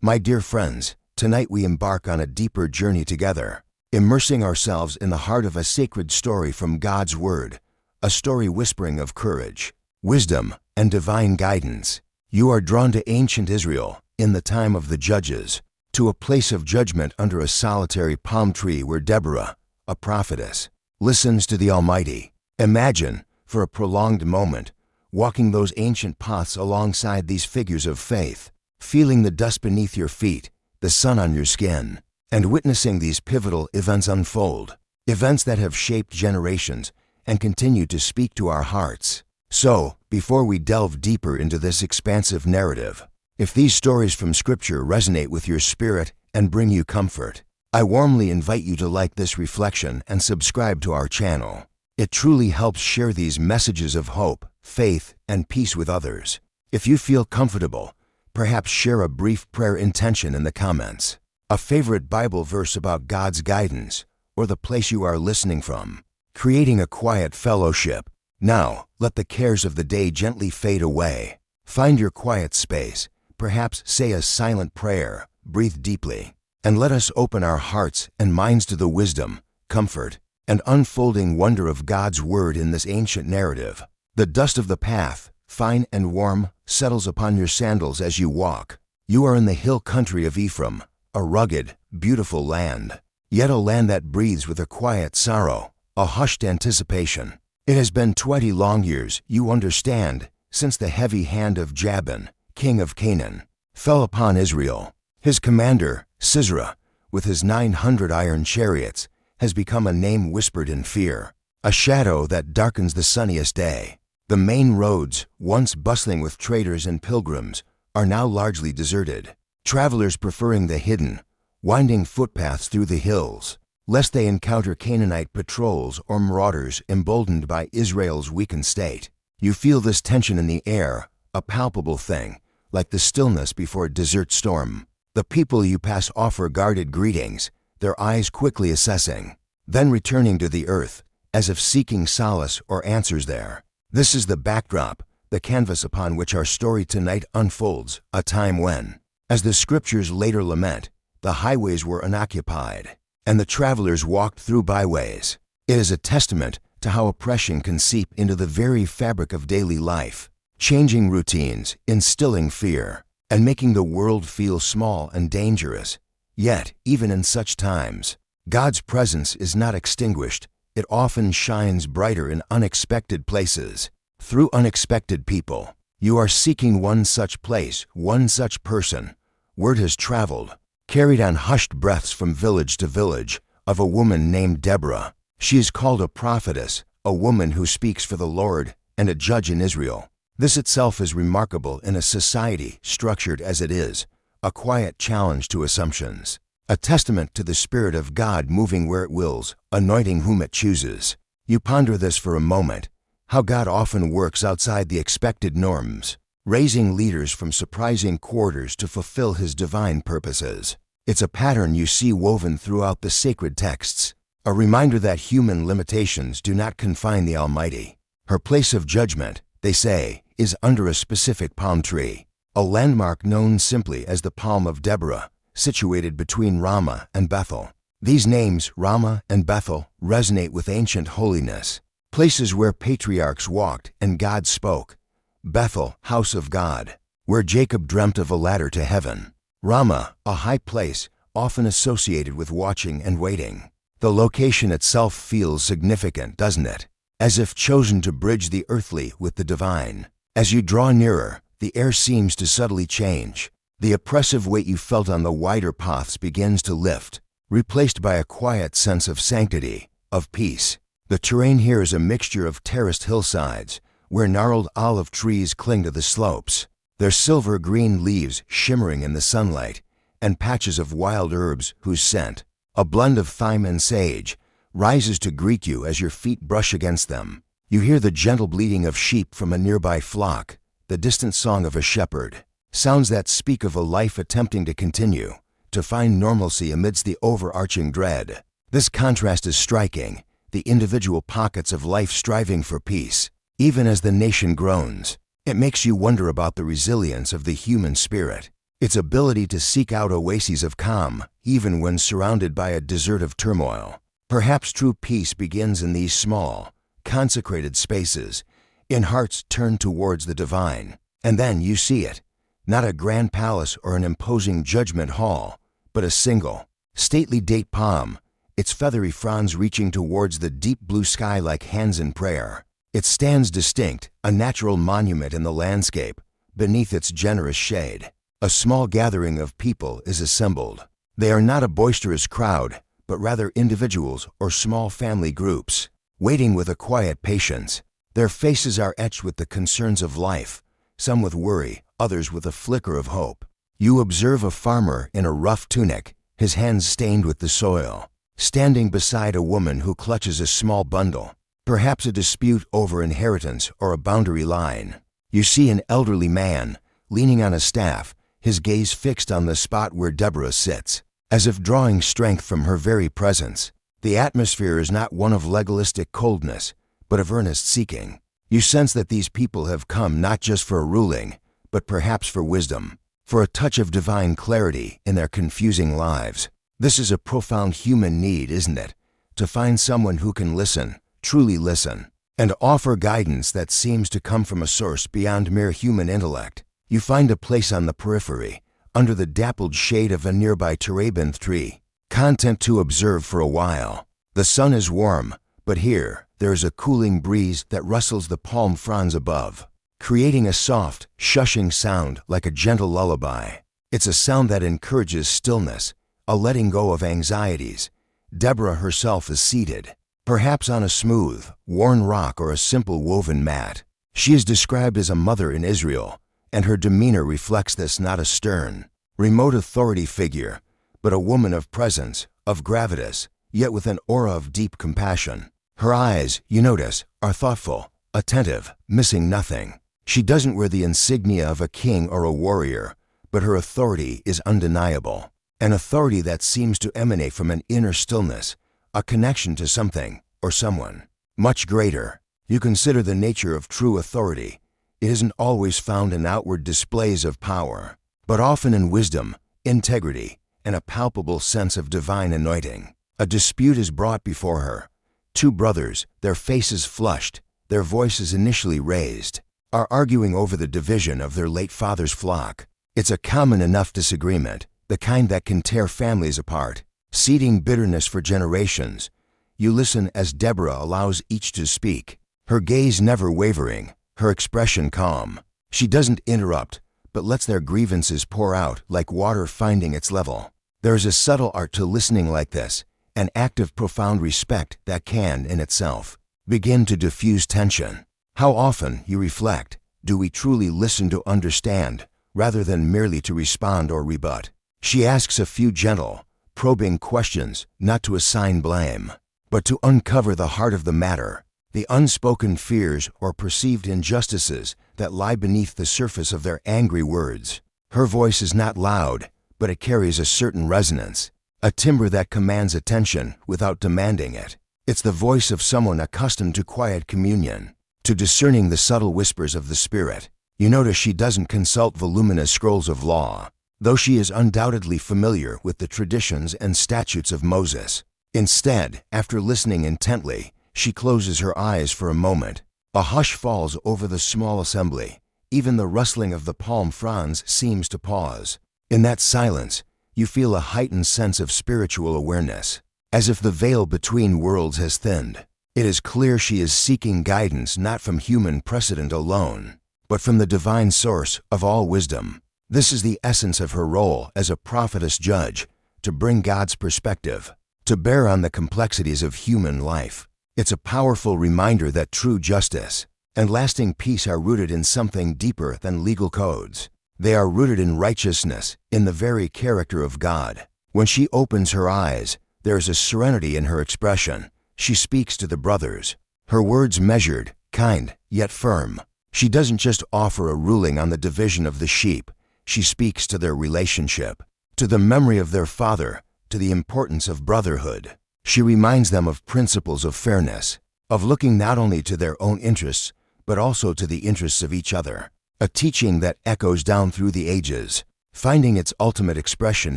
My dear friends, tonight we embark on a deeper journey together, immersing ourselves in the heart of a sacred story from God's Word, a story whispering of courage, wisdom, and divine guidance. You are drawn to ancient Israel, in the time of the Judges, to a place of judgment under a solitary palm tree where Deborah, a prophetess, listens to the Almighty. Imagine, for a prolonged moment, walking those ancient paths alongside these figures of faith, feeling the dust beneath your feet, the sun on your skin, and witnessing these pivotal events unfold, events that have shaped generations and continue to speak to our hearts. So, before we delve deeper into this expansive narrative, if these stories from Scripture resonate with your spirit and bring you comfort, I warmly invite you to like this reflection and subscribe to our channel. It truly helps share these messages of hope, faith, and peace with others. If you feel comfortable, perhaps share a brief prayer intention in the comments, a favorite Bible verse about God's guidance, or the place you are listening from, creating a quiet fellowship. Now, let the cares of the day gently fade away. Find your quiet space, perhaps say a silent prayer, breathe deeply, and let us open our hearts and minds to the wisdom, comfort, and unfolding wonder of God's Word in this ancient narrative. The dust of the path, fine and warm, settles upon your sandals as you walk. You are in the hill country of Ephraim, a rugged, beautiful land, yet a land that breathes with a quiet sorrow, a hushed anticipation. It has been 20 long years, you understand, since the heavy hand of Jabin, king of Canaan, fell upon Israel. His commander, Sisera, with his 900 iron chariots, has become a name whispered in fear, a shadow that darkens the sunniest day. The main roads, once bustling with traders and pilgrims, are now largely deserted, travelers preferring the hidden, winding footpaths through the hills, lest they encounter Canaanite patrols or marauders emboldened by Israel's weakened state. You feel this tension in the air, a palpable thing, like the stillness before a desert storm. The people you pass offer guarded greetings, their eyes quickly assessing, then returning to the earth, as if seeking solace or answers there. This is the backdrop, the canvas upon which our story tonight unfolds, a time when, as the Scriptures later lament, the highways were unoccupied, and the travelers walked through byways. It is a testament to how oppression can seep into the very fabric of daily life, changing routines, instilling fear, and making the world feel small and dangerous. Yet, even in such times, God's presence is not extinguished. It often shines brighter in unexpected places, through unexpected people. You are seeking one such place, one such person. Word has traveled, carried on hushed breaths from village to village, of a woman named Deborah. She is called a prophetess, a woman who speaks for the Lord, and a judge in Israel. This itself is remarkable in a society structured as it is, a quiet challenge to assumptions, a testament to the Spirit of God moving where it wills, anointing whom it chooses. You ponder this for a moment, how God often works outside the expected norms, raising leaders from surprising quarters to fulfill His divine purposes. It's a pattern you see woven throughout the sacred texts, a reminder that human limitations do not confine the Almighty. Her place of judgment, they say, is under a specific palm tree, a landmark known simply as the Palm of Deborah, situated between Ramah and Bethel. These names, Ramah and Bethel, resonate with ancient holiness, places where patriarchs walked and God spoke. Bethel, house of God, where Jacob dreamt of a ladder to heaven. Ramah, a high place, often associated with watching and waiting. The location itself feels significant, doesn't it? As if chosen to bridge the earthly with the divine. As you draw nearer, the air seems to subtly change. The oppressive weight you felt on the wider paths begins to lift, replaced by a quiet sense of sanctity, of peace. The terrain here is a mixture of terraced hillsides, where gnarled olive trees cling to the slopes, their silver-green leaves shimmering in the sunlight, and patches of wild herbs whose scent, a blend of thyme and sage, rises to greet you as your feet brush against them. You hear the gentle bleating of sheep from a nearby flock, the distant song of a shepherd, sounds that speak of a life attempting to continue, to find normalcy amidst the overarching dread. This contrast is striking, the individual pockets of life striving for peace, even as the nation groans. It makes you wonder about the resilience of the human spirit. its ability to seek out oases of calm, even when surrounded by a desert of turmoil. Perhaps true peace begins in these small, consecrated spaces, in hearts turned towards the divine. And then you see it, not a grand palace or an imposing judgment hall, but a single, stately date palm, its feathery fronds reaching towards the deep blue sky like hands in prayer. It stands distinct, a natural monument in the landscape, beneath its generous shade. A small gathering of people is assembled. They are not a boisterous crowd, but rather individuals or small family groups, waiting with a quiet patience. Their faces are etched with the concerns of life, some with worry, others with a flicker of hope. You observe a farmer in a rough tunic, his hands stained with the soil, standing beside a woman who clutches a small bundle, perhaps a dispute over inheritance or a boundary line. You see an elderly man, leaning on a staff, his gaze fixed on the spot where Deborah sits, as if drawing strength from her very presence. The atmosphere is not one of legalistic coldness, but of earnest seeking. You sense that these people have come not just for a ruling, but perhaps for wisdom, for a touch of divine clarity in their confusing lives. This is a profound human need, isn't it? To find someone who can listen, truly listen, and offer guidance that seems to come from a source beyond mere human intellect. You find a place on the periphery, under the dappled shade of a nearby terebinth tree, content to observe for a while. The sun is warm, but here there is a cooling breeze that rustles the palm fronds above, creating a soft, shushing sound like a gentle lullaby. It's a sound that encourages stillness, a letting go of anxieties. Deborah herself is seated, perhaps on a smooth, worn rock or a simple woven mat. She is described as a mother in Israel, and her demeanor reflects this, not a stern, remote authority figure, but a woman of presence, of gravitas, yet with an aura of deep compassion. Her eyes, you notice, are thoughtful, attentive, missing nothing. She doesn't wear the insignia of a king or a warrior, but her authority is undeniable, an authority that seems to emanate from an inner stillness, a connection to something or someone much greater. You consider the nature of true authority. It isn't always found in outward displays of power, but often in wisdom, integrity, and a palpable sense of divine anointing. A dispute is brought before her. Two brothers, their faces flushed, their voices initially raised, are arguing over the division of their late father's flock. It's a common enough disagreement, the kind that can tear families apart, seeding bitterness for generations. You listen as Deborah allows each to speak, her gaze never wavering, her expression calm. She doesn't interrupt, but lets their grievances pour out like water finding its level. There is a subtle art to listening like this, an act of profound respect that can, in itself, begin to diffuse tension. How often, you reflect, do we truly listen to understand, rather than merely to respond or rebut? She asks a few gentle, probing questions, not to assign blame, but to uncover the heart of the matter, the unspoken fears or perceived injustices that lie beneath the surface of their angry words. Her voice is not loud, but it carries a certain resonance, a timbre that commands attention without demanding it. It's the voice of someone accustomed to quiet communion, to discerning the subtle whispers of the Spirit. You notice she doesn't consult voluminous scrolls of law, though she is undoubtedly familiar with the traditions and statutes of Moses. Instead, after listening intently, she closes her eyes for a moment. A hush falls over the small assembly. Even the rustling of the palm fronds seems to pause. In that silence, you feel a heightened sense of spiritual awareness, as if the veil between worlds has thinned. It is clear she is seeking guidance not from human precedent alone, but from the divine source of all wisdom. This is the essence of her role as a prophetess judge, to bring God's perspective, to bear on the complexities of human life. It's a powerful reminder that true justice and lasting peace are rooted in something deeper than legal codes. They are rooted in righteousness, in the very character of God. When she opens her eyes, there is a serenity in her expression. She speaks to the brothers, her words measured, kind, yet firm. She doesn't just offer a ruling on the division of the sheep. She speaks to their relationship, to the memory of their father, to the importance of brotherhood. She reminds them of principles of fairness, of looking not only to their own interests, but also to the interests of each other, a teaching that echoes down through the ages. finding its ultimate expression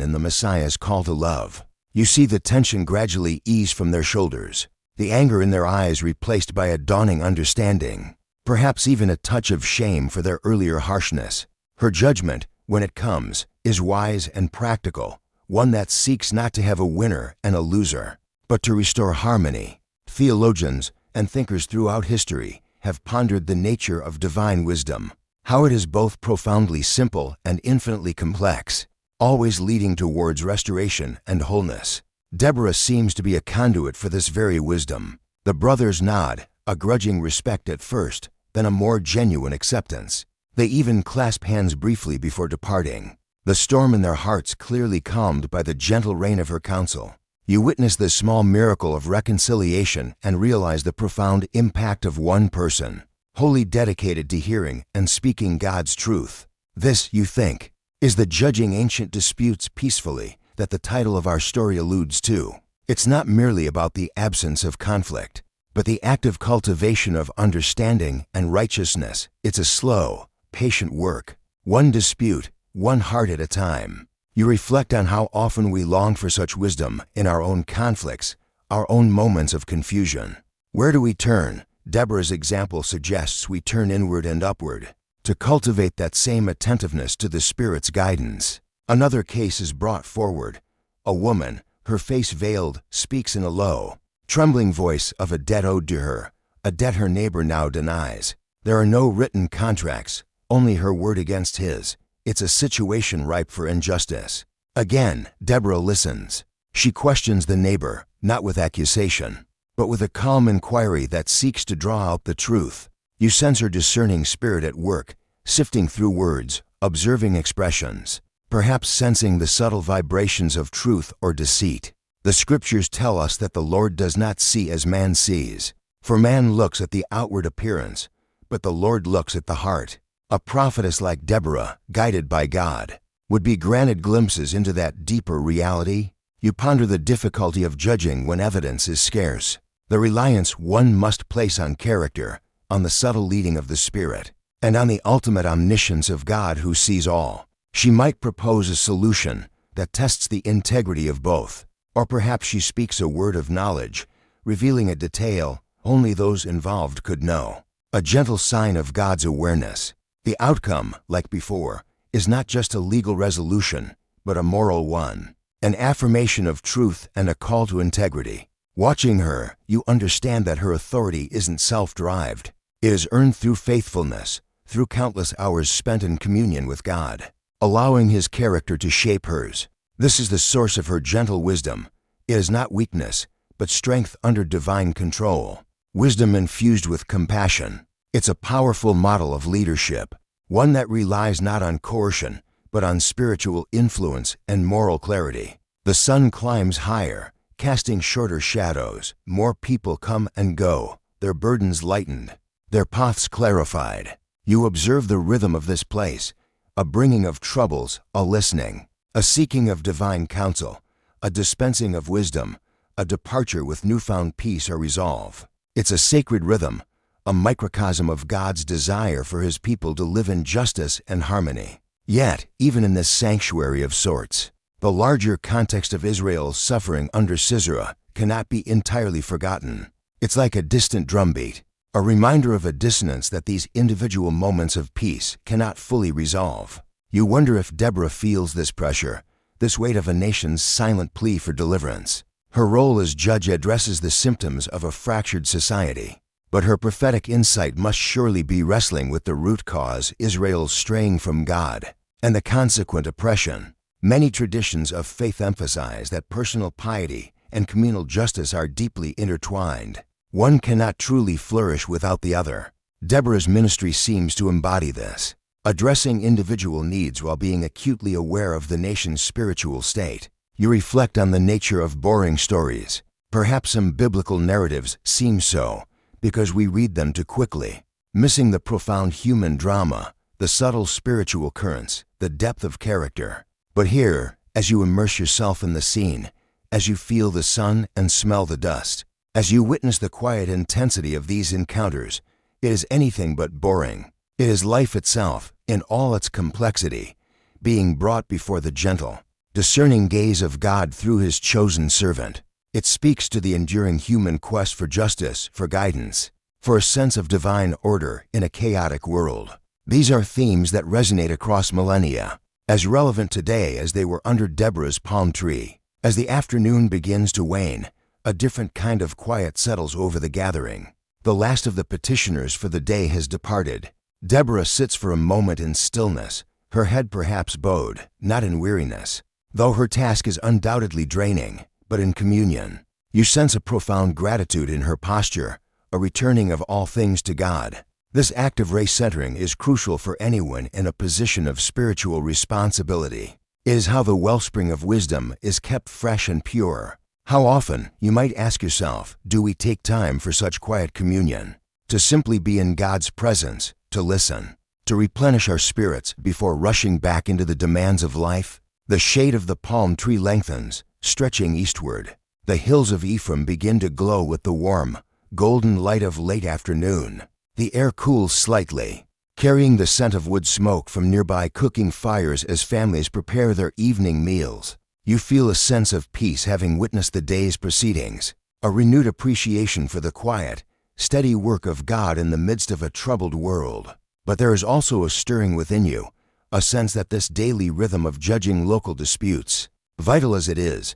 in the Messiah's call to love. You see the tension gradually ease from their shoulders, the anger in their eyes replaced by a dawning understanding, perhaps even a touch of shame for their earlier harshness. Her judgment, when it comes, is wise and practical, one that seeks not to have a winner and a loser, but to restore harmony. Theologians and thinkers throughout history have pondered the nature of divine wisdom, how it is both profoundly simple and infinitely complex, always leading towards restoration and wholeness. Deborah seems to be a conduit for this very wisdom. The brothers nod, a grudging respect at first, then a more genuine acceptance. They even clasp hands briefly before departing, the storm in their hearts clearly calmed by the gentle rain of her counsel. You witness this small miracle of reconciliation and realize the profound impact of one person, wholly dedicated to hearing and speaking God's truth. This, you think, is the judging ancient disputes peacefully that the title of our story alludes to. It's not merely about the absence of conflict, but the active cultivation of understanding and righteousness. It's a slow, patient work, one dispute, one heart at a time. You reflect on how often we long for such wisdom in our own conflicts, our own moments of confusion. Where do we turn? Deborah's example suggests we turn inward and upward, to cultivate that same attentiveness to the Spirit's guidance. Another case is brought forward. A woman, her face veiled, speaks in a low, trembling voice of a debt owed to her, a debt her neighbor now denies. There are no written contracts, only her word against his. It's a situation ripe for injustice. Again, Deborah listens. She questions the neighbor, not with accusation, but with a calm inquiry that seeks to draw out the truth. You sense her discerning spirit at work, sifting through words, observing expressions, perhaps sensing the subtle vibrations of truth or deceit. The scriptures tell us that the Lord does not see as man sees, for man looks at the outward appearance, but the Lord looks at the heart. A prophetess like Deborah, guided by God, would be granted glimpses into that deeper reality. You ponder the difficulty of judging when evidence is scarce, the reliance one must place on character, on the subtle leading of the Spirit, and on the ultimate omniscience of God who sees all. She might propose a solution that tests the integrity of both, or perhaps she speaks a word of knowledge, revealing a detail only those involved could know, a gentle sign of God's awareness. The outcome, like before, is not just a legal resolution, but a moral one, an affirmation of truth and a call to integrity. Watching her, you understand that her authority isn't self-derived. It is earned through faithfulness, through countless hours spent in communion with God, allowing His character to shape hers. This is the source of her gentle wisdom. It is not weakness, but strength under divine control. Wisdom infused with compassion. It's a powerful model of leadership, one that relies not on coercion, but on spiritual influence and moral clarity. The sun climbs higher, casting shorter shadows. More people come and go, their burdens lightened, their paths clarified. You observe the rhythm of this place, a bringing of troubles, a listening, a seeking of divine counsel, a dispensing of wisdom, a departure with newfound peace or resolve. It's a sacred rhythm, a microcosm of God's desire for His people to live in justice and harmony. Yet, even in this sanctuary of sorts, the larger context of Israel's suffering under Sisera cannot be entirely forgotten. It's like a distant drumbeat, a reminder of a dissonance that these individual moments of peace cannot fully resolve. You wonder if Deborah feels this pressure, this weight of a nation's silent plea for deliverance. Her role as judge addresses the symptoms of a fractured society. But her prophetic insight must surely be wrestling with the root cause, Israel's straying from God, and the consequent oppression. Many traditions of faith emphasize that personal piety and communal justice are deeply intertwined. One cannot truly flourish without the other. Deborah's ministry seems to embody this, addressing individual needs while being acutely aware of the nation's spiritual state. You reflect on the nature of boring stories. Perhaps some biblical narratives seem so, because we read them too quickly, missing the profound human drama, the subtle spiritual currents, the depth of character. But here, as you immerse yourself in the scene, as you feel the sun and smell the dust, as you witness the quiet intensity of these encounters, it is anything but boring. It is life itself, in all its complexity, being brought before the gentle, discerning gaze of God through his chosen servant. It speaks to the enduring human quest for justice, for guidance, for a sense of divine order in a chaotic world. These are themes that resonate across millennia, as relevant today as they were under Deborah's palm tree. As the afternoon begins to wane, a different kind of quiet settles over the gathering. The last of the petitioners for the day has departed. Deborah sits for a moment in stillness, her head perhaps bowed, not in weariness, though her task is undoubtedly draining, but in communion. You sense a profound gratitude in her posture, a returning of all things to God. This act of recentering is crucial for anyone in a position of spiritual responsibility. It is how the wellspring of wisdom is kept fresh and pure. How often, you might ask yourself, do we take time for such quiet communion? To simply be in God's presence, to listen, to replenish our spirits before rushing back into the demands of life? The shade of the palm tree lengthens, stretching eastward. The hills of Ephraim begin to glow with the warm, golden light of late afternoon. The air cools slightly, carrying the scent of wood smoke from nearby cooking fires as families prepare their evening meals. You feel a sense of peace having witnessed the day's proceedings, a renewed appreciation for the quiet, steady work of God in the midst of a troubled world. But there is also a stirring within you, a sense that this daily rhythm of judging local disputes, vital as it is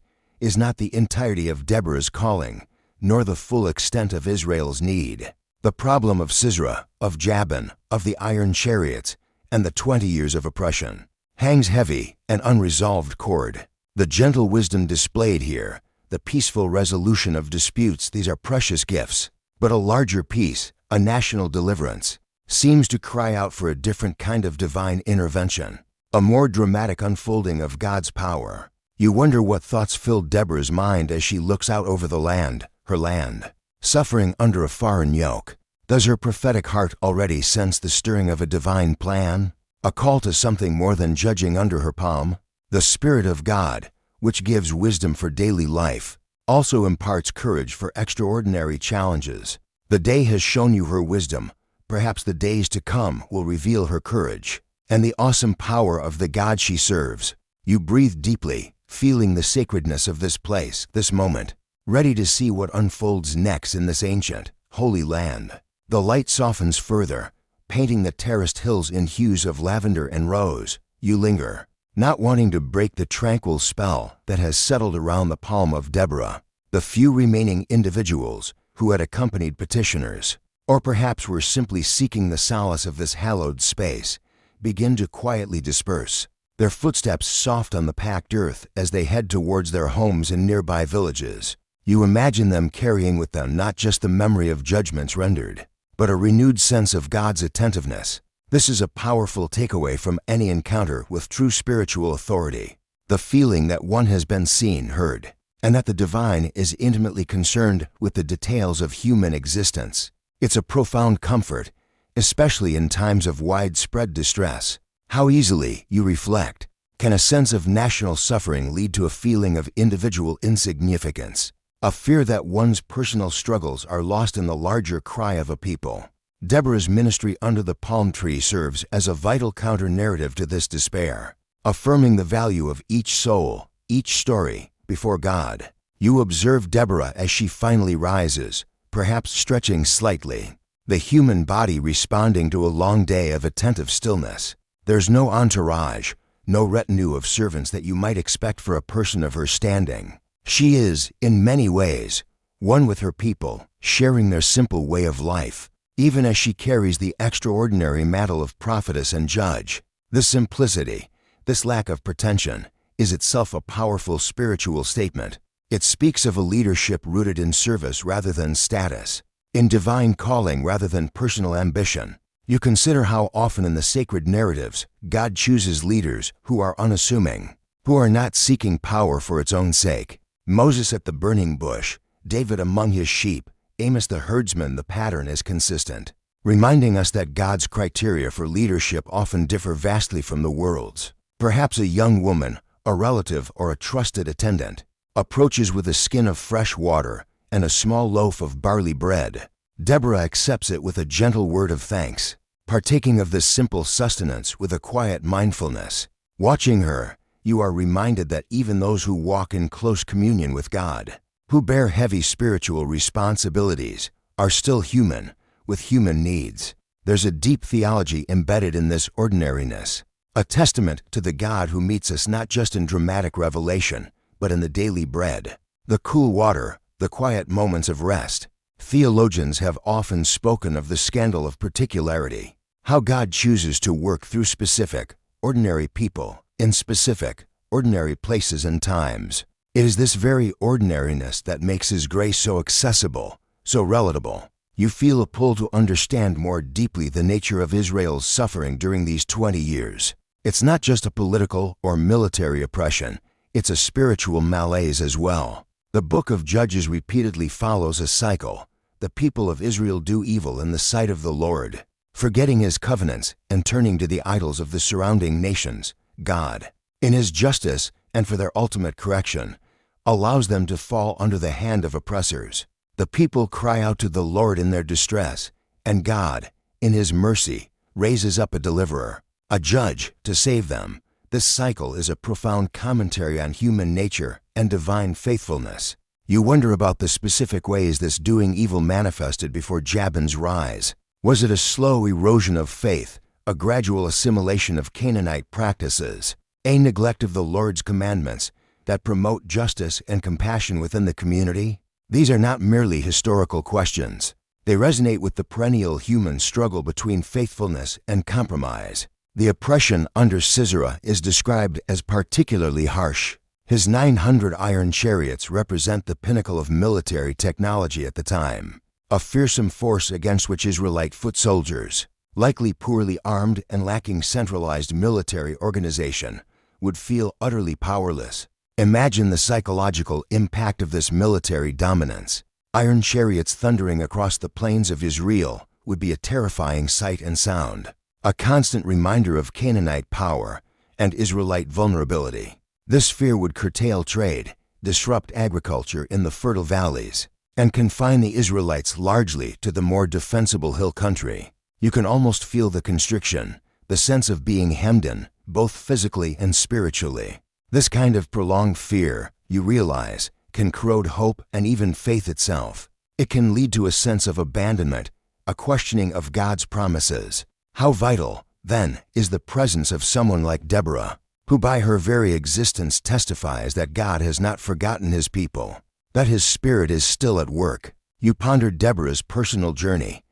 not the entirety of Deborah's calling, nor the full extent of Israel's need. The problem of Sisera, of Jabin, of the iron chariots, and the 20 years of oppression hangs heavy, an unresolved chord. The gentle wisdom displayed here, the peaceful resolution of disputes, these are precious gifts. But a larger peace, a national deliverance, seems to cry out for a different kind of divine intervention, a more dramatic unfolding of God's power. You wonder what thoughts filled Deborah's mind as she looks out over the land, her land, suffering under a foreign yoke. Does her prophetic heart already sense the stirring of a divine plan, a call to something more than judging under her palm? The Spirit of God, which gives wisdom for daily life, also imparts courage for extraordinary challenges. The day has shown you her wisdom. Perhaps the days to come will reveal her courage and the awesome power of the God she serves. You breathe deeply, feeling the sacredness of this place, this moment, ready to see what unfolds next in this ancient, holy land. The light softens further, painting the terraced hills in hues of lavender and rose. You linger, not wanting to break the tranquil spell that has settled around the palm of Deborah. The few remaining individuals who had accompanied petitioners, or perhaps were simply seeking the solace of this hallowed space, begin to quietly disperse, their footsteps soft on the packed earth as they head towards their homes in nearby villages. You imagine them carrying with them not just the memory of judgments rendered, but a renewed sense of God's attentiveness. This is a powerful takeaway from any encounter with true spiritual authority, the feeling that one has been seen, heard, and that the divine is intimately concerned with the details of human existence. It's a profound comfort, especially in times of widespread distress. How easily, you reflect, can a sense of national suffering lead to a feeling of individual insignificance, a fear that one's personal struggles are lost in the larger cry of a people? Deborah's ministry under the palm tree serves as a vital counter-narrative to this despair, affirming the value of each soul, each story, before God. You observe Deborah as she finally rises, perhaps stretching slightly, the human body responding to a long day of attentive stillness. There's no entourage, no retinue of servants that you might expect for a person of her standing. She is, in many ways, one with her people, sharing their simple way of life, even as she carries the extraordinary mantle of prophetess and judge. This simplicity, this lack of pretension, is itself a powerful spiritual statement. It speaks of a leadership rooted in service rather than status, in divine calling rather than personal ambition. You consider how often in the sacred narratives, God chooses leaders who are unassuming, who are not seeking power for its own sake. Moses at the burning bush, David among his sheep, Amos the herdsman. The pattern is consistent, reminding us that God's criteria for leadership often differ vastly from the world's. Perhaps a young woman, a relative, or a trusted attendant approaches with a skin of fresh water and a small loaf of barley bread. Deborah accepts it with a gentle word of thanks, partaking of this simple sustenance with a quiet mindfulness. Watching her, you are reminded that even those who walk in close communion with God, who bear heavy spiritual responsibilities, are still human, with human needs. There's a deep theology embedded in this ordinariness, a testament to the God who meets us not just in dramatic revelation, but in the daily bread, the cool water, the quiet moments of rest. Theologians have often spoken of the scandal of particularity, how God chooses to work through specific, ordinary people, in specific, ordinary places and times. It is this very ordinariness that makes His grace so accessible, so relatable. You feel a pull to understand more deeply the nature of Israel's suffering during these 20 years. It's not just a political or military oppression, it's a spiritual malaise as well. The book of Judges repeatedly follows a cycle. The people of Israel do evil in the sight of the Lord, forgetting His covenants and turning to the idols of the surrounding nations. God, in His justice and for their ultimate correction, allows them to fall under the hand of oppressors. The people cry out to the Lord in their distress, and God, in His mercy, raises up a deliverer, a judge, to save them. This cycle is a profound commentary on human nature and divine faithfulness. You wonder about the specific ways this doing evil manifested before Jabin's rise. Was it a slow erosion of faith, a gradual assimilation of Canaanite practices, a neglect of the Lord's commandments that promote justice and compassion within the community? These are not merely historical questions. They resonate with the perennial human struggle between faithfulness and compromise. The oppression under Sisera is described as particularly harsh. His 900 iron chariots represent the pinnacle of military technology at the time, a fearsome force against which Israelite foot soldiers, likely poorly armed and lacking centralized military organization, would feel utterly powerless. Imagine the psychological impact of this military dominance. Iron chariots thundering across the plains of Israel would be a terrifying sight and sound, a constant reminder of Canaanite power and Israelite vulnerability. This fear would curtail trade, disrupt agriculture in the fertile valleys, and confine the Israelites largely to the more defensible hill country. You can almost feel the constriction, the sense of being hemmed in, both physically and spiritually. This kind of prolonged fear, you realize, can corrode hope and even faith itself. It can lead to a sense of abandonment, a questioning of God's promises. How vital, then, is the presence of someone like Deborah, who by her very existence testifies that God has not forgotten His people, that His Spirit is still at work. You ponder Deborah's personal journey.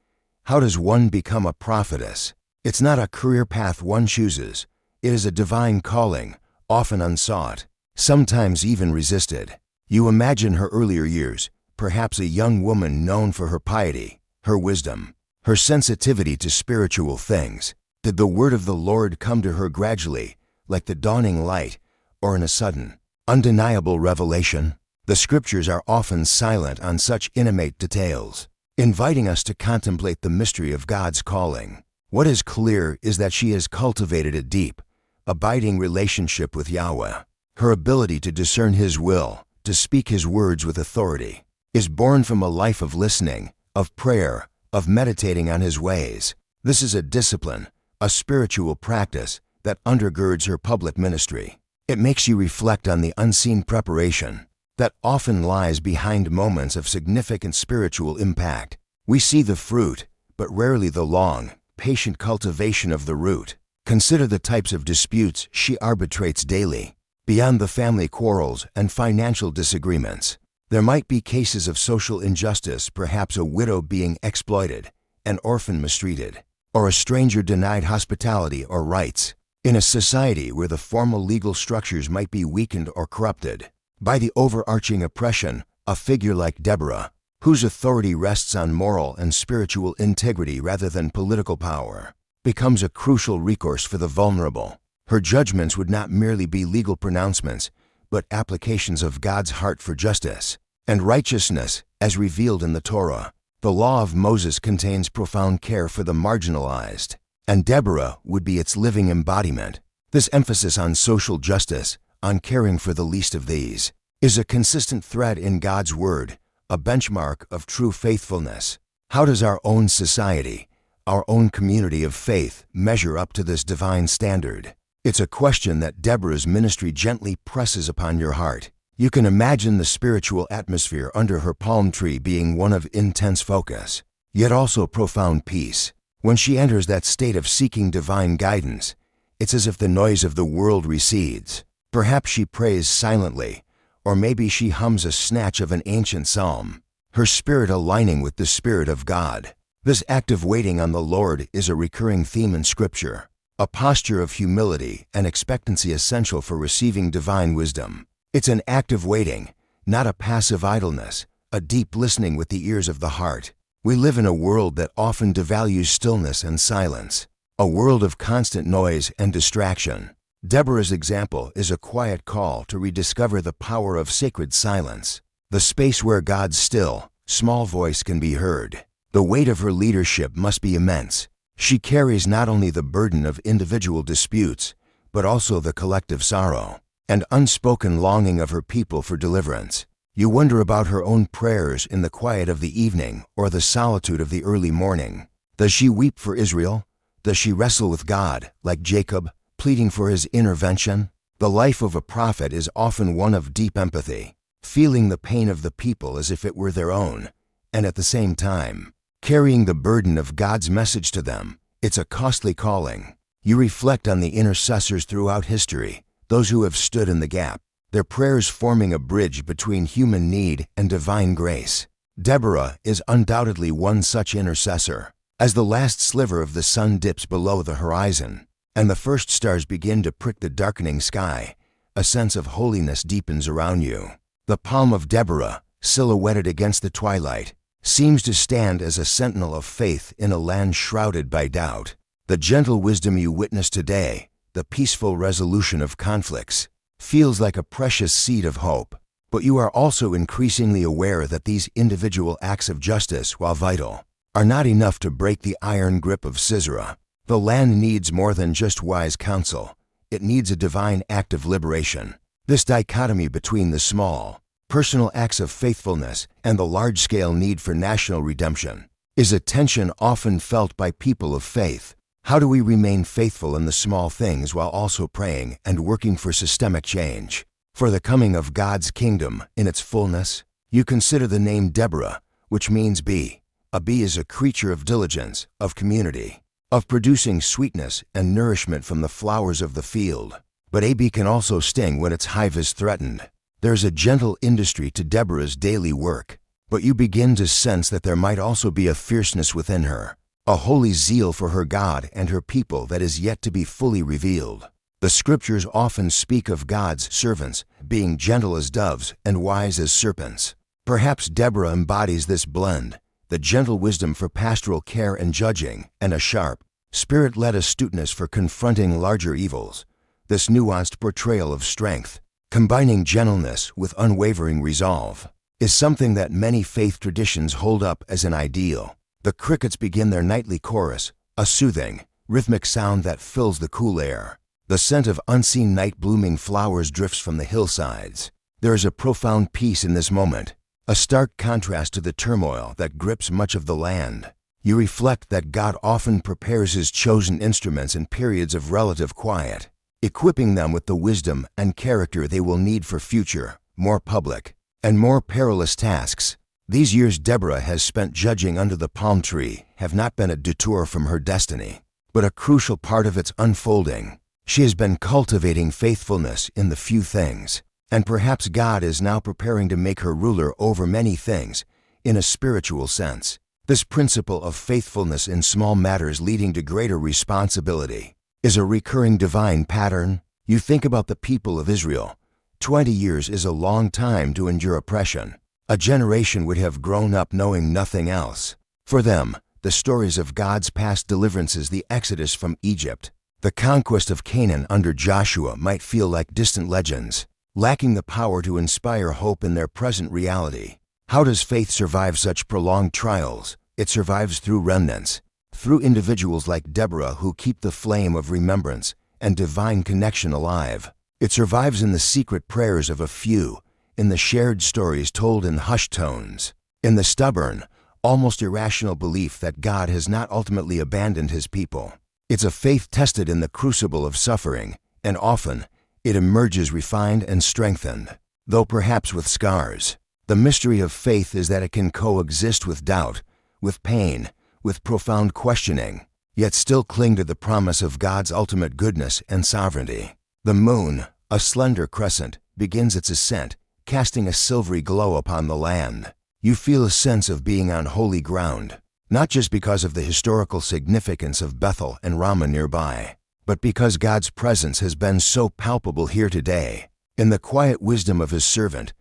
How does one become a prophetess? It's not a career path one chooses. It is a divine calling, often unsought, sometimes even resisted. You imagine her earlier years, perhaps a young woman known for her piety, her wisdom, her sensitivity to spiritual things. Did the word of the Lord come to her gradually, like the dawning light, or in a sudden, undeniable revelation? The Scriptures are often silent on such intimate details, inviting us to contemplate the mystery of God's calling. What is clear is that she has cultivated a deep, abiding relationship with Yahweh. Her ability to discern His will, to speak His words with authority, is born from a life of listening, of prayer, of meditating on His ways. This is a discipline, a spiritual practice that undergirds her public ministry. It makes you reflect on the unseen preparation that often lies behind moments of significant spiritual impact. We see the fruit, but rarely the long, patient cultivation of the root. Consider the types of disputes she arbitrates daily. Beyond the family quarrels and financial disagreements, there might be cases of social injustice, perhaps a widow being exploited, an orphan mistreated, or a stranger denied hospitality or rights. In a society where the formal legal structures might be weakened or corrupted by the overarching oppression, a figure like Deborah, whose authority rests on moral and spiritual integrity rather than political power, becomes a crucial recourse for the vulnerable. Her judgments would not merely be legal pronouncements, but applications of God's heart for justice and righteousness as revealed in the Torah. The law of Moses contains profound care for the marginalized, and Deborah would be its living embodiment. This emphasis on social justice, on caring for the least of these, is a consistent thread in God's Word, a benchmark of true faithfulness. How does our own society, our own community of faith, measure up to this divine standard? It's a question that Deborah's ministry gently presses upon your heart. You can imagine the spiritual atmosphere under her palm tree being one of intense focus, yet also profound peace. When she enters that state of seeking divine guidance, it's as if the noise of the world recedes. Perhaps she prays silently, or maybe she hums a snatch of an ancient psalm, her spirit aligning with the Spirit of God. This active waiting on the Lord is a recurring theme in Scripture, a posture of humility and expectancy essential for receiving divine wisdom. It's an active waiting, not a passive idleness, a deep listening with the ears of the heart. We live in a world that often devalues stillness and silence, a world of constant noise and distraction. Deborah's example is a quiet call to rediscover the power of sacred silence, the space where God's still, small voice can be heard. The weight of her leadership must be immense. She carries not only the burden of individual disputes, but also the collective sorrow and unspoken longing of her people for deliverance. You wonder about her own prayers in the quiet of the evening or the solitude of the early morning. Does she weep for Israel? Does she wrestle with God, like Jacob, pleading for his intervention? The life of a prophet is often one of deep empathy, feeling the pain of the people as if it were their own, and at the same time, carrying the burden of God's message to them. It's a costly calling. You reflect on the intercessors throughout history, those who have stood in the gap, their prayers forming a bridge between human need and divine grace. Deborah is undoubtedly one such intercessor. As the last sliver of the sun dips below the horizon, and the first stars begin to prick the darkening sky, a sense of holiness deepens around you. The palm of Deborah, silhouetted against the twilight, seems to stand as a sentinel of faith in a land shrouded by doubt. The gentle wisdom you witness today, the peaceful resolution of conflicts, feels like a precious seed of hope. But you are also increasingly aware that these individual acts of justice, while vital, are not enough to break the iron grip of Sisera. The land needs more than just wise counsel. It needs a divine act of liberation. This dichotomy between the small, personal acts of faithfulness and the large-scale need for national redemption is a tension often felt by people of faith. How do we remain faithful in the small things while also praying and working for systemic change, for the coming of God's kingdom in its fullness? You consider the name Deborah, which means bee. A bee is a creature of diligence, of community, of producing sweetness and nourishment from the flowers of the field. But a bee can also sting when its hive is threatened. There's a gentle industry to Deborah's daily work, but you begin to sense that there might also be a fierceness within her, a holy zeal for her God and her people that is yet to be fully revealed. The Scriptures often speak of God's servants being gentle as doves and wise as serpents. Perhaps Deborah embodies this blend, the gentle wisdom for pastoral care and judging, and a sharp, spirit-led astuteness for confronting larger evils. This nuanced portrayal of strength, combining gentleness with unwavering resolve, is something that many faith traditions hold up as an ideal. The crickets begin their nightly chorus, a soothing, rhythmic sound that fills the cool air. The scent of unseen night-blooming flowers drifts from the hillsides. There is a profound peace in this moment, a stark contrast to the turmoil that grips much of the land. You reflect that God often prepares His chosen instruments in periods of relative quiet, equipping them with the wisdom and character they will need for future, more public, and more perilous tasks. These years Deborah has spent judging under the palm tree have not been a detour from her destiny, but a crucial part of its unfolding. She has been cultivating faithfulness in the few things, and perhaps God is now preparing to make her ruler over many things, in a spiritual sense. This principle of faithfulness in small matters leading to greater responsibility is a recurring divine pattern. You think about the people of Israel. 20 years is a long time to endure oppression. A generation would have grown up knowing nothing else. For them, the stories of God's past deliverances, the exodus from Egypt, the conquest of Canaan under Joshua, might feel like distant legends, lacking the power to inspire hope in their present reality. How does faith survive such prolonged trials? It survives through remnants, through individuals like Deborah who keep the flame of remembrance and divine connection alive. It survives in the secret prayers of a few, in the shared stories told in hushed tones, in the stubborn, almost irrational belief that God has not ultimately abandoned His people. It's a faith tested in the crucible of suffering, and often it emerges refined and strengthened, though perhaps with scars. The mystery of faith is that it can coexist with doubt, with pain, with profound questioning, yet still cling to the promise of God's ultimate goodness and sovereignty. The moon, a slender crescent, begins its ascent, casting a silvery glow upon the land. You feel a sense of being on holy ground, not just because of the historical significance of Bethel and Ramah nearby, but because God's presence has been so palpable here today. In the quiet wisdom of His servant,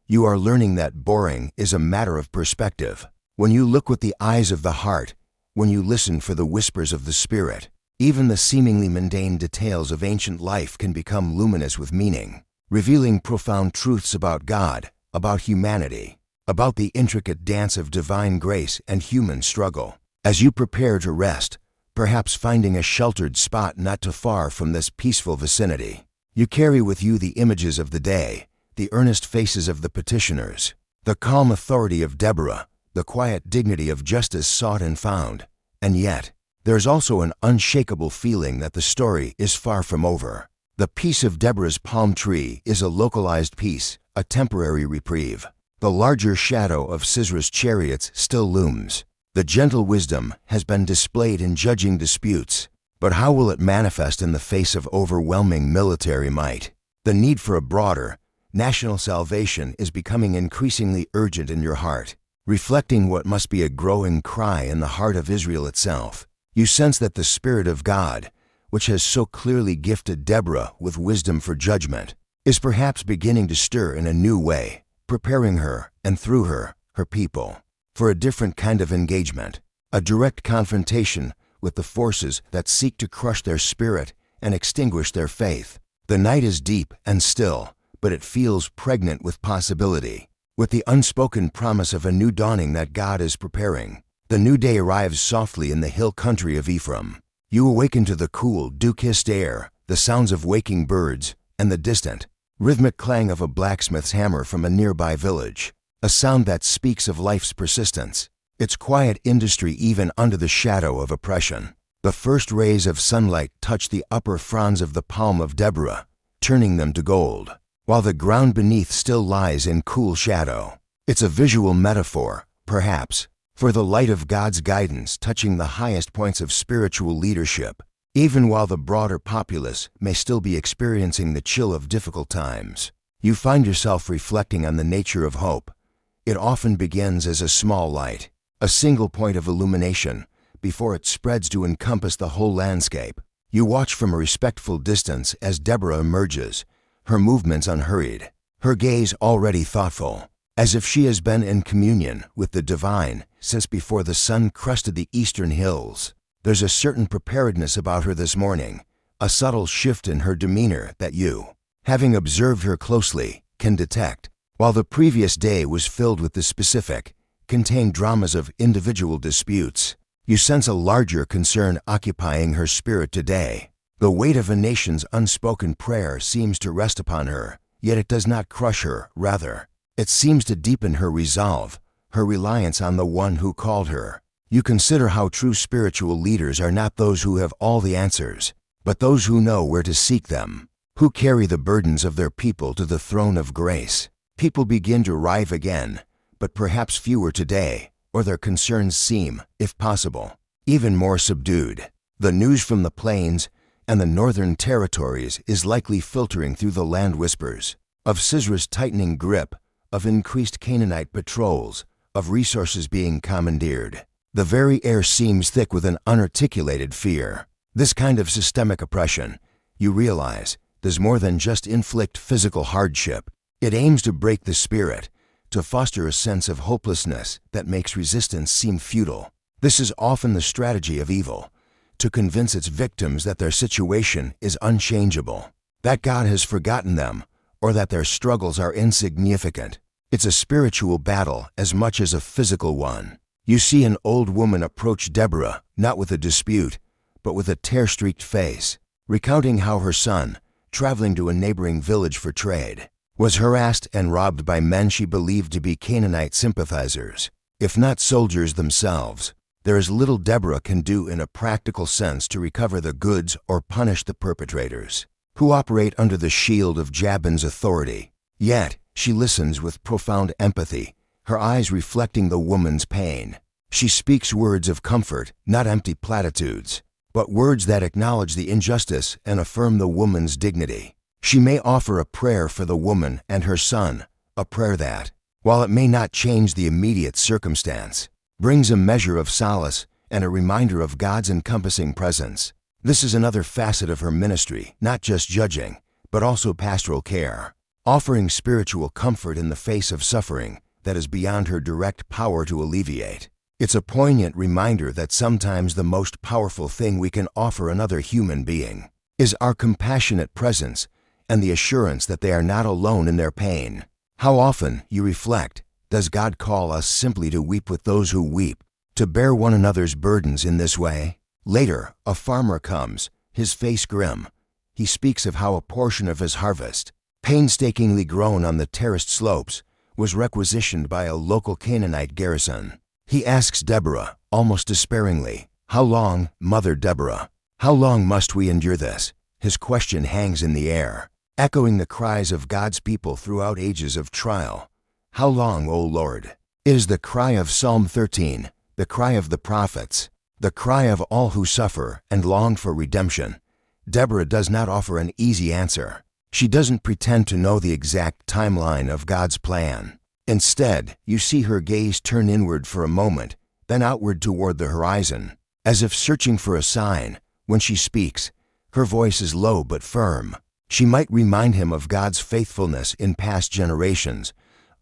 you are learning that boring is a matter of perspective. When you look with the eyes of the heart, when you listen for the whispers of the Spirit, even the seemingly mundane details of ancient life can become luminous with meaning, revealing profound truths about God, about humanity, about the intricate dance of divine grace and human struggle. As you prepare to rest, perhaps finding a sheltered spot not too far from this peaceful vicinity, you carry with you the images of the day, the earnest faces of the petitioners, the calm authority of Deborah, the quiet dignity of justice sought and found. And yet, there's also an unshakable feeling that the story is far from over. The peace of Deborah's palm tree is a localized peace, a temporary reprieve. The larger shadow of Sisera's chariots still looms. The gentle wisdom has been displayed in judging disputes, but how will it manifest in the face of overwhelming military might? The need for a broader, national salvation is becoming increasingly urgent in your heart. Reflecting what must be a growing cry in the heart of Israel itself, you sense that the Spirit of God, which has so clearly gifted Deborah with wisdom for judgment, is perhaps beginning to stir in a new way, preparing her, and through her, her people, for a different kind of engagement, a direct confrontation with the forces that seek to crush their spirit and extinguish their faith. The night is deep and still, but it feels pregnant with possibility, with the unspoken promise of a new dawning that God is preparing. The new day arrives softly in the hill country of Ephraim. You awaken to the cool, dew-kissed air, the sounds of waking birds, and the distant, rhythmic clang of a blacksmith's hammer from a nearby village, a sound that speaks of life's persistence, its quiet industry even under the shadow of oppression. The first rays of sunlight touch the upper fronds of the palm of Deborah, turning them to gold, while the ground beneath still lies in cool shadow. It's a visual metaphor, perhaps, for the light of God's guidance touching the highest points of spiritual leadership, even while the broader populace may still be experiencing the chill of difficult times. You find yourself reflecting on the nature of hope. It often begins as a small light, a single point of illumination, before it spreads to encompass the whole landscape. You watch from a respectful distance as Deborah emerges, her movements unhurried, her gaze already thoughtful, as if she has been in communion with the divine since before the sun crusted the eastern hills. There's a certain preparedness about her this morning, a subtle shift in her demeanor that you, having observed her closely, can detect. While the previous day was filled with the specific, contained dramas of individual disputes, you sense a larger concern occupying her spirit today. The weight of a nation's unspoken prayer seems to rest upon her, yet it does not crush her. Rather, it seems to deepen her resolve, her reliance on the one who called her. You consider how true spiritual leaders are not those who have all the answers, but those who know where to seek them, who carry the burdens of their people to the throne of grace. People begin to arrive again, but perhaps fewer today, or their concerns seem, if possible, even more subdued. The news from the plains and the northern territories is likely filtering through the land whispers of Sisera's tightening grip, of increased Canaanite patrols, of resources being commandeered. The very air seems thick with an unarticulated fear. This kind of systemic oppression, you realize, does more than just inflict physical hardship. It aims to break the spirit, to foster a sense of hopelessness that makes resistance seem futile. This is often the strategy of evil, to convince its victims that their situation is unchangeable, that God has forgotten them, or that their struggles are insignificant. It's a spiritual battle as much as a physical one. You see an old woman approach Deborah, not with a dispute, but with a tear-streaked face, recounting how her son, traveling to a neighboring village for trade, was harassed and robbed by men she believed to be Canaanite sympathizers. If not soldiers themselves, there is little Deborah can do in a practical sense to recover the goods or punish the perpetrators. who operate under the shield of Jabin's authority. Yet, she listens with profound empathy, her eyes reflecting the woman's pain. She speaks words of comfort, not empty platitudes, but words that acknowledge the injustice and affirm the woman's dignity. She may offer a prayer for the woman and her son, a prayer that, while it may not change the immediate circumstance, brings a measure of solace and a reminder of God's encompassing presence. This is another facet of her ministry, not just judging, but also pastoral care, offering spiritual comfort in the face of suffering that is beyond her direct power to alleviate. It's a poignant reminder that sometimes the most powerful thing we can offer another human being is our compassionate presence and the assurance that they are not alone in their pain. How often, you reflect, does God call us simply to weep with those who weep, to bear one another's burdens in this way? Later, a farmer comes, his face grim. He speaks of how a portion of his harvest, painstakingly grown on the terraced slopes, was requisitioned by a local Canaanite garrison. He asks Deborah, almost despairingly, "How long, Mother Deborah? How long must we endure this?" His question hangs in the air, echoing the cries of God's people throughout ages of trial. How long, O Lord? It is the cry of Psalm 13, the cry of the prophets, the cry of all who suffer and long for redemption. Deborah does not offer an easy answer. She doesn't pretend to know the exact timeline of God's plan. Instead, you see her gaze turn inward for a moment, then outward toward the horizon, as if searching for a sign. When she speaks, her voice is low but firm. She might remind him of God's faithfulness in past generations,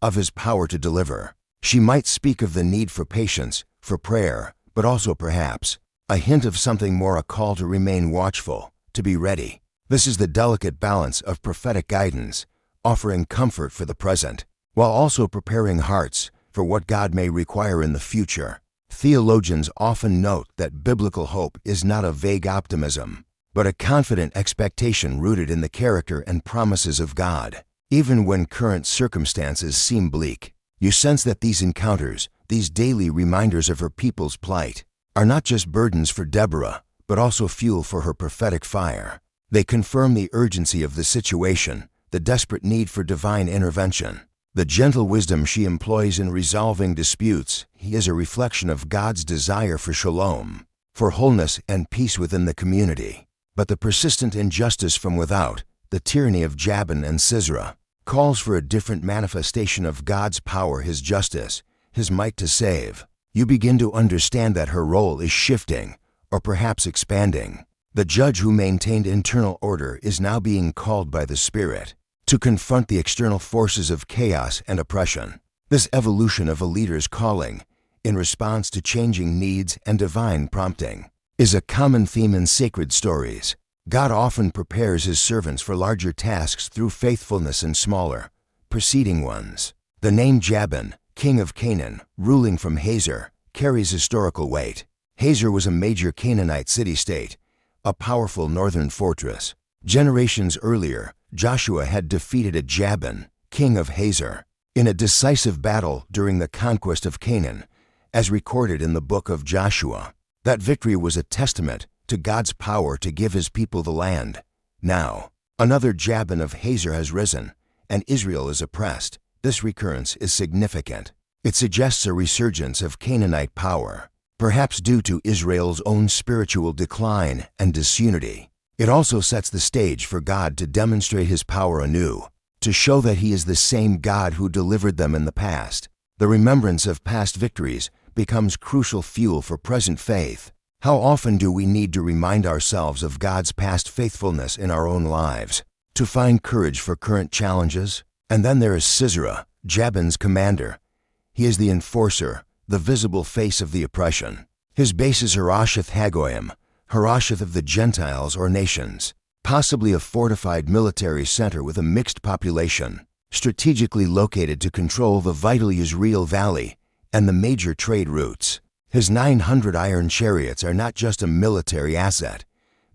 of his power to deliver. She might speak of the need for patience, for prayer, but also perhaps a hint of something more, a call to remain watchful, to be ready. This is the delicate balance of prophetic guidance, offering comfort for the present, while also preparing hearts for what God may require in the future. Theologians often note that biblical hope is not a vague optimism, but a confident expectation rooted in the character and promises of God. Even when current circumstances seem bleak, you sense that these encounters, these daily reminders of her people's plight, are not just burdens for Deborah, but also fuel for her prophetic fire. They confirm the urgency of the situation, the desperate need for divine intervention. The gentle wisdom she employs in resolving disputes is a reflection of God's desire for shalom, for wholeness and peace within the community. But the persistent injustice from without, the tyranny of Jabin and Sisera, calls for a different manifestation of God's power, his justice, his might to save. You begin to understand that her role is shifting, or perhaps expanding. The judge who maintained internal order is now being called by the Spirit to confront the external forces of chaos and oppression. This evolution of a leader's calling, in response to changing needs and divine prompting, is a common theme in sacred stories. God often prepares his servants for larger tasks through faithfulness in smaller, preceding ones. The name Jabin, king of Canaan, ruling from Hazor, carries historical weight. Hazor was a major Canaanite city-state, a powerful northern fortress. Generations earlier, Joshua had defeated a Jabin, king of Hazor, in a decisive battle during the conquest of Canaan, as recorded in the book of Joshua. That victory was a testament to God's power to give his people the land. Now, another Jabin of Hazor has risen, and Israel is oppressed. This recurrence is significant. It suggests a resurgence of Canaanite power, perhaps due to Israel's own spiritual decline and disunity. It also sets the stage for God to demonstrate his power anew, to show that he is the same God who delivered them in the past. The remembrance of past victories becomes crucial fuel for present faith. How often do we need to remind ourselves of God's past faithfulness in our own lives, to find courage for current challenges? And then there is Sisera, Jabin's commander. He is the enforcer, the visible face of the oppression. His base is Harosheth Hagoyim, Harosheth of the Gentiles or nations, possibly a fortified military center with a mixed population, strategically located to control the vital Yisrael Valley and the major trade routes. His 900 iron chariots are not just a military asset,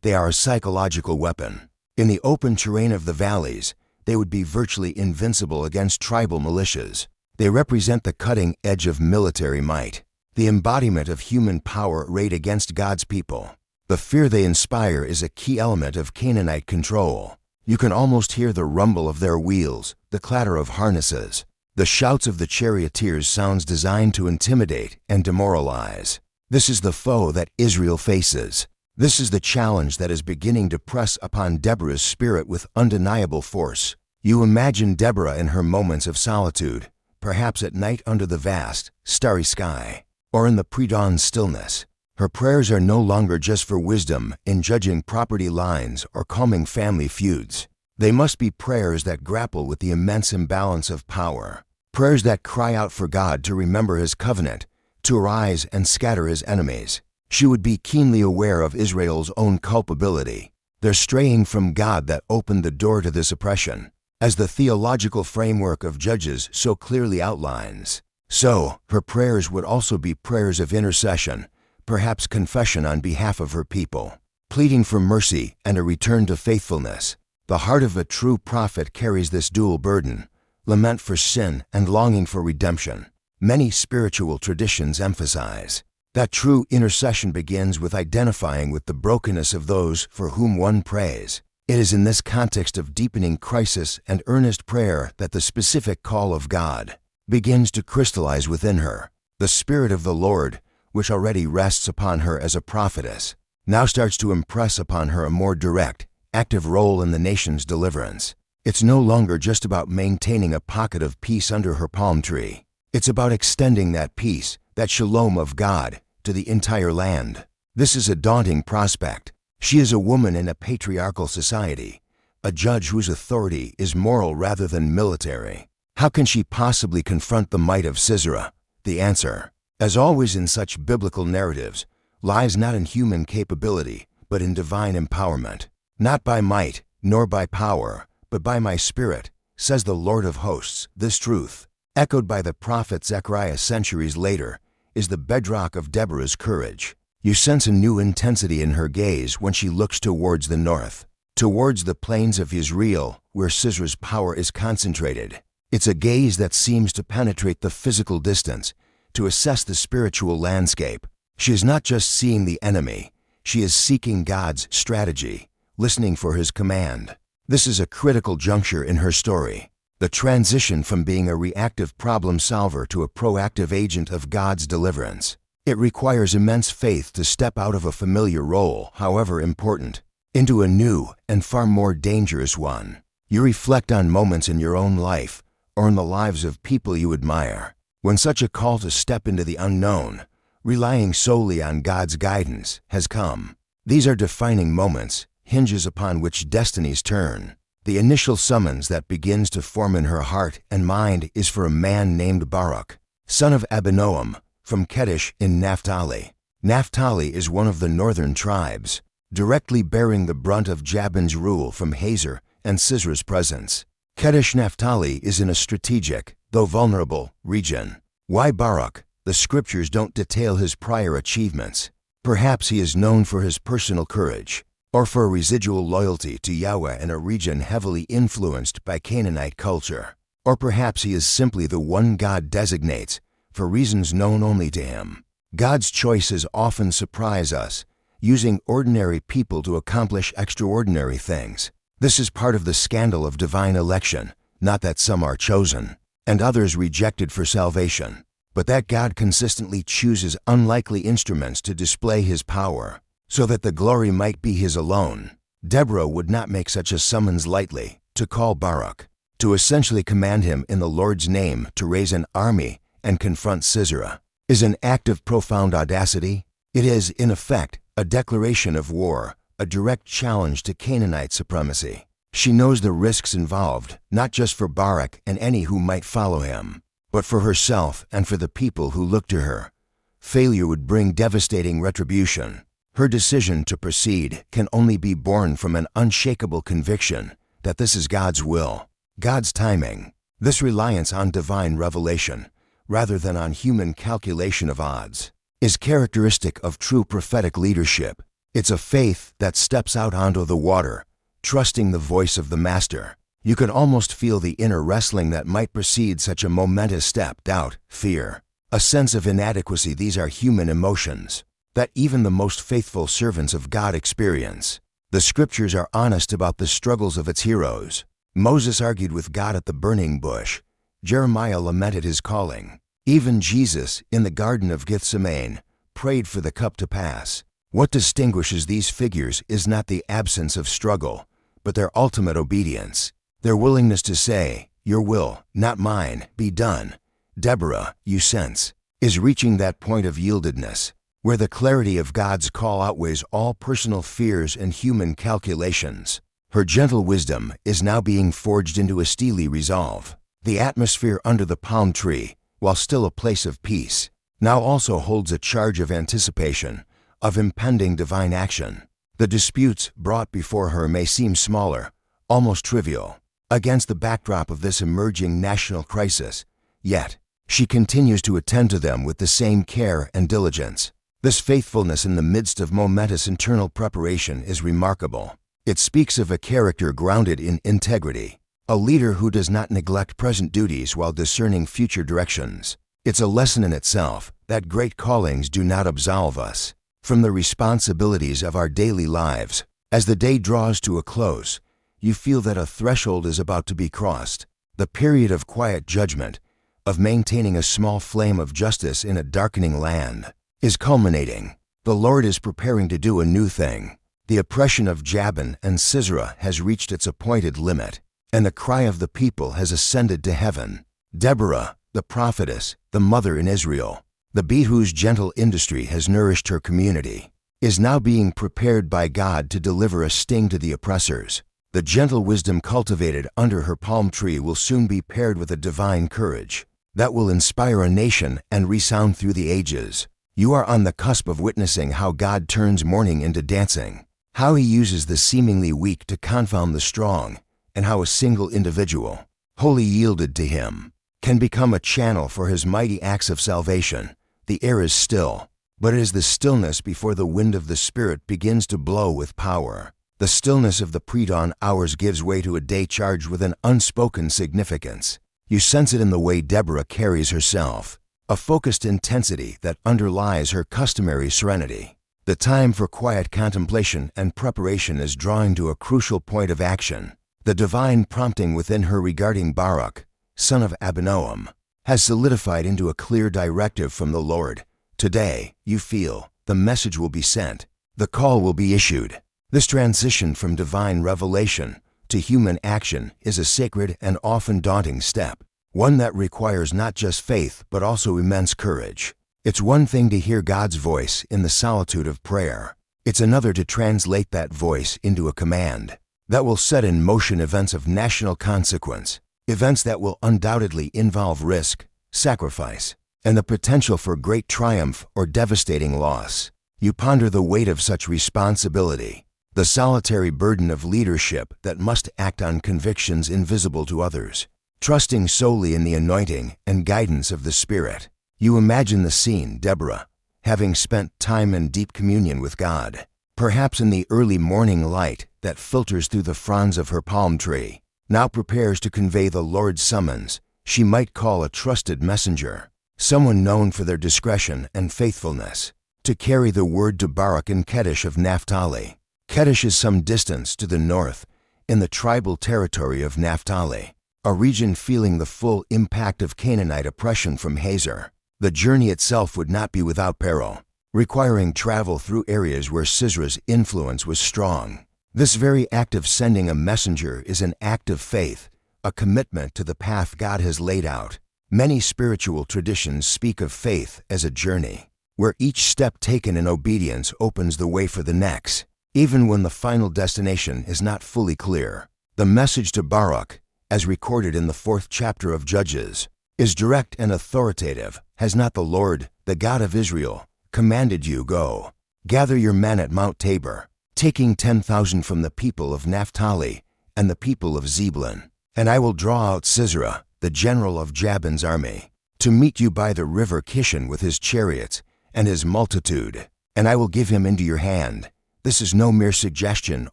they are a psychological weapon. In the open terrain of the valleys, they would be virtually invincible against tribal militias. They represent the cutting edge of military might, the embodiment of human power arrayed against God's people. The fear they inspire is a key element of Canaanite control. You can almost hear the rumble of their wheels, the clatter of harnesses. The shouts of the charioteers sounds designed to intimidate and demoralize. This is the foe that Israel faces. This is the challenge that is beginning to press upon Deborah's spirit with undeniable force. You imagine Deborah in her moments of solitude, perhaps at night under the vast, starry sky, or in the pre-dawn stillness. Her prayers are no longer just for wisdom in judging property lines or calming family feuds. They must be prayers that grapple with the immense imbalance of power. Prayers that cry out for God to remember His covenant, to arise and scatter His enemies. She would be keenly aware of Israel's own culpability, their straying from God that opened the door to this oppression, as the theological framework of Judges so clearly outlines. So, her prayers would also be prayers of intercession, perhaps confession on behalf of her people, pleading for mercy and a return to faithfulness. The heart of a true prophet carries this dual burden, lament for sin and longing for redemption. Many spiritual traditions emphasize that true intercession begins with identifying with the brokenness of those for whom one prays. It is in this context of deepening crisis and earnest prayer that the specific call of God begins to crystallize within her. The Spirit of the Lord, which already rests upon her as a prophetess, now starts to impress upon her a more direct, active role in the nation's deliverance. It's no longer just about maintaining a pocket of peace under her palm tree. It's about extending that peace, that shalom of God, to the entire land. This is a daunting prospect. She is a woman in a patriarchal society, a judge whose authority is moral rather than military. How can she possibly confront the might of Sisera? The answer, as always in such biblical narratives, lies not in human capability, but in divine empowerment. Not by might, nor by power, but by my Spirit, says the Lord of hosts. This truth, echoed by the prophet Zechariah centuries later, is the bedrock of Deborah's courage. You sense a new intensity in her gaze when she looks towards the north, towards the plains of Israel, where Sisera's power is concentrated. It's a gaze that seems to penetrate the physical distance, to assess the spiritual landscape. She is not just seeing the enemy, she is seeking God's strategy, listening for His command. This is a critical juncture in her story, the transition from being a reactive problem solver to a proactive agent of God's deliverance. It requires immense faith to step out of a familiar role, however important, into a new and far more dangerous one. You reflect on moments in your own life or in the lives of people you admire, when such a call to step into the unknown, relying solely on God's guidance, has come. These are defining moments, hinges upon which destinies turn. The initial summons that begins to form in her heart and mind is for a man named Barak, son of Abinoam, from Kedesh in Naphtali. Naphtali is one of the northern tribes, directly bearing the brunt of Jabin's rule from Hazor and Sisera's presence. Kedesh Naphtali is in a strategic, though vulnerable, region. Why Barak? The scriptures don't detail his prior achievements. Perhaps he is known for his personal courage, or for a residual loyalty to Yahweh in a region heavily influenced by Canaanite culture. Or perhaps he is simply the one God designates, for reasons known only to Him. God's choices often surprise us, using ordinary people to accomplish extraordinary things. This is part of the scandal of divine election, not that some are chosen, and others rejected for salvation, but that God consistently chooses unlikely instruments to display His power, so that the glory might be His alone. Deborah would not make such a summons lightly. To call Barak, to essentially command him in the Lord's name to raise an army and confront Sisera, is an act of profound audacity. It is, in effect, a declaration of war, a direct challenge to Canaanite supremacy. She knows the risks involved, not just for Barak and any who might follow him, but for herself and for the people who look to her. Failure would bring devastating retribution. Her decision to proceed can only be born from an unshakable conviction that this is God's will, God's timing. This reliance on divine revelation, rather than on human calculation of odds, is characteristic of true prophetic leadership. It's a faith that steps out onto the water, trusting the voice of the Master. You can almost feel the inner wrestling that might precede such a momentous step. Doubt, fear, a sense of inadequacy. These are human emotions that even the most faithful servants of God experience. The scriptures are honest about the struggles of its heroes. Moses argued with God at the burning bush. Jeremiah lamented his calling. Even Jesus, in the Garden of Gethsemane, prayed for the cup to pass. What distinguishes these figures is not the absence of struggle, but their ultimate obedience. Their willingness to say, "Your will, not mine, be done." Deborah, you sense, is reaching that point of yieldedness, where the clarity of God's call outweighs all personal fears and human calculations. Her gentle wisdom is now being forged into a steely resolve. The atmosphere under the palm tree, while still a place of peace, now also holds a charge of anticipation, of impending divine action. The disputes brought before her may seem smaller, almost trivial, against the backdrop of this emerging national crisis, yet she continues to attend to them with the same care and diligence. This faithfulness in the midst of momentous internal preparation is remarkable. It speaks of a character grounded in integrity, a leader who does not neglect present duties while discerning future directions. It's a lesson in itself that great callings do not absolve us from the responsibilities of our daily lives. As the day draws to a close, you feel that a threshold is about to be crossed. The period of quiet judgment, of maintaining a small flame of justice in a darkening land, is culminating. The Lord is preparing to do a new thing. The oppression of Jabin and Sisera has reached its appointed limit, and the cry of the people has ascended to heaven. Deborah, the prophetess, the mother in Israel, the bee whose gentle industry has nourished her community, is now being prepared by God to deliver a sting to the oppressors. The gentle wisdom cultivated under her palm tree will soon be paired with a divine courage that will inspire a nation and resound through the ages. You are on the cusp of witnessing how God turns mourning into dancing, how He uses the seemingly weak to confound the strong, and how a single individual, wholly yielded to Him, can become a channel for His mighty acts of salvation. The air is still, but it is the stillness before the wind of the Spirit begins to blow with power. The stillness of the pre-dawn hours gives way to a day charged with an unspoken significance. You sense it in the way Deborah carries herself, a focused intensity that underlies her customary serenity. The time for quiet contemplation and preparation is drawing to a crucial point of action. The divine prompting within her regarding Barak, son of Abinoam, has solidified into a clear directive from the Lord. Today, you feel, the message will be sent, the call will be issued. This transition from divine revelation to human action is a sacred and often daunting step, one that requires not just faith but also immense courage. It's one thing to hear God's voice in the solitude of prayer. It's another to translate that voice into a command that will set in motion events of national consequence, events that will undoubtedly involve risk, sacrifice, and the potential for great triumph or devastating loss. You ponder the weight of such responsibility, the solitary burden of leadership that must act on convictions invisible to others, trusting solely in the anointing and guidance of the Spirit. You imagine the scene, Deborah, having spent time in deep communion with God, perhaps in the early morning light that filters through the fronds of her palm tree, now prepares to convey the Lord's summons. She might call a trusted messenger, someone known for their discretion and faithfulness, to carry the word to Barak and Kedesh of Naphtali. Kedesh is some distance to the north, in the tribal territory of Naphtali, a region feeling the full impact of Canaanite oppression from Hazor. The journey itself would not be without peril, requiring travel through areas where Sisera's influence was strong. This very act of sending a messenger is an act of faith, a commitment to the path God has laid out. Many spiritual traditions speak of faith as a journey, where each step taken in obedience opens the way for the next, even when the final destination is not fully clear. The message to Barak, as recorded in the 4th chapter of Judges, is direct and authoritative. Has not the Lord, the God of Israel, commanded you, go, gather your men at Mount Tabor, taking 10,000 from the people of Naphtali and the people of Zebulun, and I will draw out Sisera, the general of Jabin's army, to meet you by the river Kishon with his chariots and his multitude, and I will give him into your hand. This is no mere suggestion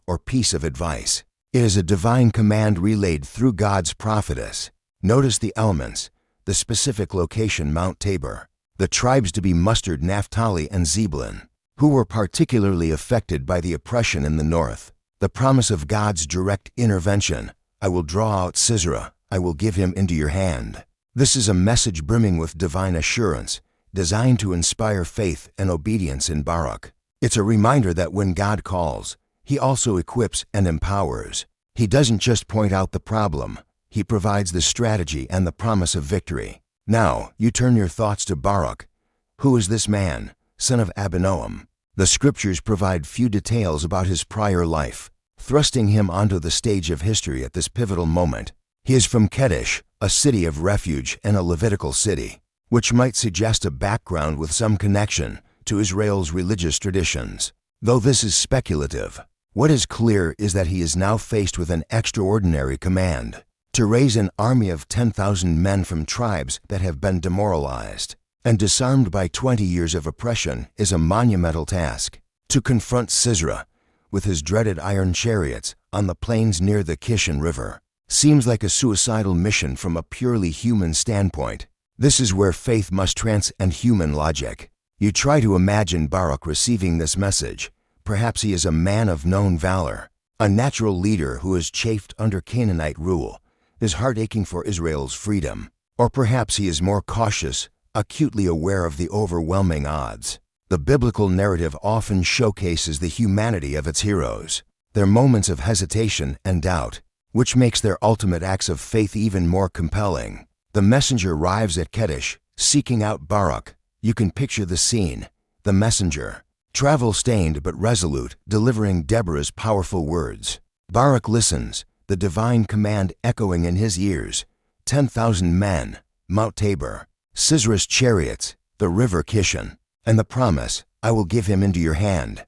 or piece of advice. It is a divine command relayed through God's prophetess. Notice the elements, the specific location Mount Tabor, the tribes to be mustered Naphtali and Zebulun, who were particularly affected by the oppression in the north. The promise of God's direct intervention. I will draw out Sisera. I will give him into your hand. This is a message brimming with divine assurance, designed to inspire faith and obedience in Baruch. It's a reminder that when God calls, He also equips and empowers. He doesn't just point out the problem. He provides the strategy and the promise of victory. Now, you turn your thoughts to Baruch. Who is this man, son of Abinoam? The scriptures provide few details about his prior life, thrusting him onto the stage of history at this pivotal moment. He is from Kedesh, a city of refuge and a Levitical city, which might suggest a background with some connection to Israel's religious traditions. Though this is speculative, what is clear is that he is now faced with an extraordinary command: to raise an army of 10,000 men from tribes that have been demoralized and disarmed by 20 years of oppression is a monumental task. To confront Sisera with his dreaded iron chariots on the plains near the Kishon River seems like a suicidal mission from a purely human standpoint. This is where faith must transcend human logic. You try to imagine Baruch receiving this message. Perhaps he is a man of known valor, a natural leader who has chafed under Canaanite rule, his heart aching for Israel's freedom. Or perhaps he is more cautious, acutely aware of the overwhelming odds. The biblical narrative often showcases the humanity of its heroes, their moments of hesitation and doubt, which makes their ultimate acts of faith even more compelling. The messenger arrives at Kedesh, seeking out Baruch. You can picture the scene. The messenger, travel-stained but resolute, delivering Deborah's powerful words. Baruch listens, the divine command echoing in his ears. 10,000 men, Mount Tabor, Sisera's chariots, the river Kishon, and the promise, I will give him into your hand.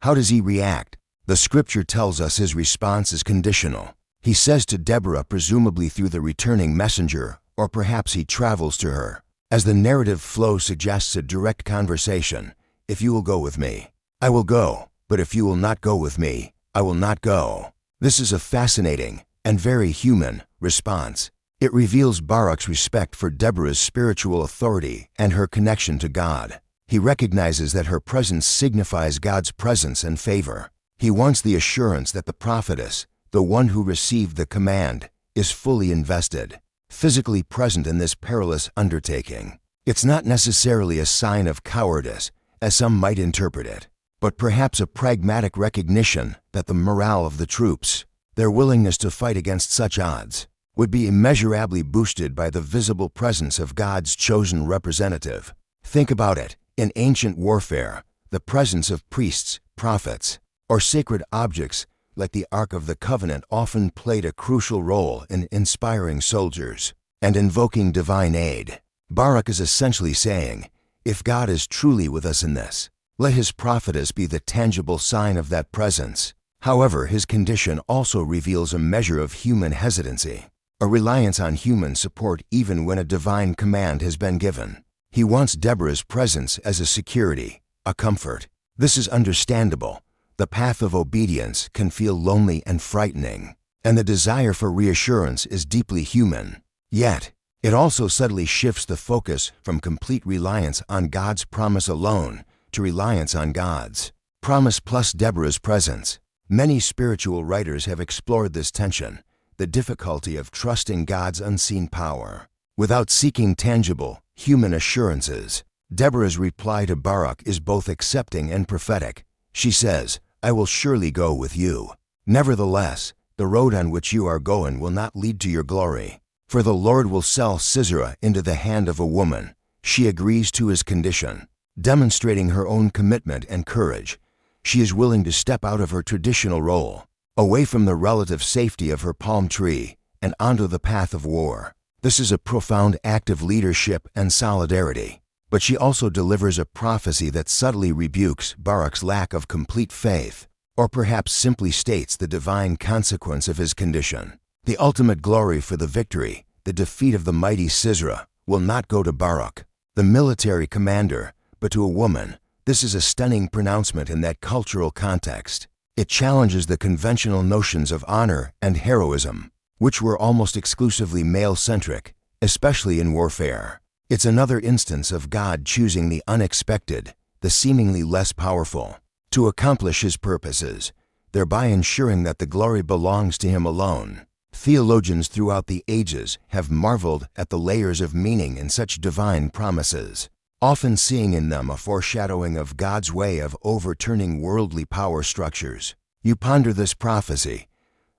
How does he react? The scripture tells us his response is conditional. He says to Deborah, presumably through the returning messenger, or perhaps he travels to her. As the narrative flow suggests a direct conversation, if you will go with me, I will go, but if you will not go with me, I will not go. This is a fascinating and very human response. It reveals Baruch's respect for Deborah's spiritual authority and her connection to God. He recognizes that her presence signifies God's presence and favor. He wants the assurance that the prophetess, the one who received the command, is fully invested, physically present in this perilous undertaking. It's not necessarily a sign of cowardice, as some might interpret it, but perhaps a pragmatic recognition that the morale of the troops, their willingness to fight against such odds, would be immeasurably boosted by the visible presence of God's chosen representative. Think about it. In ancient warfare, the presence of priests, prophets, or sacred objects like the Ark of the Covenant often played a crucial role in inspiring soldiers and invoking divine aid. Baruch is essentially saying, if God is truly with us in this, let his prophetess be the tangible sign of that presence. However, his condition also reveals a measure of human hesitancy, a reliance on human support even when a divine command has been given. He wants Deborah's presence as a security, a comfort. This is understandable. The path of obedience can feel lonely and frightening, and the desire for reassurance is deeply human. Yet, it also subtly shifts the focus from complete reliance on God's promise alone to reliance on God's promise plus Deborah's presence. Many spiritual writers have explored this tension, the difficulty of trusting God's unseen power without seeking tangible, human assurances. Deborah's reply to Baruch is both accepting and prophetic. She says, I will surely go with you. Nevertheless, the road on which you are going will not lead to your glory, for the Lord will sell Sisera into the hand of a woman. She agrees to his condition, demonstrating her own commitment and courage. She is willing to step out of her traditional role, away from the relative safety of her palm tree, and onto the path of war. This is a profound act of leadership and solidarity. But she also delivers a prophecy that subtly rebukes Baruch's lack of complete faith, or perhaps simply states the divine consequence of his condition. The ultimate glory for the victory, the defeat of the mighty Sisera, will not go to Baruch, the military commander, but to a woman. This is a stunning pronouncement in that cultural context. It challenges the conventional notions of honor and heroism, which were almost exclusively male-centric, especially in warfare. It's another instance of God choosing the unexpected, the seemingly less powerful, to accomplish his purposes. thereby ensuring that the glory belongs to him alone. Theologians throughout the ages have marveled at the layers of meaning in such divine promises, often seeing in them a foreshadowing of God's way of overturning worldly power structures. You ponder this prophecy.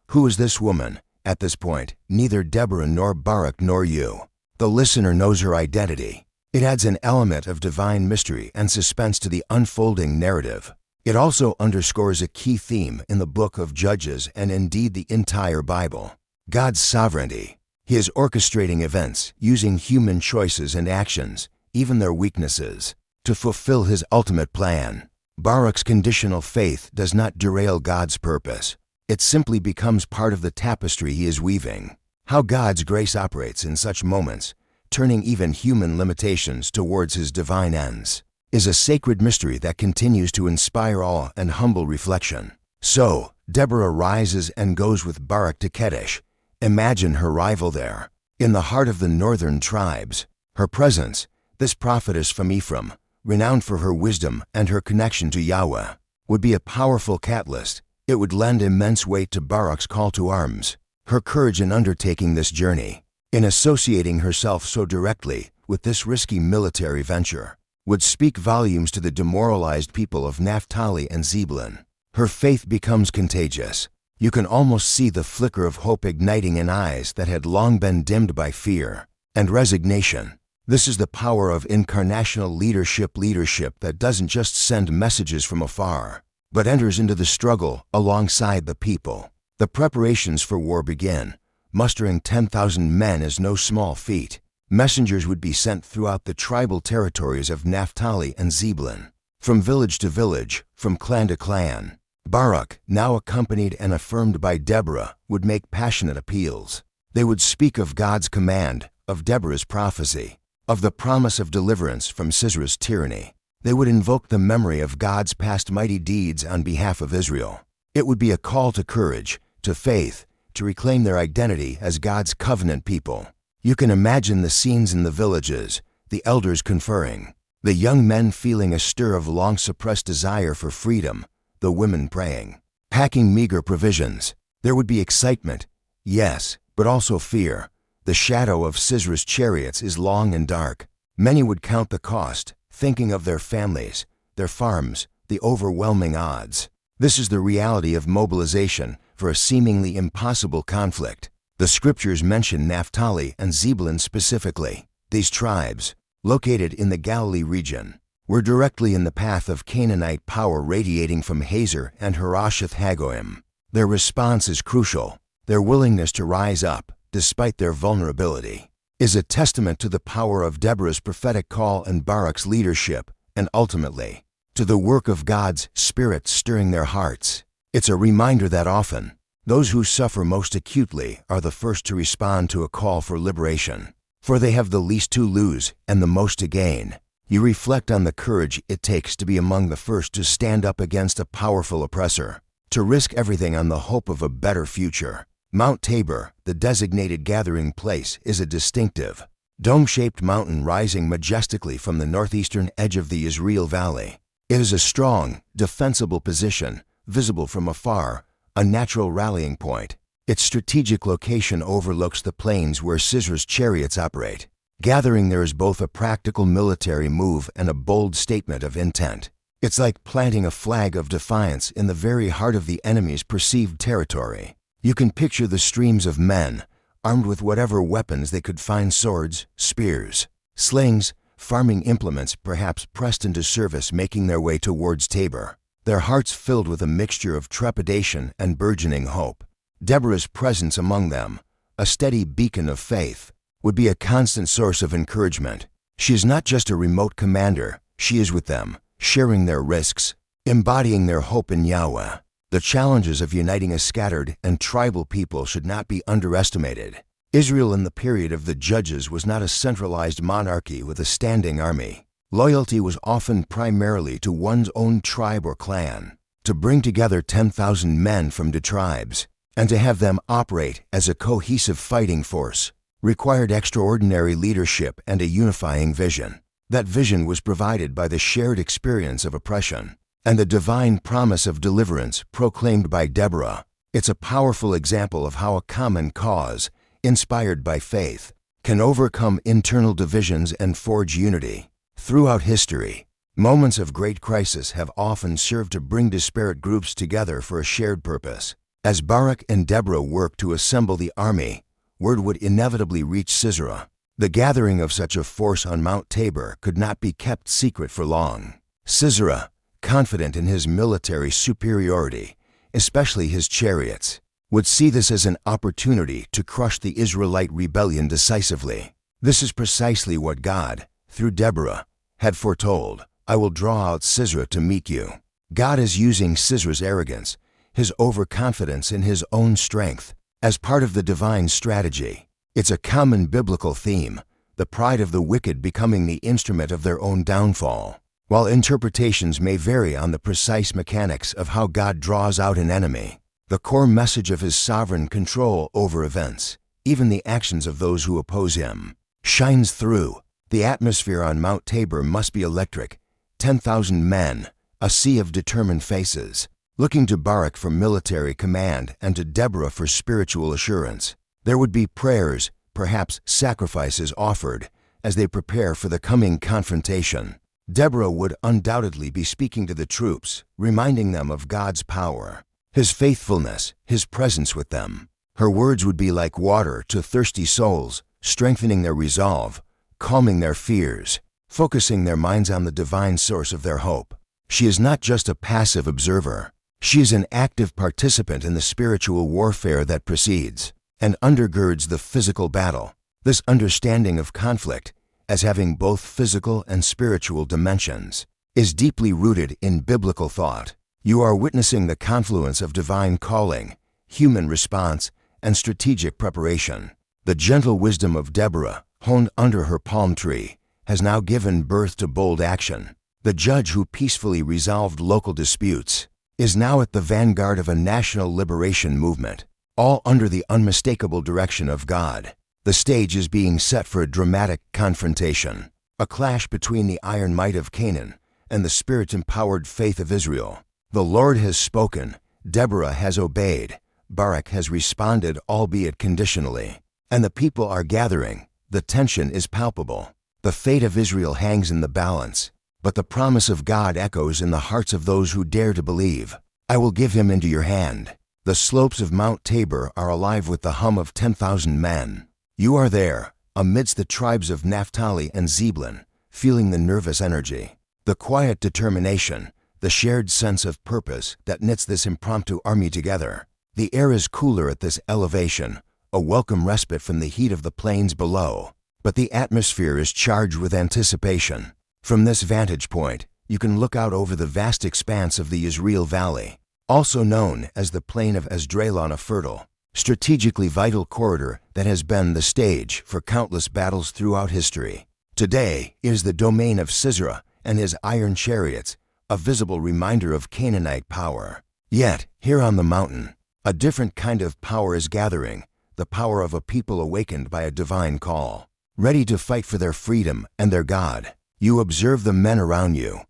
Who is this woman? At this point, neither Deborah nor Barak nor you, the listener, knows her identity. It adds an element of divine mystery and suspense to the unfolding narrative. It also underscores a key theme in the book of Judges and indeed the entire Bible: God's sovereignty. He is orchestrating events, using human choices and actions, even their weaknesses, to fulfill his ultimate plan. Barak's conditional faith does not derail God's purpose. It simply becomes part of the tapestry he is weaving. How God's grace operates in such moments, turning even human limitations towards his divine ends, is a sacred mystery that continues to inspire awe and humble reflection. So, Deborah rises and goes with Barak to Kadesh. Imagine her arrival there, in the heart of the northern tribes. Her presence, this prophetess from Ephraim, renowned for her wisdom and her connection to Yahweh, would be a powerful catalyst. It would lend immense weight to Barak's call to arms. Her courage in undertaking this journey, in associating herself so directly with this risky military venture, would speak volumes to the demoralized people of Naphtali and Zebulun. Her faith becomes contagious. You can almost see the flicker of hope igniting in eyes that had long been dimmed by fear and resignation. This is the power of incarnational leadership that doesn't just send messages from afar, but enters into the struggle alongside the people. The preparations for war begin. Mustering 10,000 men is no small feat. Messengers would be sent throughout the tribal territories of Naphtali and Zebulun, from village to village, from clan to clan. Barak, now accompanied and affirmed by Deborah, would make passionate appeals. They would speak of God's command, of Deborah's prophecy, of the promise of deliverance from Sisera's tyranny. They would invoke the memory of God's past mighty deeds on behalf of Israel. It would be a call to courage, to faith, to reclaim their identity as God's covenant people. You can imagine the scenes in the villages, the elders conferring, the young men feeling a stir of long-suppressed desire for freedom, the women praying, packing meager provisions. There would be excitement, yes, but also fear. The shadow of Sisera's chariots is long and dark. Many would count the cost, thinking of their families, their farms, the overwhelming odds. This is the reality of mobilization for a seemingly impossible conflict. The scriptures mention Naphtali and Zebulun specifically. These tribes, located in the Galilee region, were directly in the path of Canaanite power radiating from Hazor and Harosheth Hagoyim. Their response is crucial. Their willingness to rise up, despite their vulnerability, is a testament to the power of Deborah's prophetic call and Barak's leadership, and ultimately, to the work of God's Spirit stirring their hearts. It's a reminder that often, those who suffer most acutely are the first to respond to a call for liberation, for they have the least to lose and the most to gain. You reflect on the courage it takes to be among the first to stand up against a powerful oppressor, to risk everything on the hope of a better future. Mount Tabor, the designated gathering place, is a distinctive, dome-shaped mountain rising majestically from the northeastern edge of the Israel Valley. It is a strong, defensible position, visible from afar, a natural rallying point. Its strategic location overlooks the plains where Sisera's chariots operate. Gathering there is both a practical military move and a bold statement of intent. It's like planting a flag of defiance in the very heart of the enemy's perceived territory. You can picture the streams of men, armed with whatever weapons they could find: swords, spears, slings, farming implements, perhaps pressed into service, making their way towards Tabor, their hearts filled with a mixture of trepidation and burgeoning hope. Deborah's presence among them, a steady beacon of faith, would be a constant source of encouragement. She is not just a remote commander, she is with them, sharing their risks, embodying their hope in Yahweh. The challenges of uniting a scattered and tribal people should not be underestimated. Israel in the period of the Judges was not a centralized monarchy with a standing army. Loyalty was often primarily to one's own tribe or clan. To bring together 10,000 men from the tribes, and to have them operate as a cohesive fighting force, required extraordinary leadership and a unifying vision. That vision was provided by the shared experience of oppression and the divine promise of deliverance proclaimed by Deborah. It's a powerful example of how a common cause, inspired by faith, can overcome internal divisions and forge unity. Throughout history, moments of great crisis have often served to bring disparate groups together for a shared purpose. As Barak and Deborah worked to assemble the army, word would inevitably reach Sisera. The gathering of such a force on Mount Tabor could not be kept secret for long. Sisera, confident in his military superiority, especially his chariots, would see this as an opportunity to crush the Israelite rebellion decisively. This is precisely what God, through Deborah, had foretold. I will draw out Sisera to meet you. God is using Sisera's arrogance, his overconfidence in his own strength, as part of the divine strategy. It's a common biblical theme, the pride of the wicked becoming the instrument of their own downfall. While interpretations may vary on the precise mechanics of how God draws out an enemy, the core message of his sovereign control over events, even the actions of those who oppose him, shines through. The atmosphere on Mount Tabor must be electric. 10,000 men, a sea of determined faces, looking to Barak for military command and to Deborah for spiritual assurance. There would be prayers, perhaps sacrifices offered, as they prepare for the coming confrontation. Deborah would undoubtedly be speaking to the troops, reminding them of God's power, his faithfulness, his presence with them. Her words would be like water to thirsty souls, strengthening their resolve, calming their fears, focusing their minds on the divine source of their hope. She is not just a passive observer. She is an active participant in the spiritual warfare that precedes and undergirds the physical battle. This understanding of conflict, as having both physical and spiritual dimensions, is deeply rooted in biblical thought. You are witnessing the confluence of divine calling, human response, and strategic preparation. The gentle wisdom of Deborah, honed under her palm tree, has now given birth to bold action. The judge who peacefully resolved local disputes is now at the vanguard of a national liberation movement, all under the unmistakable direction of God. The stage is being set for a dramatic confrontation, a clash between the iron might of Canaan and the spirit-empowered faith of Israel. The Lord has spoken, Deborah has obeyed, Barak has responded, albeit conditionally, and the people are gathering. The tension is palpable. The fate of Israel hangs in the balance, but the promise of God echoes in the hearts of those who dare to believe. I will give him into your hand. The slopes of Mount Tabor are alive with the hum of 10,000 men. You are there, amidst the tribes of Naphtali and Zebulun, feeling the nervous energy, the quiet determination, the shared sense of purpose that knits this impromptu army together. The air is cooler at this elevation, a welcome respite from the heat of the plains below, but the atmosphere is charged with anticipation. From this vantage point, you can look out over the vast expanse of the Yizreel Valley, also known as the Plain of Esdraelon, a fertile, strategically vital corridor that has been the stage for countless battles throughout history. Today is the domain of Sisera and his iron chariots, a visible reminder of Canaanite power. Yet, here on the mountain, a different kind of power is gathering, the power of a people awakened by a divine call, ready to fight for their freedom and their God. You observe the men around you.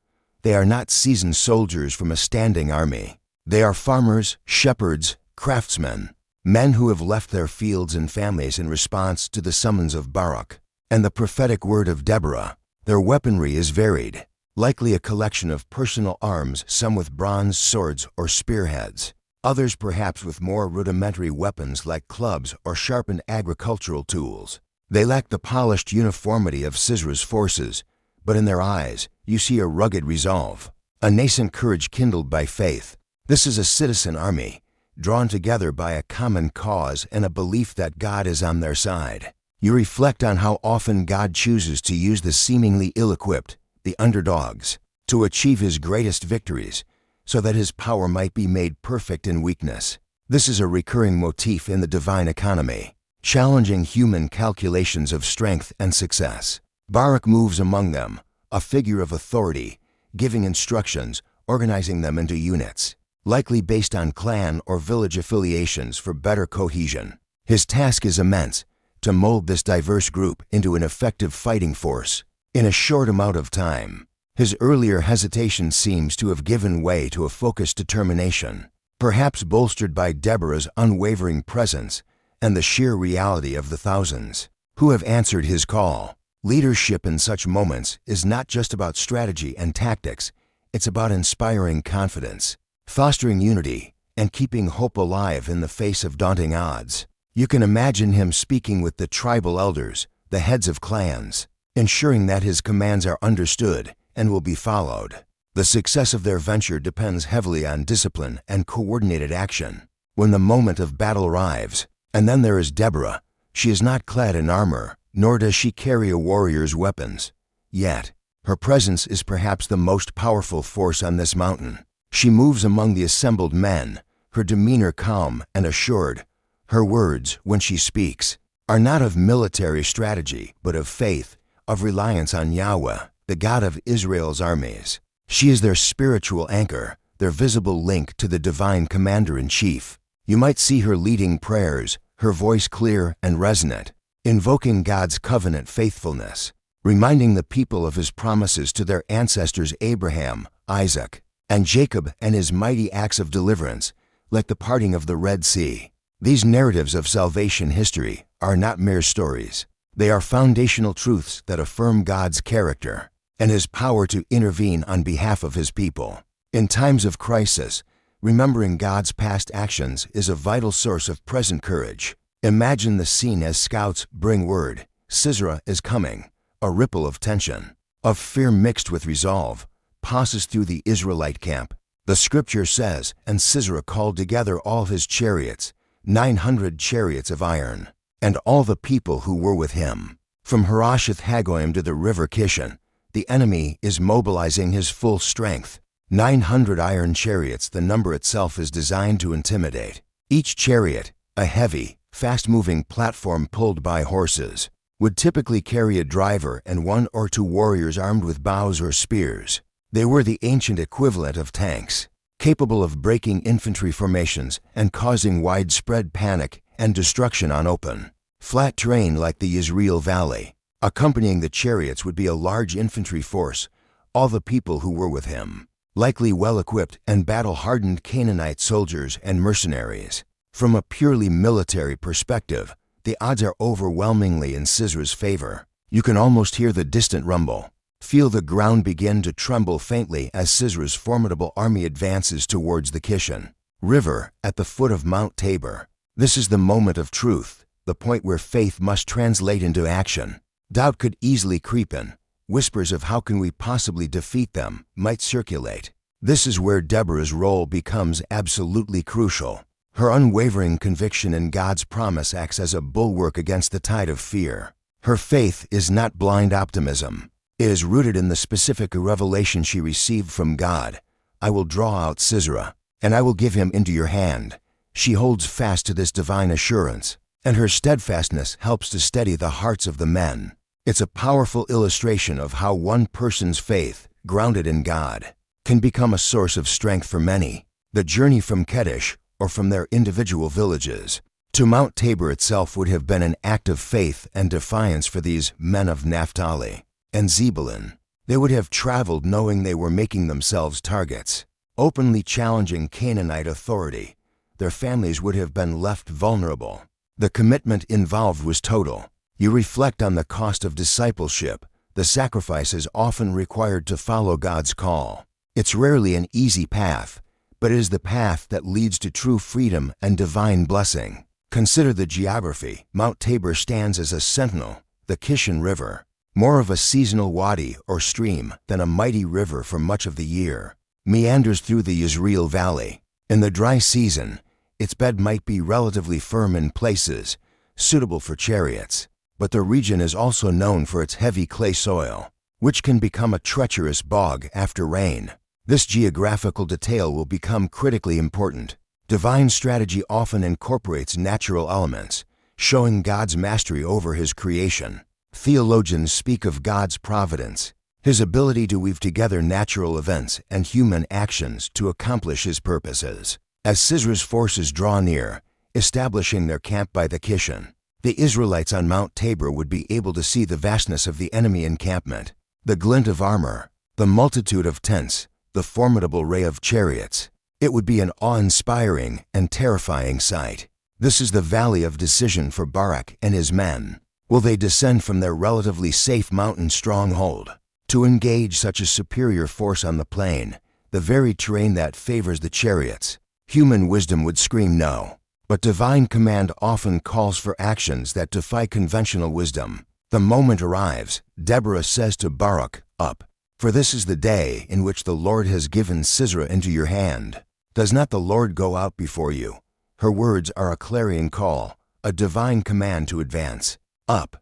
They are not seasoned soldiers from a standing army. They are farmers, shepherds, craftsmen, men who have left their fields and families in response to the summons of Barak and the prophetic word of Deborah. Their weaponry is varied, likely a collection of personal arms, some with bronze swords or spearheads, others perhaps with more rudimentary weapons like clubs or sharpened agricultural tools. They lack the polished uniformity of Sisera's forces, but in their eyes you see a rugged resolve, a nascent courage kindled by faith. This is a citizen army, drawn together by a common cause and a belief that God is on their side. You reflect on how often God chooses to use the seemingly ill-equipped, the underdogs, to achieve his greatest victories, so that his power might be made perfect in weakness. This is a recurring motif in the divine economy, challenging human calculations of strength and success. Barak moves among them, a figure of authority, giving instructions, organizing them into units, likely based on clan or village affiliations for better cohesion. His task is immense, to mold this diverse group into an effective fighting force. In a short amount of time, His earlier hesitation seems to have given way to a focused determination, perhaps bolstered by Deborah's unwavering presence and the sheer reality of the thousands who have answered his call. Leadership in such moments is not just about strategy and tactics, it's about inspiring confidence, fostering unity, and keeping hope alive in the face of daunting odds. You can imagine him speaking with the tribal elders, the heads of clans, ensuring that his commands are understood and will be followed. The success of their venture depends heavily on discipline and coordinated action. When the moment of battle arrives, and then there is Deborah. She is not clad in armor, nor does she carry a warrior's weapons. Yet, her presence is perhaps the most powerful force on this mountain. She moves among the assembled men, her demeanor calm and assured. Her words, when she speaks, are not of military strategy, but of faith, of reliance on Yahweh, the God of Israel's armies. She is their spiritual anchor, their visible link to the divine commander-in-chief. You might see her leading prayers, her voice clear and resonant, invoking God's covenant faithfulness, reminding the people of his promises to their ancestors Abraham, Isaac, and Jacob, and his mighty acts of deliverance, like the parting of the Red Sea. These narratives of salvation history are not mere stories. They are foundational truths that affirm God's character and his power to intervene on behalf of his people. In times of crisis, remembering God's past actions is a vital source of present courage. Imagine the scene as scouts bring word, Sisera is coming. A ripple of tension, of fear mixed with resolve, passes through the Israelite camp. The scripture says, and Sisera called together all his chariots, 900 chariots of iron, and all the people who were with him. From Harosheth Hagoyim to the river Kishon, the enemy is mobilizing his full strength. 900 iron chariots, the number itself is designed to intimidate. Each chariot, a heavy, fast-moving platform pulled by horses, would typically carry a driver and 1 or 2 warriors armed with bows or spears. They were the ancient equivalent of tanks, capable of breaking infantry formations and causing widespread panic and destruction on open, flat terrain like the Yisrael Valley. Accompanying the chariots would be a large infantry force, all the people who were with him, likely well-equipped and battle-hardened Canaanite soldiers and mercenaries. From a purely military perspective, the odds are overwhelmingly in Sisera's favor. You can almost hear the distant rumble, feel the ground begin to tremble faintly as Sisera's formidable army advances towards the Kishon River at the foot of Mount Tabor. This is the moment of truth, the point where faith must translate into action. Doubt could easily creep in. Whispers of how can we possibly defeat them might circulate. This is where Deborah's role becomes absolutely crucial. Her unwavering conviction in God's promise acts as a bulwark against the tide of fear. Her faith is not blind optimism. It is rooted in the specific revelation she received from God. I will draw out Sisera, and I will give him into your hand. She holds fast to this divine assurance, and her steadfastness helps to steady the hearts of the men. It's a powerful illustration of how one person's faith, grounded in God, can become a source of strength for many. The journey from Kedesh, or from their individual villages, to Mount Tabor itself would have been an act of faith and defiance for these men of Naphtali and Zebulun. They would have traveled knowing they were making themselves targets, openly challenging Canaanite authority. Their families would have been left vulnerable. The commitment involved was total. You reflect on the cost of discipleship, the sacrifices often required to follow God's call. It's rarely an easy path, but it is the path that leads to true freedom and divine blessing. Consider the geography. Mount Tabor stands as a sentinel, the Kishon River, more of a seasonal wadi or stream than a mighty river for much of the year, meanders through the Yisrael Valley. In the dry season, its bed might be relatively firm in places, suitable for chariots, but the region is also known for its heavy clay soil, which can become a treacherous bog after rain. This geographical detail will become critically important. Divine strategy often incorporates natural elements, showing God's mastery over his creation. Theologians speak of God's providence, his ability to weave together natural events and human actions to accomplish his purposes. As Sisera's forces draw near, establishing their camp by the Kishon, the Israelites on Mount Tabor would be able to see the vastness of the enemy encampment, the glint of armor, the multitude of tents, the formidable array of chariots. It would be an awe-inspiring and terrifying sight. This is the valley of decision for Barak and his men. Will they descend from their relatively safe mountain stronghold to engage such a superior force on the plain, the very terrain that favors the chariots? Human wisdom would scream no, but divine command often calls for actions that defy conventional wisdom. The moment arrives, Deborah says to Barak, "Up, for this is the day in which the Lord has given Sisera into your hand. Does not the Lord go out before you?" Her words are a clarion call, a divine command to advance. Up.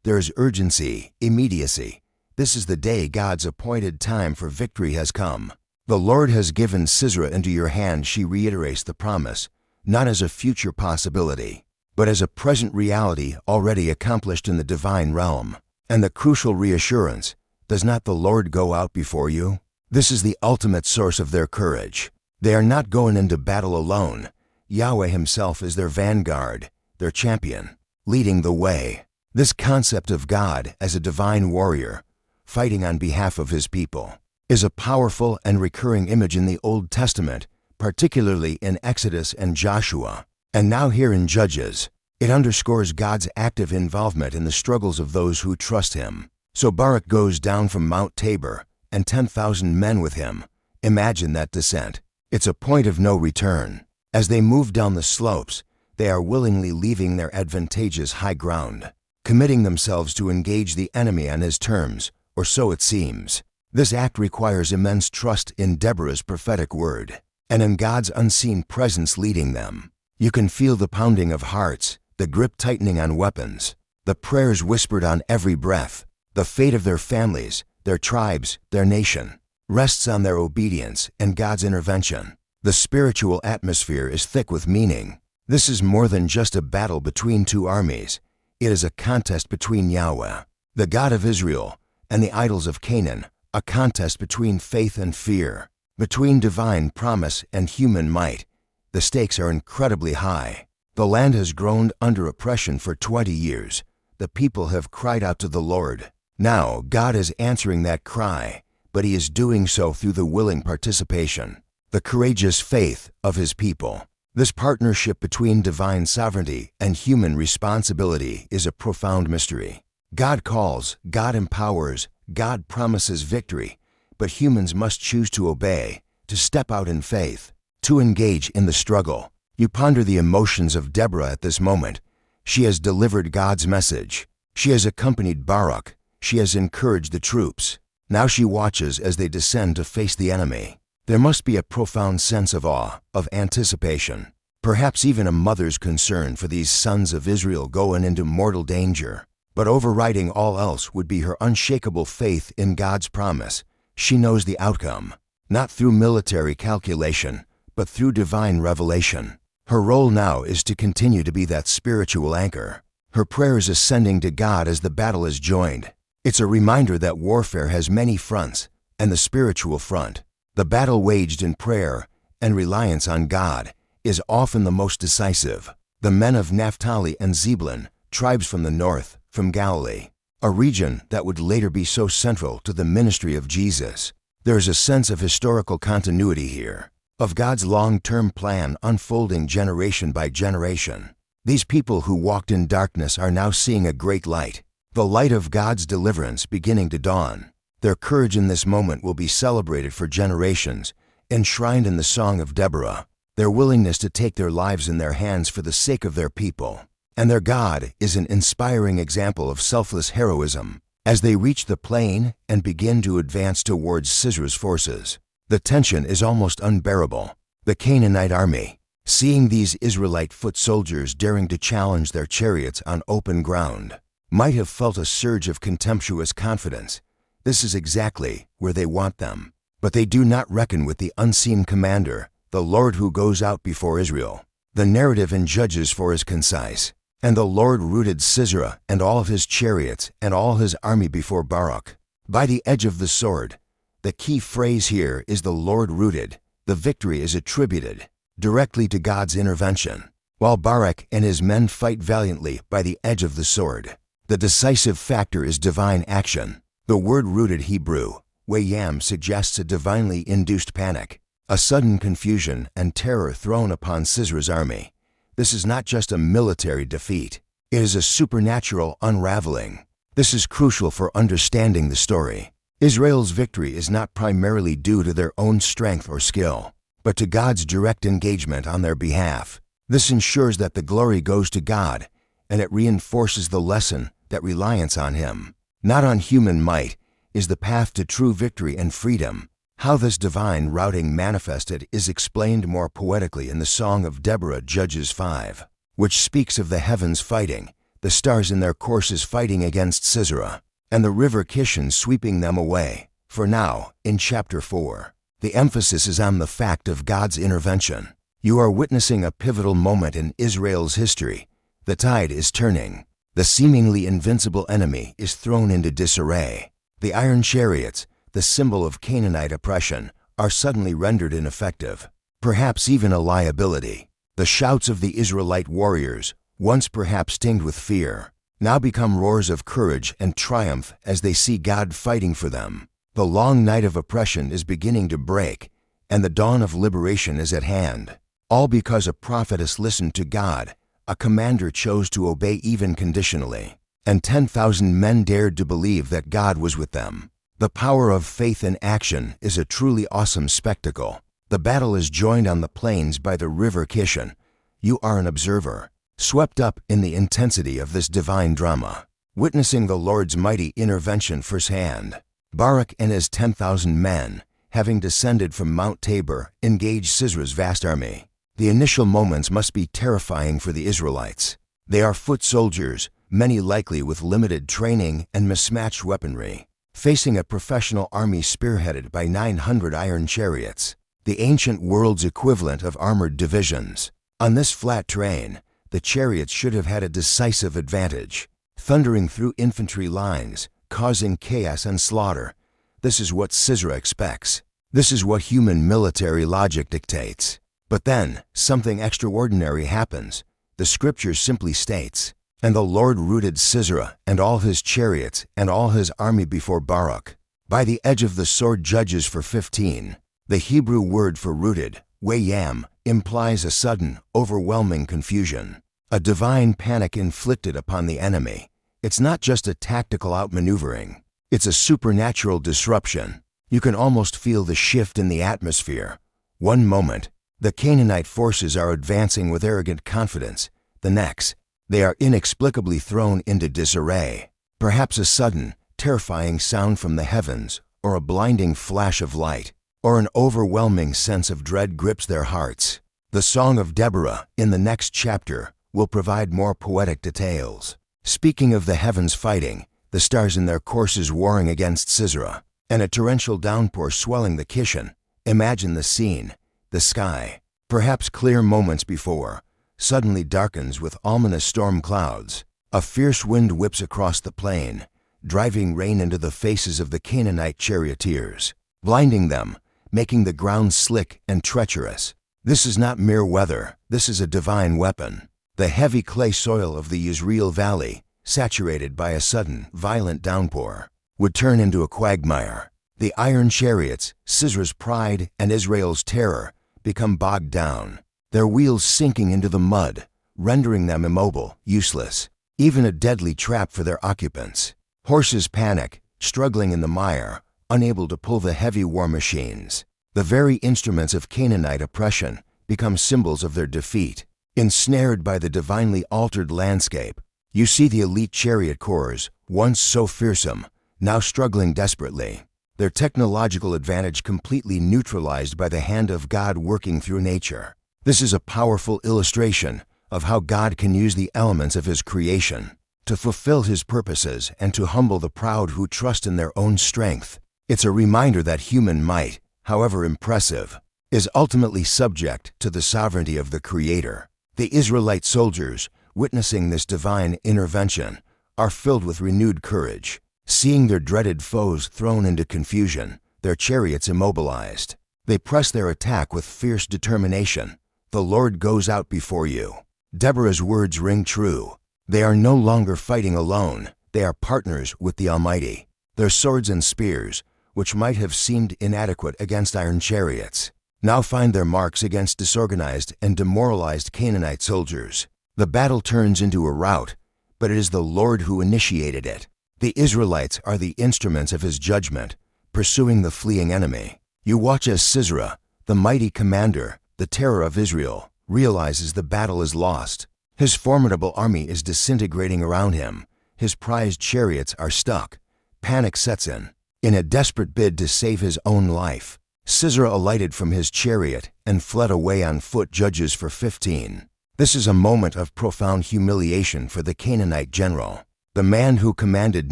There is urgency, immediacy. This is the day God's appointed time for victory has come. The Lord has given Sisera into your hand. She reiterates the promise, not as a future possibility, but as a present reality already accomplished in the divine realm. And the crucial reassurance, does not the Lord go out before you? This is the ultimate source of their courage. They are not going into battle alone. Yahweh himself is their vanguard, their champion, leading the way. This concept of God as a divine warrior, fighting on behalf of his people, is a powerful and recurring image in the Old Testament, particularly in Exodus and Joshua, and now here in Judges. It underscores God's active involvement in the struggles of those who trust him. So Barak goes down from Mount Tabor, and 10,000 men with him. Imagine that descent. It's a point of no return. As they move down the slopes, they are willingly leaving their advantageous high ground, committing themselves to engage the enemy on his terms, or so it seems. This act requires immense trust in Deborah's prophetic word, and in God's unseen presence leading them. You can feel the pounding of hearts, the grip tightening on weapons, the prayers whispered on every breath. The fate of their families, their tribes, their nation, rests on their obedience and God's intervention. The spiritual atmosphere is thick with meaning. This is more than just a battle between two armies. It is a contest between Yahweh, the God of Israel, and the idols of Canaan, a contest between faith and fear, between divine promise and human might. The stakes are incredibly high. The land has groaned under oppression for 20 years. The people have cried out to the Lord. Now God is answering that cry, but he is doing so through the willing participation, the courageous faith of his people. This partnership between divine sovereignty and human responsibility is a profound mystery. God calls, God empowers, God promises victory, but humans must choose to obey, to step out in faith, to engage in the struggle. You ponder the emotions of Deborah at this moment. She has delivered God's message. She has accompanied Barak. She has encouraged the troops. Now she watches as they descend to face the enemy. There must be a profound sense of awe, of anticipation, perhaps even a mother's concern for these sons of Israel going into mortal danger. But overriding all else would be her unshakable faith in God's promise. She knows the outcome, not through military calculation, but through divine revelation. Her role now is to continue to be that spiritual anchor. Her prayers ascending to God as the battle is joined. It's a reminder that warfare has many fronts, and the spiritual front, the battle waged in prayer and reliance on God, is often the most decisive. The men of Naphtali and Zebulun, tribes from the north, from Galilee, a region that would later be so central to the ministry of Jesus. There is a sense of historical continuity here, of God's long-term plan unfolding generation by generation. These people who walked in darkness are now seeing a great light, the light of God's deliverance beginning to dawn. Their courage in this moment will be celebrated for generations, enshrined in the Song of Deborah, their willingness to take their lives in their hands for the sake of their people. And their God is an inspiring example of selfless heroism. As they reach the plain and begin to advance towards Sisera's forces, the tension is almost unbearable. The Canaanite army, seeing these Israelite foot soldiers daring to challenge their chariots on open ground, might have felt a surge of contemptuous confidence. This is exactly where they want them. But they do not reckon with the unseen commander, the Lord who goes out before Israel. The narrative in Judges 4 is concise. And the Lord routed Sisera and all of his chariots and all his army before Barak, by the edge of the sword. The key phrase here is the Lord routed. The victory is attributed directly to God's intervention, while Barak and his men fight valiantly by the edge of the sword. The decisive factor is divine action. The word rooted Hebrew, Yam suggests a divinely induced panic, a sudden confusion and terror thrown upon Sisera's army. This is not just a military defeat. It is a supernatural unraveling. This is crucial for understanding the story. Israel's victory is not primarily due to their own strength or skill, but to God's direct engagement on their behalf. This ensures that the glory goes to God, and it reinforces the lesson that reliance on Him, not on human might, is the path to true victory and freedom. How this divine routing manifested is explained more poetically in the Song of Deborah, Judges 5, which speaks of the heavens fighting, the stars in their courses fighting against Sisera, and the river Kishon sweeping them away. For now, in chapter 4, the emphasis is on the fact of God's intervention. You are witnessing a pivotal moment in Israel's history. The tide is turning. The seemingly invincible enemy is thrown into disarray. The iron chariots, the symbol of Canaanite oppression, are suddenly rendered ineffective, perhaps even a liability. The shouts of the Israelite warriors, once perhaps tinged with fear, now become roars of courage and triumph as they see God fighting for them. The long night of oppression is beginning to break, and the dawn of liberation is at hand. All because a prophetess listened to God, a commander chose to obey even conditionally, and 10,000 men dared to believe that God was with them. The power of faith in action is a truly awesome spectacle. The battle is joined on the plains by the river Kishon. You are an observer, swept up in the intensity of this divine drama, witnessing the Lord's mighty intervention firsthand. Barak and his 10,000 men, having descended from Mount Tabor, engage Sisera's vast army. The initial moments must be terrifying for the Israelites. They are foot soldiers, many likely with limited training and mismatched weaponry, facing a professional army spearheaded by 900 iron chariots, the ancient world's equivalent of armored divisions. On this flat terrain, the chariots should have had a decisive advantage, thundering through infantry lines, causing chaos and slaughter. This is what Sisera expects. This is what human military logic dictates. But then, something extraordinary happens. The scripture simply states, "And the Lord routed Sisera and all his chariots and all his army before Barak." By the edge of the sword, Judges 4:15. The Hebrew word for routed, Yam, implies a sudden, overwhelming confusion, a divine panic inflicted upon the enemy. It's not just a tactical outmaneuvering. It's a supernatural disruption. You can almost feel the shift in the atmosphere. One moment, the Canaanite forces are advancing with arrogant confidence. The next, they are inexplicably thrown into disarray. Perhaps a sudden, terrifying sound from the heavens, or a blinding flash of light, or an overwhelming sense of dread grips their hearts. The Song of Deborah, in the next chapter, will provide more poetic details. Speaking of the heavens fighting, the stars in their courses warring against Sisera, and a torrential downpour swelling the Kishon, imagine the scene. The sky, perhaps clear moments before, suddenly darkens with ominous storm clouds. A fierce wind whips across the plain, driving rain into the faces of the Canaanite charioteers, blinding them, making the ground slick and treacherous. This is not mere weather, this is a divine weapon. The heavy clay soil of the Yisrael Valley, saturated by a sudden, violent downpour, would turn into a quagmire. The iron chariots, Sisera's pride and Israel's terror, become bogged down, their wheels sinking into the mud, rendering them immobile, useless, even a deadly trap for their occupants. Horses panic, struggling in the mire, unable to pull the heavy war machines. The very instruments of Canaanite oppression become symbols of their defeat. Ensnared by the divinely altered landscape, you see the elite chariot corps, once so fearsome, now struggling desperately, their technological advantage completely neutralized by the hand of God working through nature. This is a powerful illustration of how God can use the elements of His creation to fulfill His purposes and to humble the proud who trust in their own strength. It's a reminder that human might, however impressive, is ultimately subject to the sovereignty of the Creator. The Israelite soldiers, witnessing this divine intervention, are filled with renewed courage. Seeing their dreaded foes thrown into confusion, their chariots immobilized, they press their attack with fierce determination. The Lord goes out before you. Deborah's words ring true. They are no longer fighting alone. They are partners with the Almighty. Their swords and spears, which might have seemed inadequate against iron chariots, now find their marks against disorganized and demoralized Canaanite soldiers. The battle turns into a rout, but it is the Lord who initiated it. The Israelites are the instruments of his judgment, pursuing the fleeing enemy. You watch as Sisera, the mighty commander, the terror of Israel, realizes the battle is lost. His formidable army is disintegrating around him. His prized chariots are stuck. Panic sets in. In a desperate bid to save his own life, Sisera alighted from his chariot and fled away on foot. Judges 4:15. This is a moment of profound humiliation for the Canaanite general. The man who commanded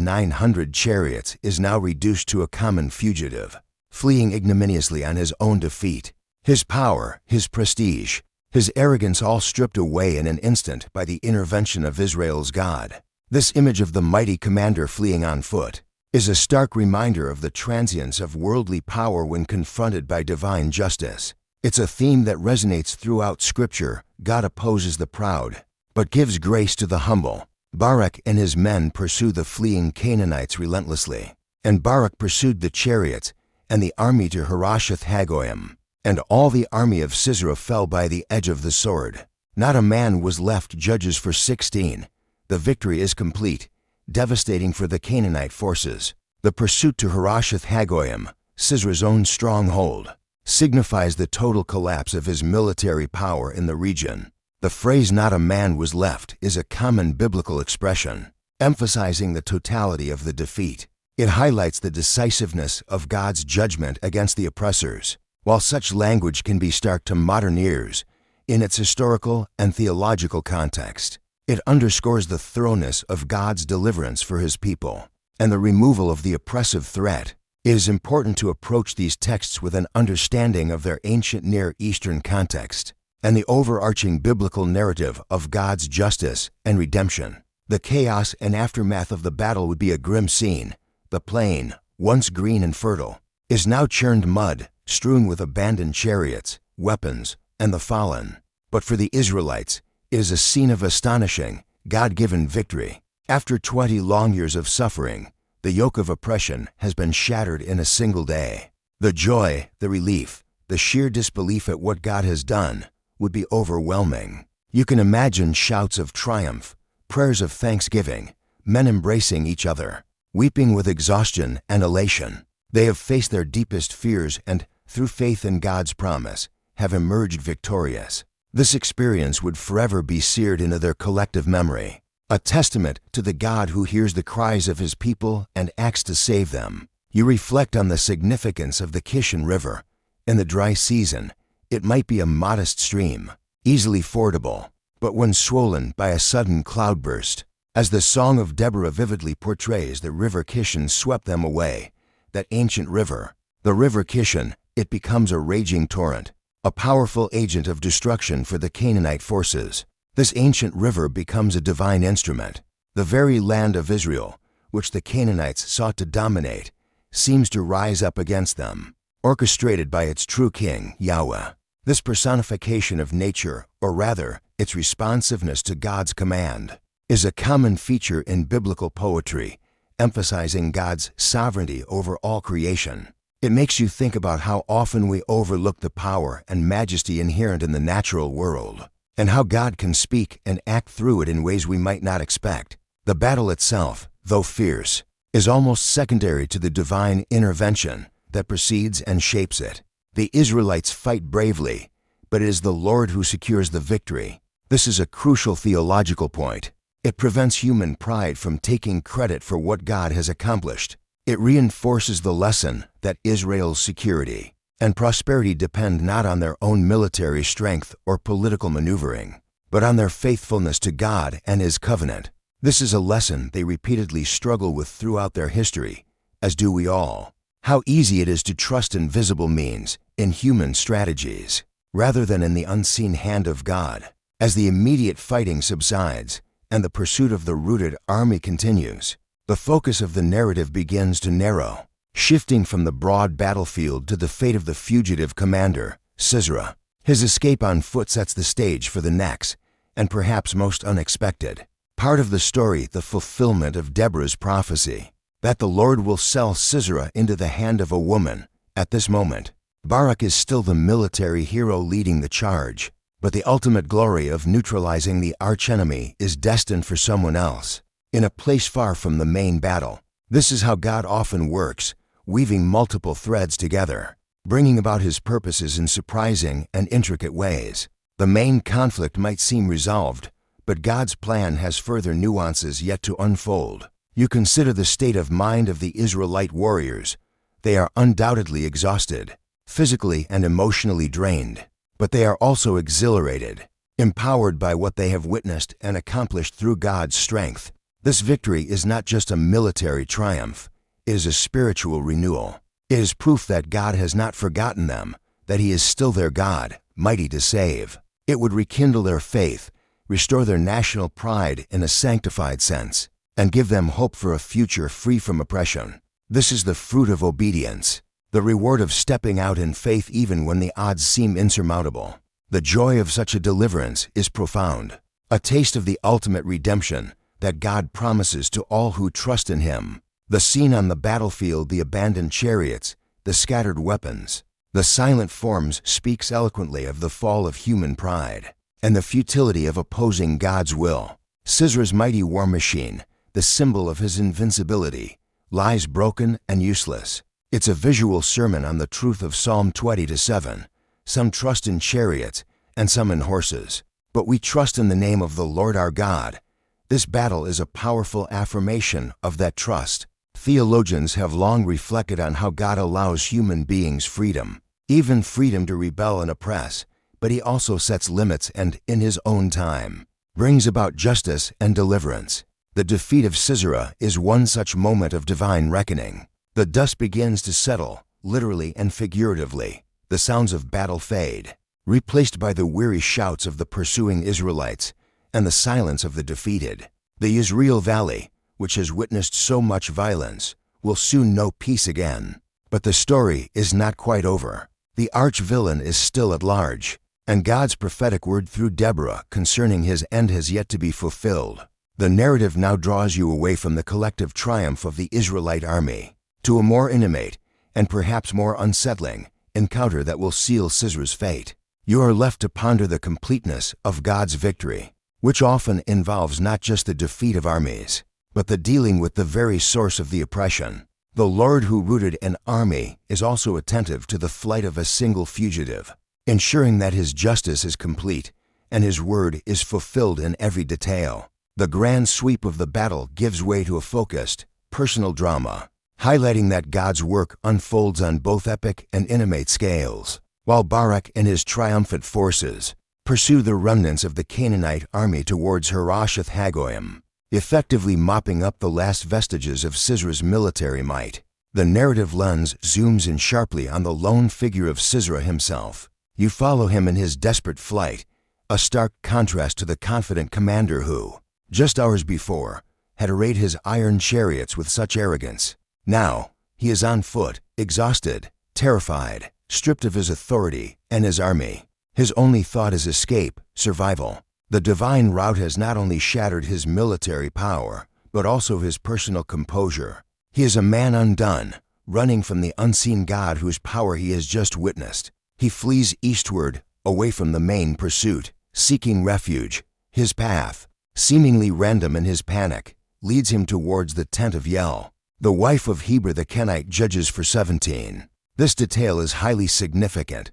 900 chariots is now reduced to a common fugitive, fleeing ignominiously on his own defeat. His power, his prestige, his arrogance all stripped away in an instant by the intervention of Israel's God. This image of the mighty commander fleeing on foot is a stark reminder of the transience of worldly power when confronted by divine justice. It's a theme that resonates throughout Scripture. God opposes the proud, but gives grace to the humble. Barak and his men pursue the fleeing Canaanites relentlessly, and Barak pursued the chariots and the army to Haroshath Hagoyim, and all the army of Sisera fell by the edge of the sword. Not a man was left. Judges 4:16. The victory is complete, devastating for the Canaanite forces. The pursuit to Haroshath Hagoyim, Sisera's own stronghold, signifies the total collapse of his military power in the region. The phrase "not a man was left" is a common biblical expression, emphasizing the totality of the defeat. It highlights the decisiveness of God's judgment against the oppressors. While such language can be stark to modern ears, in its historical and theological context, it underscores the thoroughness of God's deliverance for his people and the removal of the oppressive threat. It is important to approach these texts with an understanding of their ancient Near Eastern context and the overarching biblical narrative of God's justice and redemption. The chaos and aftermath of the battle would be a grim scene. The plain, once green and fertile, is now churned mud, strewn with abandoned chariots, weapons, and the fallen. But for the Israelites, it is a scene of astonishing, God-given victory. After 20 long years of suffering, the yoke of oppression has been shattered in a single day. The joy, the relief, the sheer disbelief at what God has done would be overwhelming. You can imagine shouts of triumph, prayers of thanksgiving, men embracing each other, weeping with exhaustion and elation. They have faced their deepest fears and, through faith in God's promise, have emerged victorious. This experience would forever be seared into their collective memory, a testament to the God who hears the cries of his people and acts to save them. You reflect on the significance of the Kishon River. In the dry season, it might be a modest stream, easily fordable, but when swollen by a sudden cloudburst, as the Song of Deborah vividly portrays, the river Kishon swept them away. That ancient river, the river Kishon, it becomes a raging torrent, a powerful agent of destruction for the Canaanite forces. This ancient river becomes a divine instrument. The very land of Israel, which the Canaanites sought to dominate, seems to rise up against them, orchestrated by its true king, Yahweh. This personification of nature, or rather, its responsiveness to God's command, is a common feature in biblical poetry, emphasizing God's sovereignty over all creation. It makes you think about how often we overlook the power and majesty inherent in the natural world, and how God can speak and act through it in ways we might not expect. The battle itself, though fierce, is almost secondary to the divine intervention that precedes and shapes it. The Israelites fight bravely, but it is the Lord who secures the victory. This is a crucial theological point. It prevents human pride from taking credit for what God has accomplished. It reinforces the lesson that Israel's security and prosperity depend not on their own military strength or political maneuvering, but on their faithfulness to God and his covenant. This is a lesson they repeatedly struggle with throughout their history, as do we all. How easy it is to trust in visible means, in human strategies, rather than in the unseen hand of God. As the immediate fighting subsides and the pursuit of the routed army continues, the focus of the narrative begins to narrow, shifting from the broad battlefield to the fate of the fugitive commander, Sisera. His escape on foot sets the stage for the next, and perhaps most unexpected, part of the story, the fulfillment of Deborah's prophecy. that the Lord will sell Sisera into the hand of a woman. At this moment, Barak is still the military hero leading the charge, but the ultimate glory of neutralizing the archenemy is destined for someone else, in a place far from the main battle. This is how God often works, weaving multiple threads together, bringing about his purposes in surprising and intricate ways. The main conflict might seem resolved, but God's plan has further nuances yet to unfold. You consider the state of mind of the Israelite warriors. They are undoubtedly exhausted, physically and emotionally drained, but they are also exhilarated, empowered by what they have witnessed and accomplished through God's strength. This victory is not just a military triumph, it is a spiritual renewal. It is proof that God has not forgotten them, that he is still their God, mighty to save. It would rekindle their faith, restore their national pride in a sanctified sense, and give them hope for a future free from oppression. This is the fruit of obedience, the reward of stepping out in faith even when the odds seem insurmountable. The joy of such a deliverance is profound, a taste of the ultimate redemption that God promises to all who trust in him. The scene on the battlefield, the abandoned chariots, the scattered weapons, the silent forms speaks eloquently of the fall of human pride and the futility of opposing God's will. Sisera's mighty war machine, the symbol of his invincibility, lies broken and useless. It's a visual sermon on the truth of Psalm 20-7. Some trust in chariots and some in horses, but we trust in the name of the Lord our God. This battle is a powerful affirmation of that trust. Theologians have long reflected on how God allows human beings freedom, even freedom to rebel and oppress, but he also sets limits and, in his own time, brings about justice and deliverance. The defeat of Sisera is one such moment of divine reckoning. The dust begins to settle, literally and figuratively. The sounds of battle fade, replaced by the weary shouts of the pursuing Israelites and the silence of the defeated. The Yizreel Valley, which has witnessed so much violence, will soon know peace again. But the story is not quite over. The arch-villain is still at large, and God's prophetic word through Deborah concerning his end has yet to be fulfilled. The narrative now draws you away from the collective triumph of the Israelite army to a more intimate and perhaps more unsettling encounter that will seal Sisera's fate. You are left to ponder the completeness of God's victory, which often involves not just the defeat of armies, but the dealing with the very source of the oppression. The Lord who rooted an army is also attentive to the flight of a single fugitive, ensuring that his justice is complete and his word is fulfilled in every detail. The grand sweep of the battle gives way to a focused, personal drama, highlighting that God's work unfolds on both epic and intimate scales. While Barak and his triumphant forces pursue the remnants of the Canaanite army towards Harosheth Hagoyim, effectively mopping up the last vestiges of Sisera's military might, the narrative lens zooms in sharply on the lone figure of Sisera himself. You follow him in his desperate flight, a stark contrast to the confident commander who, just hours before, had arrayed his iron chariots with such arrogance. Now, he is on foot, exhausted, terrified, stripped of his authority and his army. His only thought is escape, survival. The divine rout has not only shattered his military power, but also his personal composure. He is a man undone, running from the unseen God whose power he has just witnessed. He flees eastward, away from the main pursuit, seeking refuge. His path, seemingly random in his panic, leads him towards the tent of Yael, the wife of Heber the Kenite, Judges 4:17. This detail is highly significant.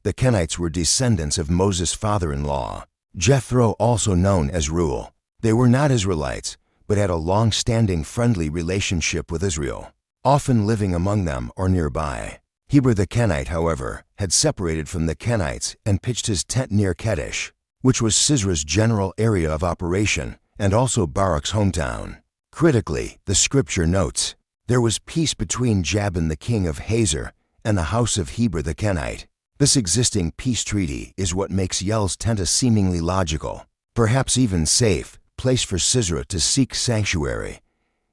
The Kenites were descendants of Moses' father-in-law, Jethro, also known as Reuel. They were not Israelites, but had a long-standing friendly relationship with Israel, often living among them or nearby. Heber the Kenite, however, had separated from the Kenites and pitched his tent near Kedesh, which was Sisera's general area of operation and also Barak's hometown. Critically, the scripture notes, there was peace between Jabin the king of Hazor and the house of Heber the Kenite. This existing peace treaty is what makes Yael's tent a seemingly logical, perhaps even safe, place for Sisera to seek sanctuary.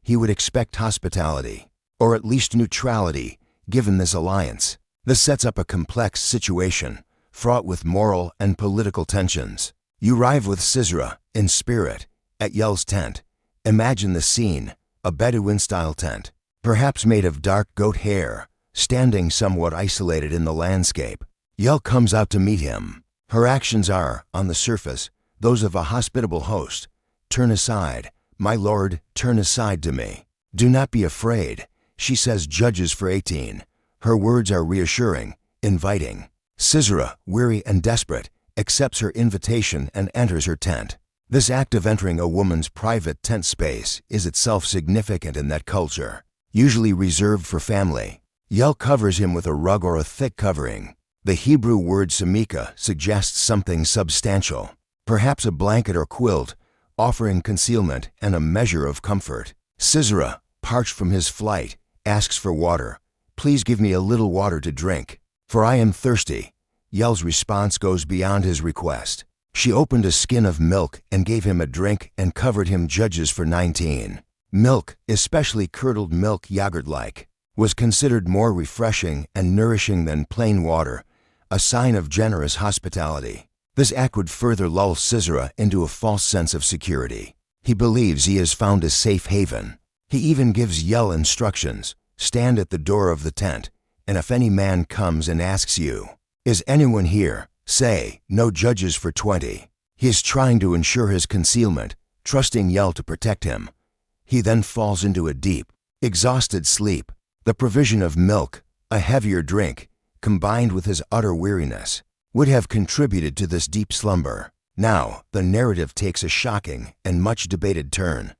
He would expect hospitality, or at least neutrality, given this alliance. This sets up a complex situation, fraught with moral and political tensions. You arrive with Sisera, in spirit, at Yael's tent. Imagine the scene, a Bedouin-style tent, perhaps made of dark goat hair, standing somewhat isolated in the landscape. Yel comes out to meet him. Her actions are, on the surface, those of a hospitable host. "Turn aside, my lord, turn aside to me. Do not be afraid," she says. Judges 4:18. Her words are reassuring, inviting. Sisera, weary and desperate, accepts her invitation and enters her tent. This act of entering a woman's private tent space is itself significant in that culture, usually reserved for family. Yel covers him with a rug or a thick covering. The Hebrew word samika suggests something substantial, perhaps a blanket or quilt, offering concealment and a measure of comfort. Sisera, parched from his flight, asks for water. "Please give me a little water to drink, for I am thirsty." Yel's response goes beyond his request. She opened a skin of milk and gave him a drink and covered him. Judges 4:19. Milk, especially curdled milk yogurt-like, was considered more refreshing and nourishing than plain water, a sign of generous hospitality. This act would further lull Sisera into a false sense of security. He believes he has found a safe haven. He even gives Yel instructions: "Stand at the door of the tent, and if any man comes and asks you, 'Is anyone here?' say, 'No.'" Judges 4:20. He is trying to ensure his concealment, trusting Yel to protect him. He then falls into a deep, exhausted sleep. The provision of milk, a heavier drink, combined with his utter weariness, would have contributed to this deep slumber. Now, the narrative takes a shocking and much debated turn.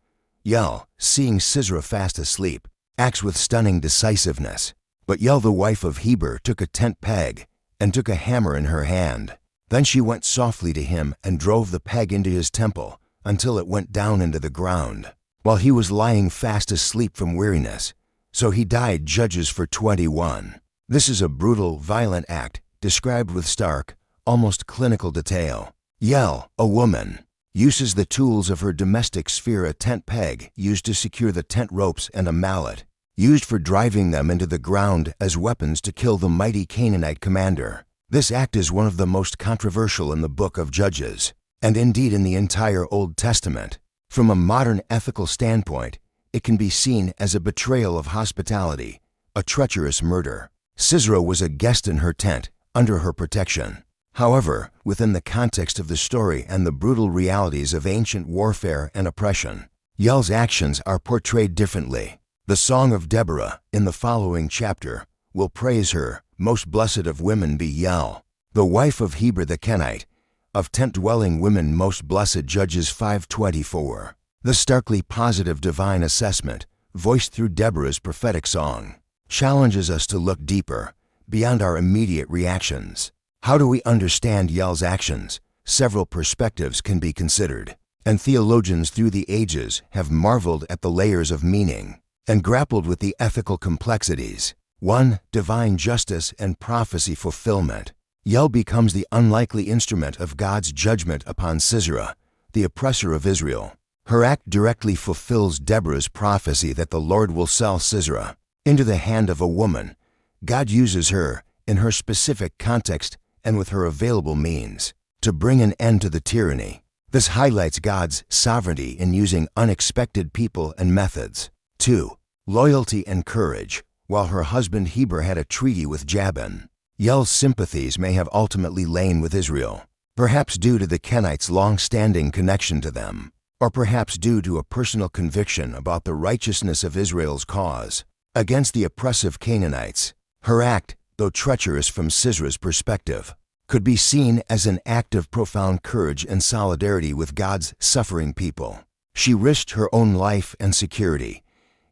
Yel, seeing Sisera fast asleep, acts with stunning decisiveness. But Yel, the wife of Heber, took a tent peg and took a hammer in her hand. Then she went softly to him and drove the peg into his temple until it went down into the ground, while he was lying fast asleep from weariness. So he died. Judges 4:21. This is a brutal, violent act, described with stark, almost clinical detail. Yel, a woman, uses the tools of her domestic sphere: a tent peg used to secure the tent ropes and a mallet used for driving them into the ground as weapons to kill the mighty Canaanite commander. This act is one of the most controversial in the book of Judges, and indeed in the entire Old Testament. From a modern ethical standpoint, it can be seen as a betrayal of hospitality, a treacherous murder. Sisera was a guest in her tent, under her protection. However, within the context of the story and the brutal realities of ancient warfare and oppression, Yel's actions are portrayed differently. The Song of Deborah, in the following chapter, will praise her. "Most blessed of women be Yel, the wife of Heber the Kenite, of tent-dwelling women most blessed." Judges 5:24. The starkly positive divine assessment, voiced through Deborah's prophetic song, challenges us to look deeper, beyond our immediate reactions. How do we understand Yel's actions? Several perspectives can be considered, and theologians through the ages have marveled at the layers of meaning and grappled with the ethical complexities. 1. Divine justice and prophecy fulfillment. Yel becomes the unlikely instrument of God's judgment upon Sisera, the oppressor of Israel. Her act directly fulfills Deborah's prophecy that the Lord will sell Sisera into the hand of a woman. God uses her, in her specific context and with her available means, to bring an end to the tyranny. This highlights God's sovereignty in using unexpected people and methods. 2. Loyalty and courage. While her husband Heber had a treaty with Jabin, Yel's sympathies may have ultimately lain with Israel, perhaps due to the Kenites' long-standing connection to them, or perhaps due to a personal conviction about the righteousness of Israel's cause against the oppressive Canaanites. Her act, though treacherous from Sisera's perspective, could be seen as an act of profound courage and solidarity with God's suffering people. She risked her own life and security.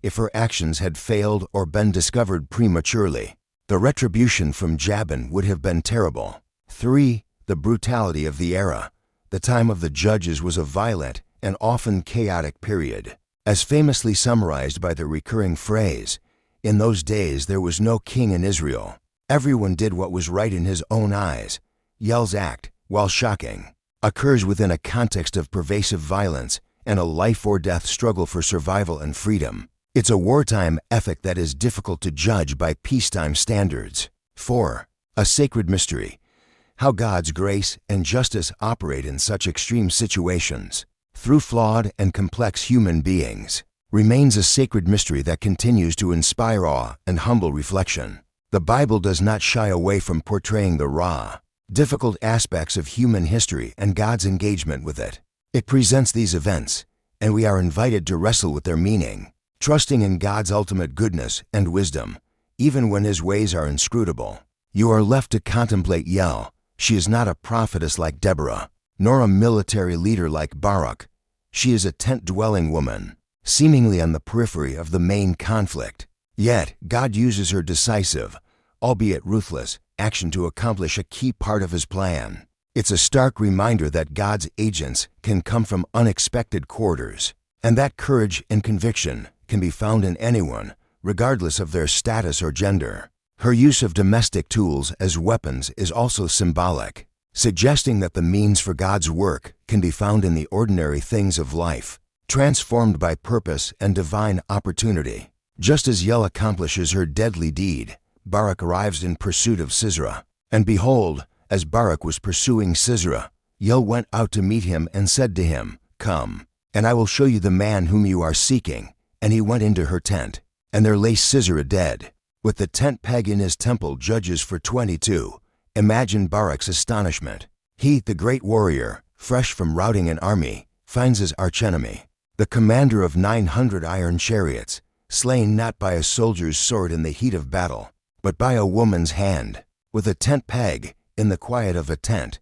If her actions had failed or been discovered prematurely, the retribution from Jabin would have been terrible. 3. The brutality of the era. The time of the judges was a violent and often chaotic period, as famously summarized by the recurring phrase, "In those days there was no king in Israel. Everyone did what was right in his own eyes." Yel's act, while shocking, occurs within a context of pervasive violence and a life-or-death struggle for survival and freedom. It's a wartime ethic that is difficult to judge by peacetime standards. 4. A sacred mystery. How God's grace and justice operate in such extreme situations, through flawed and complex human beings. remains a sacred mystery that continues to inspire awe and humble reflection. The Bible does not shy away from portraying the raw, difficult aspects of human history and God's engagement with it. It presents these events, and we are invited to wrestle with their meaning, trusting in God's ultimate goodness and wisdom, even when His ways are inscrutable. You are left to contemplate Yael. She is not a prophetess like Deborah, nor a military leader like Barak. She is a tent-dwelling woman, seemingly on the periphery of the main conflict. Yet, God uses her decisive, albeit ruthless, action to accomplish a key part of His plan. It's a stark reminder that God's agents can come from unexpected quarters, and that courage and conviction can be found in anyone, regardless of their status or gender. Her use of domestic tools as weapons is also symbolic, suggesting that the means for God's work can be found in the ordinary things of life, transformed by purpose and divine opportunity. Just as Yael accomplishes her deadly deed, Barak arrives in pursuit of Sisera. And behold, as Barak was pursuing Sisera, Yael went out to meet him and said to him, "Come, and I will show you the man whom you are seeking." And he went into her tent, and there lay Sisera dead, with the tent peg in his temple. Judges 4:22. Imagine Barak's astonishment. He, the great warrior, fresh from routing an army, finds his archenemy, the commander of 900 iron chariots, slain not by a soldier's sword in the heat of battle, but by a woman's hand, with a tent peg, in the quiet of a tent.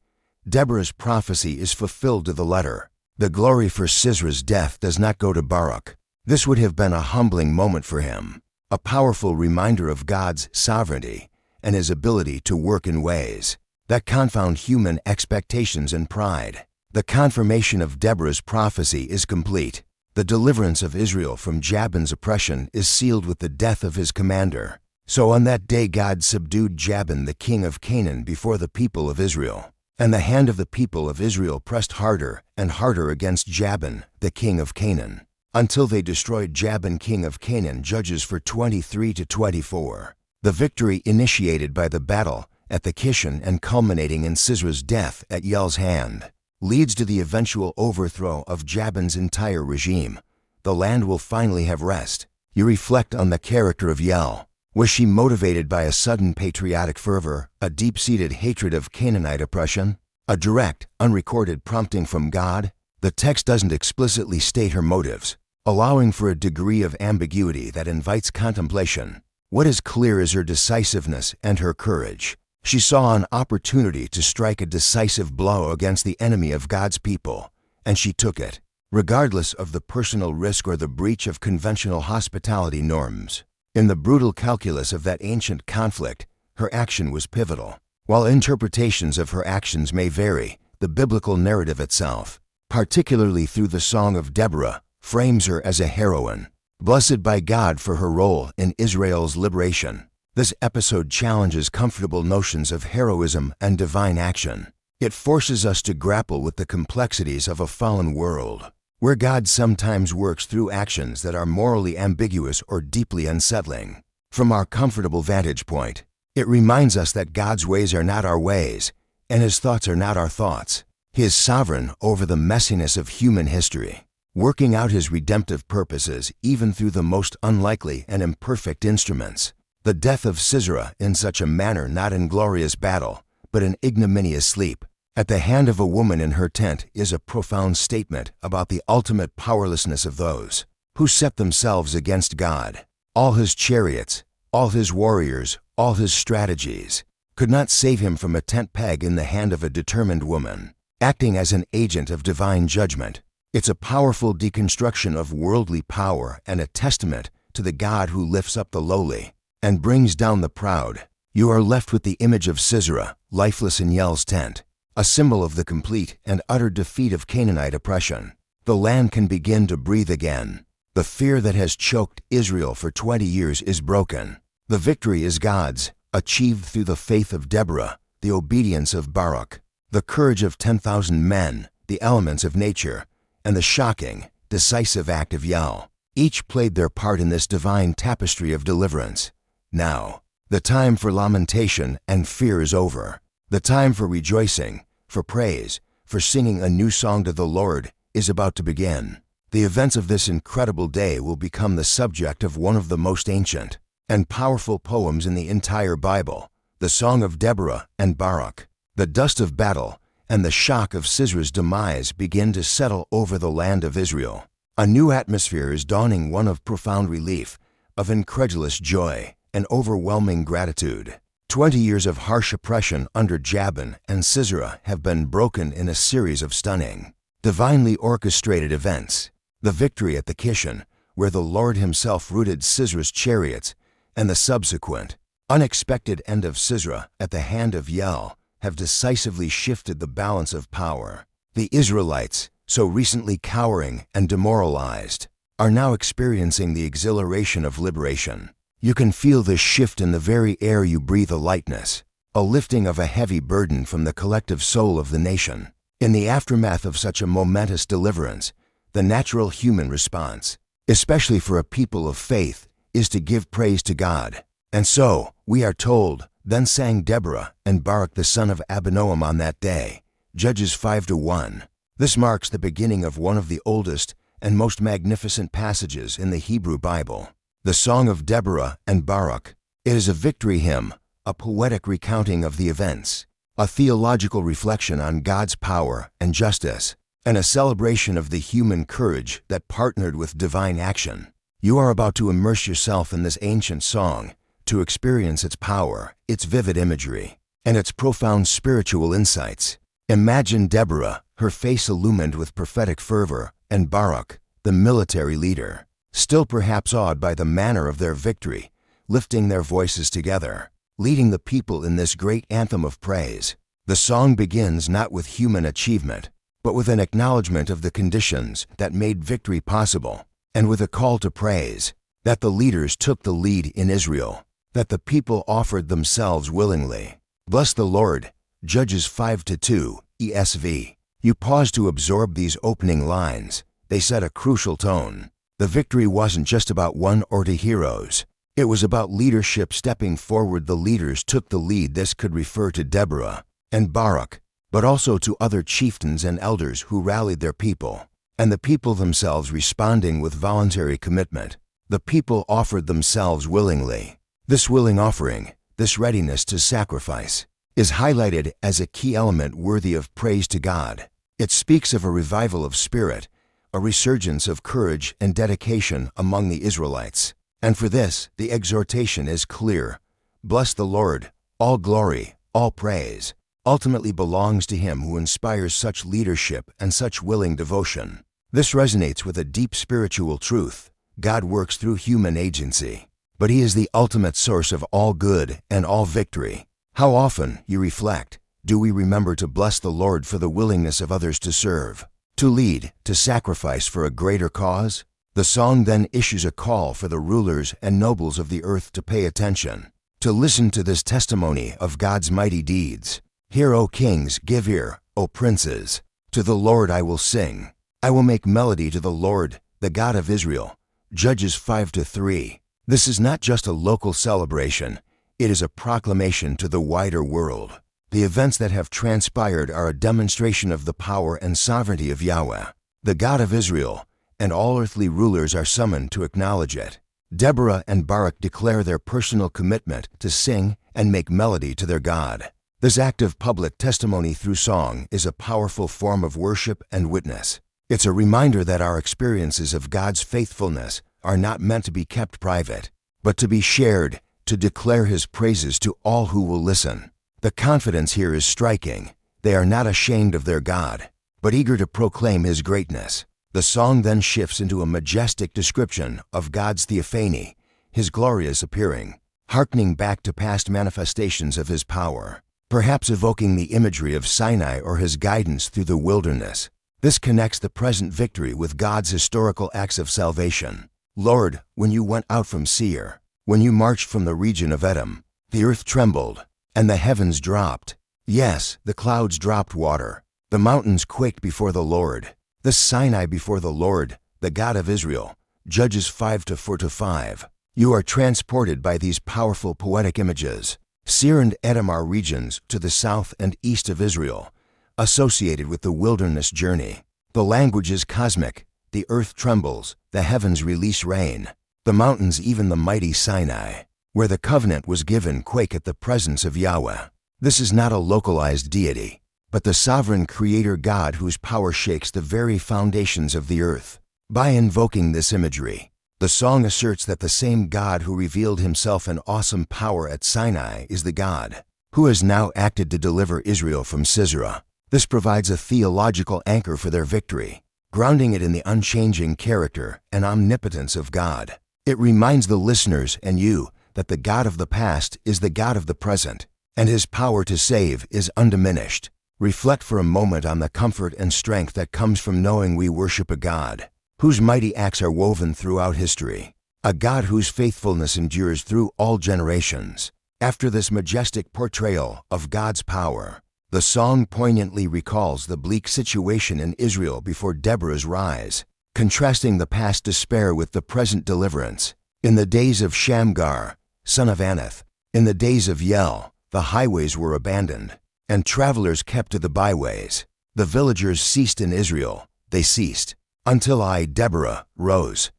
Deborah's prophecy is fulfilled to the letter. The glory for Sisera's death does not go to Barak. This would have been a humbling moment for him, a powerful reminder of God's sovereignty and His ability to work in ways that confound human expectations and pride. The confirmation of Deborah's prophecy is complete. The deliverance of Israel from Jabin's oppression is sealed with the death of his commander. So on that day God subdued Jabin the king of Canaan before the people of Israel. And the hand of the people of Israel pressed harder and harder against Jabin the king of Canaan, until they destroyed Jabin king of Canaan. Judges 4:23-24. The victory initiated by the battle at the Kishon and culminating in Sisera's death at Yael's hand leads to the eventual overthrow of Jabin's entire regime. The land will finally have rest. You reflect on the character of Yael. Was she motivated by a sudden patriotic fervor, a deep-seated hatred of Canaanite oppression, a direct, unrecorded prompting from God? The text doesn't explicitly state her motives, allowing for a degree of ambiguity that invites contemplation. What is clear is her decisiveness and her courage. She saw an opportunity to strike a decisive blow against the enemy of God's people, and she took it, regardless of the personal risk or the breach of conventional hospitality norms. In the brutal calculus of that ancient conflict, her action was pivotal. While interpretations of her actions may vary, the biblical narrative itself, particularly through the Song of Deborah, frames her as a heroine, blessed by God for her role in Israel's liberation. This episode challenges comfortable notions of heroism and divine action. It forces us to grapple with the complexities of a fallen world, where God sometimes works through actions that are morally ambiguous or deeply unsettling. From our comfortable vantage point, it reminds us that God's ways are not our ways, and His thoughts are not our thoughts. He is sovereign over the messiness of human history, working out His redemptive purposes even through the most unlikely and imperfect instruments. The death of Sisera in such a manner, not in glorious battle, but in ignominious sleep, at the hand of a woman in her tent, is a profound statement about the ultimate powerlessness of those who set themselves against God. All His chariots, all His warriors, all His strategies could not save Him from a tent peg in the hand of a determined woman, acting as an agent of divine judgment. It's a powerful deconstruction of worldly power and a testament to the God who lifts up the lowly and brings down the proud. You are left with the image of Sisera, lifeless in Yael's tent, a symbol of the complete and utter defeat of Canaanite oppression. The land can begin to breathe again. The fear that has choked Israel for 20 years is broken. The victory is God's, achieved through the faith of Deborah, the obedience of Barak, the courage of 10,000 men, the elements of nature, and the shocking, decisive act of Yael. Each played their part in this divine tapestry of deliverance. Now, the time for lamentation and fear is over. The time for rejoicing, for praise, for singing a new song to the Lord is about to begin. The events of this incredible day will become the subject of one of the most ancient and powerful poems in the entire Bible, the Song of Deborah and Barak. The dust of battle and the shock of Sisera's demise begin to settle over the land of Israel. A new atmosphere is dawning, one of profound relief, of incredulous joy, and overwhelming gratitude. 20 years of harsh oppression under Jabin and Sisera have been broken in a series of stunning, divinely orchestrated events. The victory at the Kishon, where the Lord himself routed Sisera's chariots, and the subsequent, unexpected end of Sisera at the hand of Yael have decisively shifted the balance of power. The Israelites, so recently cowering and demoralized, are now experiencing the exhilaration of liberation. You can feel this shift in the very air you breathe, a lightness, a lifting of a heavy burden from the collective soul of the nation. In the aftermath of such a momentous deliverance, the natural human response, especially for a people of faith, is to give praise to God. And so, we are told, then sang Deborah and Barak the son of Abinoam on that day. Judges 5:1. This marks the beginning of one of the oldest and most magnificent passages in the Hebrew Bible, the Song of Deborah and Barak. It is a victory hymn, a poetic recounting of the events, a theological reflection on God's power and justice, and a celebration of the human courage that partnered with divine action. You are about to immerse yourself in this ancient song, to experience its power, its vivid imagery, and its profound spiritual insights. Imagine Deborah, her face illumined with prophetic fervor, and Barak, the military leader, still perhaps awed by the manner of their victory, lifting their voices together, leading the people in this great anthem of praise. The song begins not with human achievement, but with an acknowledgement of the conditions that made victory possible, and with a call to praise, that the leaders took the lead in Israel, that the people offered themselves willingly. Bless the Lord, Judges 5:2, ESV. You pause to absorb these opening lines. They set a crucial tone. The victory wasn't just about one or two heroes. It was about leadership stepping forward. The leaders took the lead. This could refer to Deborah and Barak, but also to other chieftains and elders who rallied their people, and the people themselves responding with voluntary commitment. The people offered themselves willingly. This willing offering, this readiness to sacrifice, is highlighted as a key element worthy of praise to God. It speaks of a revival of spirit, a resurgence of courage and dedication among the Israelites. And for this, the exhortation is clear. Bless the Lord. All glory, all praise, ultimately belongs to Him who inspires such leadership and such willing devotion. This resonates with a deep spiritual truth. God works through human agency, but He is the ultimate source of all good and all victory. How often, you reflect, do we remember to bless the Lord for the willingness of others to serve, to lead, to sacrifice for a greater cause? The song then issues a call for the rulers and nobles of the earth to pay attention, to listen to this testimony of God's mighty deeds. Hear, O kings, give ear, O princes. To the Lord I will sing. I will make melody to the Lord, the God of Israel. Judges 5:3. This is not just a local celebration. It is a proclamation to the wider world. The events that have transpired are a demonstration of the power and sovereignty of Yahweh, the God of Israel, and all earthly rulers are summoned to acknowledge it. Deborah and Barak declare their personal commitment to sing and make melody to their God. This act of public testimony through song is a powerful form of worship and witness. It's a reminder that our experiences of God's faithfulness are not meant to be kept private, but to be shared, to declare His praises to all who will listen. The confidence here is striking. They are not ashamed of their God, but eager to proclaim His greatness. The song then shifts into a majestic description of God's theophany, His glorious appearing, hearkening back to past manifestations of His power, perhaps evoking the imagery of Sinai or His guidance through the wilderness. This connects the present victory with God's historical acts of salvation. Lord, when you went out from Seir, when you marched from the region of Edom, the earth trembled, and the heavens dropped. Yes, the clouds dropped water. The mountains quaked before the Lord. The Sinai before the Lord, the God of Israel. Judges 5:4-5. You are transported by these powerful poetic images. Seir and Edom are regions to the south and east of Israel, associated with the wilderness journey. The language is cosmic. the earth trembles, the heavens release rain. The mountains, even the mighty Sinai, where the covenant was given, quake at the presence of Yahweh. This is not a localized deity, but the sovereign creator God whose power shakes the very foundations of the earth. By invoking this imagery, the song asserts that the same God who revealed himself in awesome power at Sinai is the God who has now acted to deliver Israel from Sisera. This provides a theological anchor for their victory, grounding it in the unchanging character and omnipotence of God. It reminds the listeners and you that the God of the past is the God of the present, and his power to save is undiminished. Reflect for a moment on the comfort and strength that comes from knowing we worship a God whose mighty acts are woven throughout history, a God whose faithfulness endures through all generations. After this majestic portrayal of God's power, the song poignantly recalls the bleak situation in Israel before Deborah's rise, contrasting the past despair with the present deliverance. In the days of Shamgar, son of Anath, in the days of Yel, the highways were abandoned, and travelers kept to the byways. The villagers ceased in Israel, they ceased, until I, Deborah, arose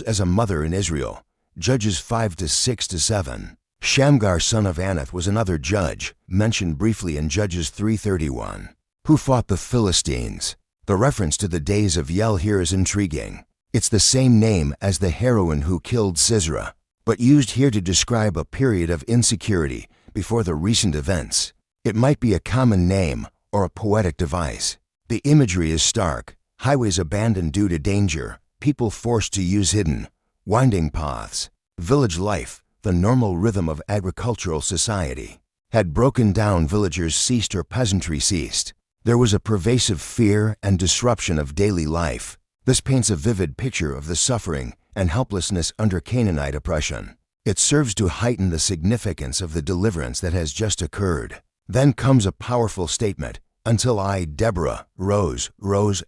as a mother in Israel. Judges 5:6-7. Shamgar son of Anath was another judge, mentioned briefly in Judges 3:31, who fought the Philistines. The reference to the days of Yel here is intriguing. It's the same name as the heroine who killed Sisera, but used here to describe a period of insecurity before the recent events. It might be a common name or a poetic device. The imagery is stark. Highways abandoned due to danger, people forced to use hidden, winding paths. Village life, the normal rhythm of agricultural society, had broken down. Villagers ceased or peasantry ceased. There was a pervasive fear and disruption of daily life. This paints a vivid picture of the suffering and helplessness under Canaanite oppression. It serves to heighten the significance of the deliverance that has just occurred. Then comes a powerful statement, until I, Deborah, rose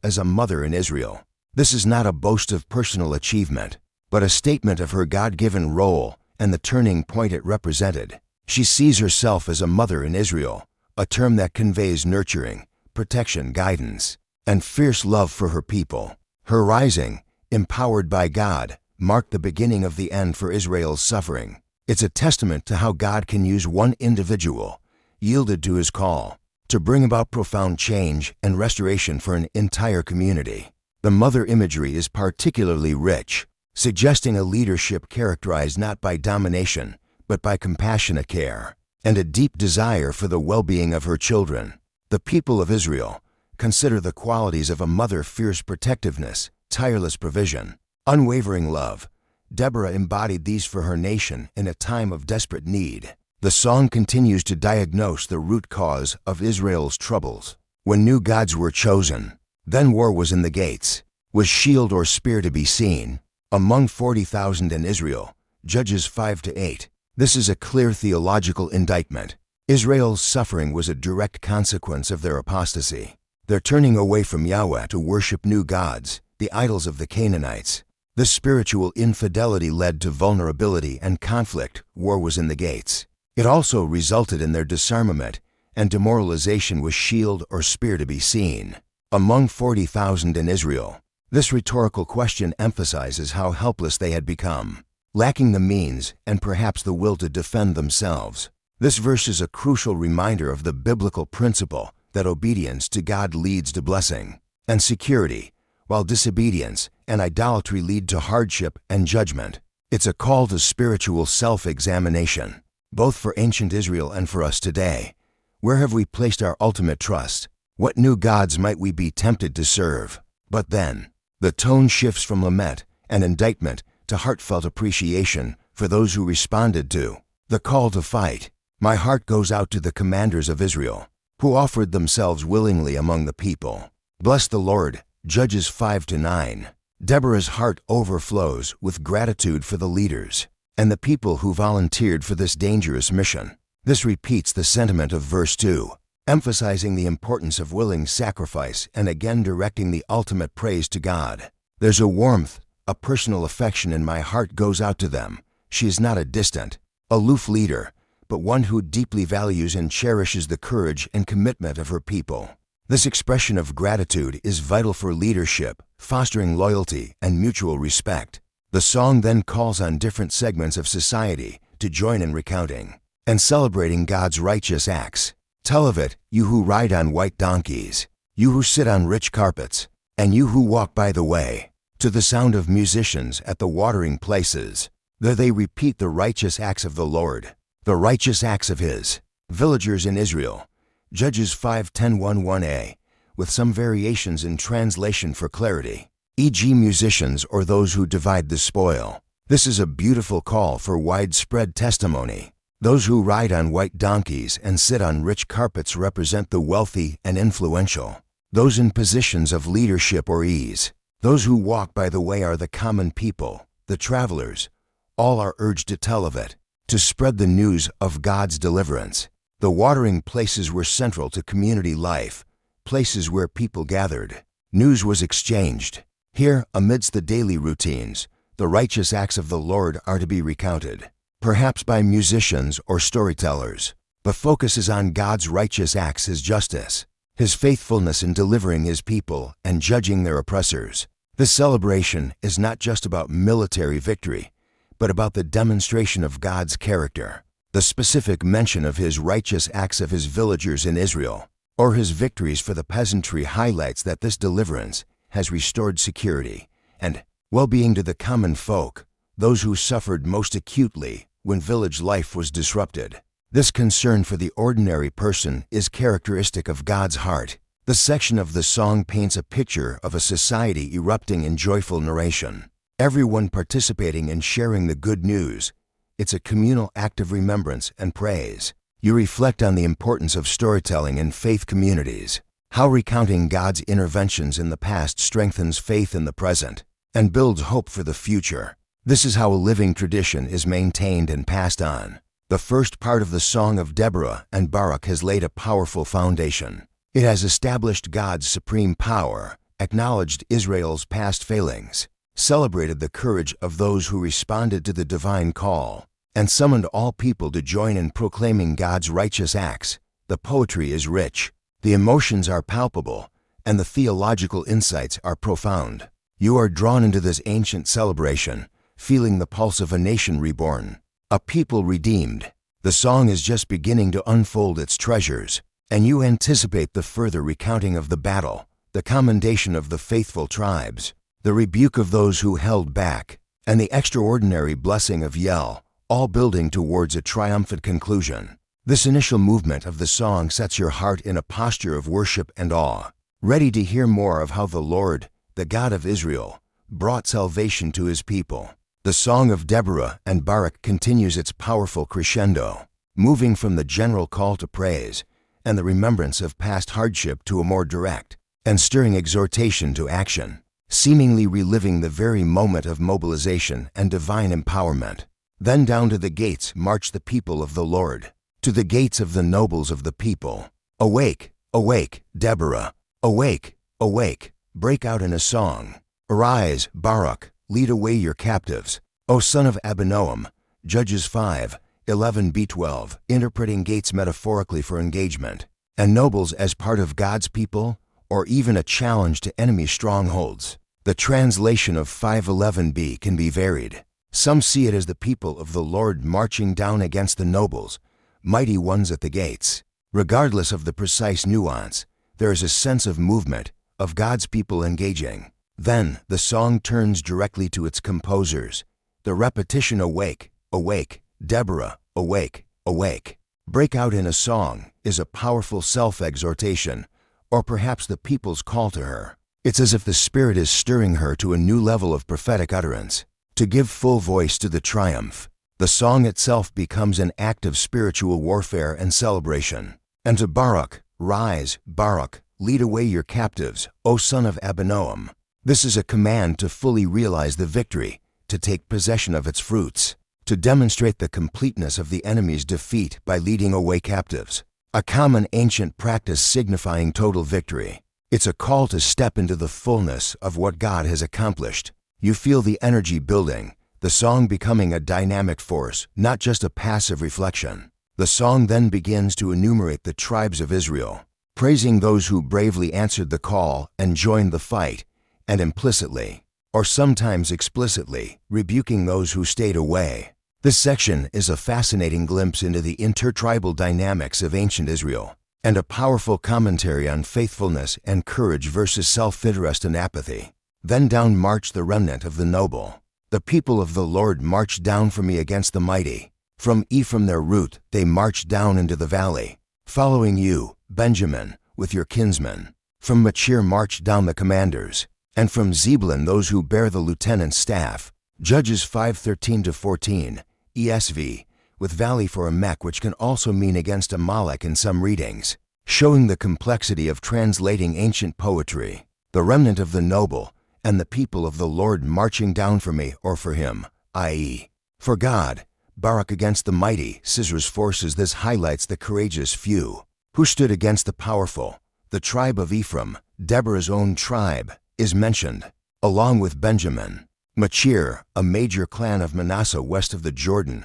as a mother in Israel. This is not a boast of personal achievement, but a statement of her God-given role and the turning point it represented. She sees herself as a mother in Israel, a term that conveys nurturing, protection, guidance, and fierce love for her people. Her rising, empowered by God, marked the beginning of the end for Israel's suffering. It's a testament to how God can use one individual, yielded to his call, to bring about profound change and restoration for an entire community. The mother imagery is particularly rich, suggesting a leadership characterized not by domination, but by compassionate care, and a deep desire for the well-being of her children. The people of Israel consider the qualities of a mother: fierce protectiveness, tireless provision, unwavering love. Deborah embodied these for her nation in a time of desperate need. The song continues to diagnose the root cause of Israel's troubles. When new gods were chosen, then war was in the gates. Was shield or spear to be seen? Among 40,000 in Israel, Judges 5-8. This is a clear theological indictment. Israel's suffering was a direct consequence of their apostasy, their turning away from Yahweh to worship new gods, the idols of the Canaanites. This spiritual infidelity led to vulnerability and conflict. War was in the gates. It also resulted in their disarmament and demoralization. Was shield or spear to be seen? Among 40,000 in Israel. This rhetorical question emphasizes how helpless they had become, lacking the means and perhaps the will to defend themselves. This verse is a crucial reminder of the biblical principle that obedience to God leads to blessing and security, while disobedience and idolatry lead to hardship and judgment. It's a call to spiritual self-examination, both for ancient Israel and for us today. Where have we placed our ultimate trust? What new gods might we be tempted to serve? But then, the tone shifts from lament and indictment to heartfelt appreciation for those who responded to the call to fight. My heart goes out to the commanders of Israel, who offered themselves willingly among the people. Bless the Lord. Judges 5-9. Deborah's heart overflows with gratitude for the leaders and the people who volunteered for this dangerous mission. This repeats the sentiment of verse 2, emphasizing the importance of willing sacrifice and again directing the ultimate praise to God. There's a warmth, a personal affection in my heart goes out to them. She is not a distant, aloof leader, but one who deeply values and cherishes the courage and commitment of her people. This expression of gratitude is vital for leadership, fostering loyalty and mutual respect. The song then calls on different segments of society to join in recounting and celebrating God's righteous acts. Tell of it, you who ride on white donkeys, you who sit on rich carpets, and you who walk by the way. To the sound of musicians at the watering places, there they repeat the righteous acts of the Lord, the righteous acts of His villagers in Israel. Judges 5:10-1-1a, with some variations in translation for clarity, e.g. musicians or those who divide the spoil. This is a beautiful call for widespread testimony. Those who ride on white donkeys and sit on rich carpets represent the wealthy and influential. Those in positions of leadership or ease. Those who walk by the way are the common people, the travelers. All are urged to tell of it, to spread the news of God's deliverance. The watering places were central to community life, places where people gathered. News was exchanged. Here, amidst the daily routines, the righteous acts of the Lord are to be recounted, perhaps by musicians or storytellers. The focus is on God's righteous acts, His justice, His faithfulness in delivering His people and judging their oppressors. This celebration is not just about military victory, but about the demonstration of God's character. The specific mention of His righteous acts of His villagers in Israel, or His victories for the peasantry, highlights that this deliverance has restored security and well-being to the common folk, those who suffered most acutely when village life was disrupted. This concern for the ordinary person is characteristic of God's heart. The section of the song paints a picture of a society erupting in joyful narration, everyone participating in sharing the good news. It's a communal act of remembrance and praise. You reflect on the importance of storytelling in faith communities, how recounting God's interventions in the past strengthens faith in the present and builds hope for the future. This is how a living tradition is maintained and passed on. The first part of the Song of Deborah and Barak has laid a powerful foundation. It has established God's supreme power, acknowledged Israel's past failings, celebrated the courage of those who responded to the divine call, and summoned all people to join in proclaiming God's righteous acts. The poetry is rich, the emotions are palpable, and the theological insights are profound. You are drawn into this ancient celebration, feeling the pulse of a nation reborn, a people redeemed. The song is just beginning to unfold its treasures, and you anticipate the further recounting of the battle, the commendation of the faithful tribes, the rebuke of those who held back, and the extraordinary blessing of Yel, all building towards a triumphant conclusion. This initial movement of the song sets your heart in a posture of worship and awe, ready to hear more of how the Lord, the God of Israel, brought salvation to His people. The Song of Deborah and Barak continues its powerful crescendo, moving from the general call to praise and the remembrance of past hardship to a more direct and stirring exhortation to action, seemingly reliving the very moment of mobilization and divine empowerment. Then down to the gates march the people of the Lord, to the gates of the nobles of the people. Awake, awake, Deborah, awake, awake, break out in a song. Arise, Barak, lead away your captives, O son of Abinoam. Judges 5:11b-12, interpreting gates metaphorically for engagement, and nobles as part of God's people, or even a challenge to enemy strongholds. The translation of 5:11b can be varied. Some see it as the people of the Lord marching down against the nobles, mighty ones at the gates. Regardless of the precise nuance, there is a sense of movement, of God's people engaging. Then the song turns directly to its composers. The repetition, awake, awake, Deborah, awake, awake, break out in a song, is a powerful self-exhortation, or perhaps the people's call to her. It's as if the Spirit is stirring her to a new level of prophetic utterance, to give full voice to the triumph. The song itself becomes an act of spiritual warfare and celebration. And to Barak, rise, Barak, lead away your captives, O son of Abinoam. This is a command to fully realize the victory, to take possession of its fruits, to demonstrate the completeness of the enemy's defeat by leading away captives, a common ancient practice signifying total victory. It's a call to step into the fullness of what God has accomplished. You feel the energy building, the song becoming a dynamic force, not just a passive reflection. The song then begins to enumerate the tribes of Israel, praising those who bravely answered the call and joined the fight, and implicitly, or sometimes explicitly, rebuking those who stayed away. This section is a fascinating glimpse into the intertribal dynamics of ancient Israel, and a powerful commentary on faithfulness and courage versus self-interest and apathy. Then down marched the remnant of the noble. The people of the Lord marched down from me against the mighty. From Ephraim their root they marched down into the valley. Following you, Benjamin, with your kinsmen. From Machir marched down the commanders, and from Zebulun those who bear the lieutenant's staff. Judges 5:13-14, ESV, with valley for a mech, which can also mean against Amalek in some readings, showing the complexity of translating ancient poetry. The remnant of the noble, and the people of the Lord marching down for me or for him, i.e., for God, Barak against the mighty, Sisera's forces. This highlights the courageous few, who stood against the powerful. The tribe of Ephraim, Deborah's own tribe, is mentioned, along with Benjamin. Machir, a major clan of Manasseh west of the Jordan,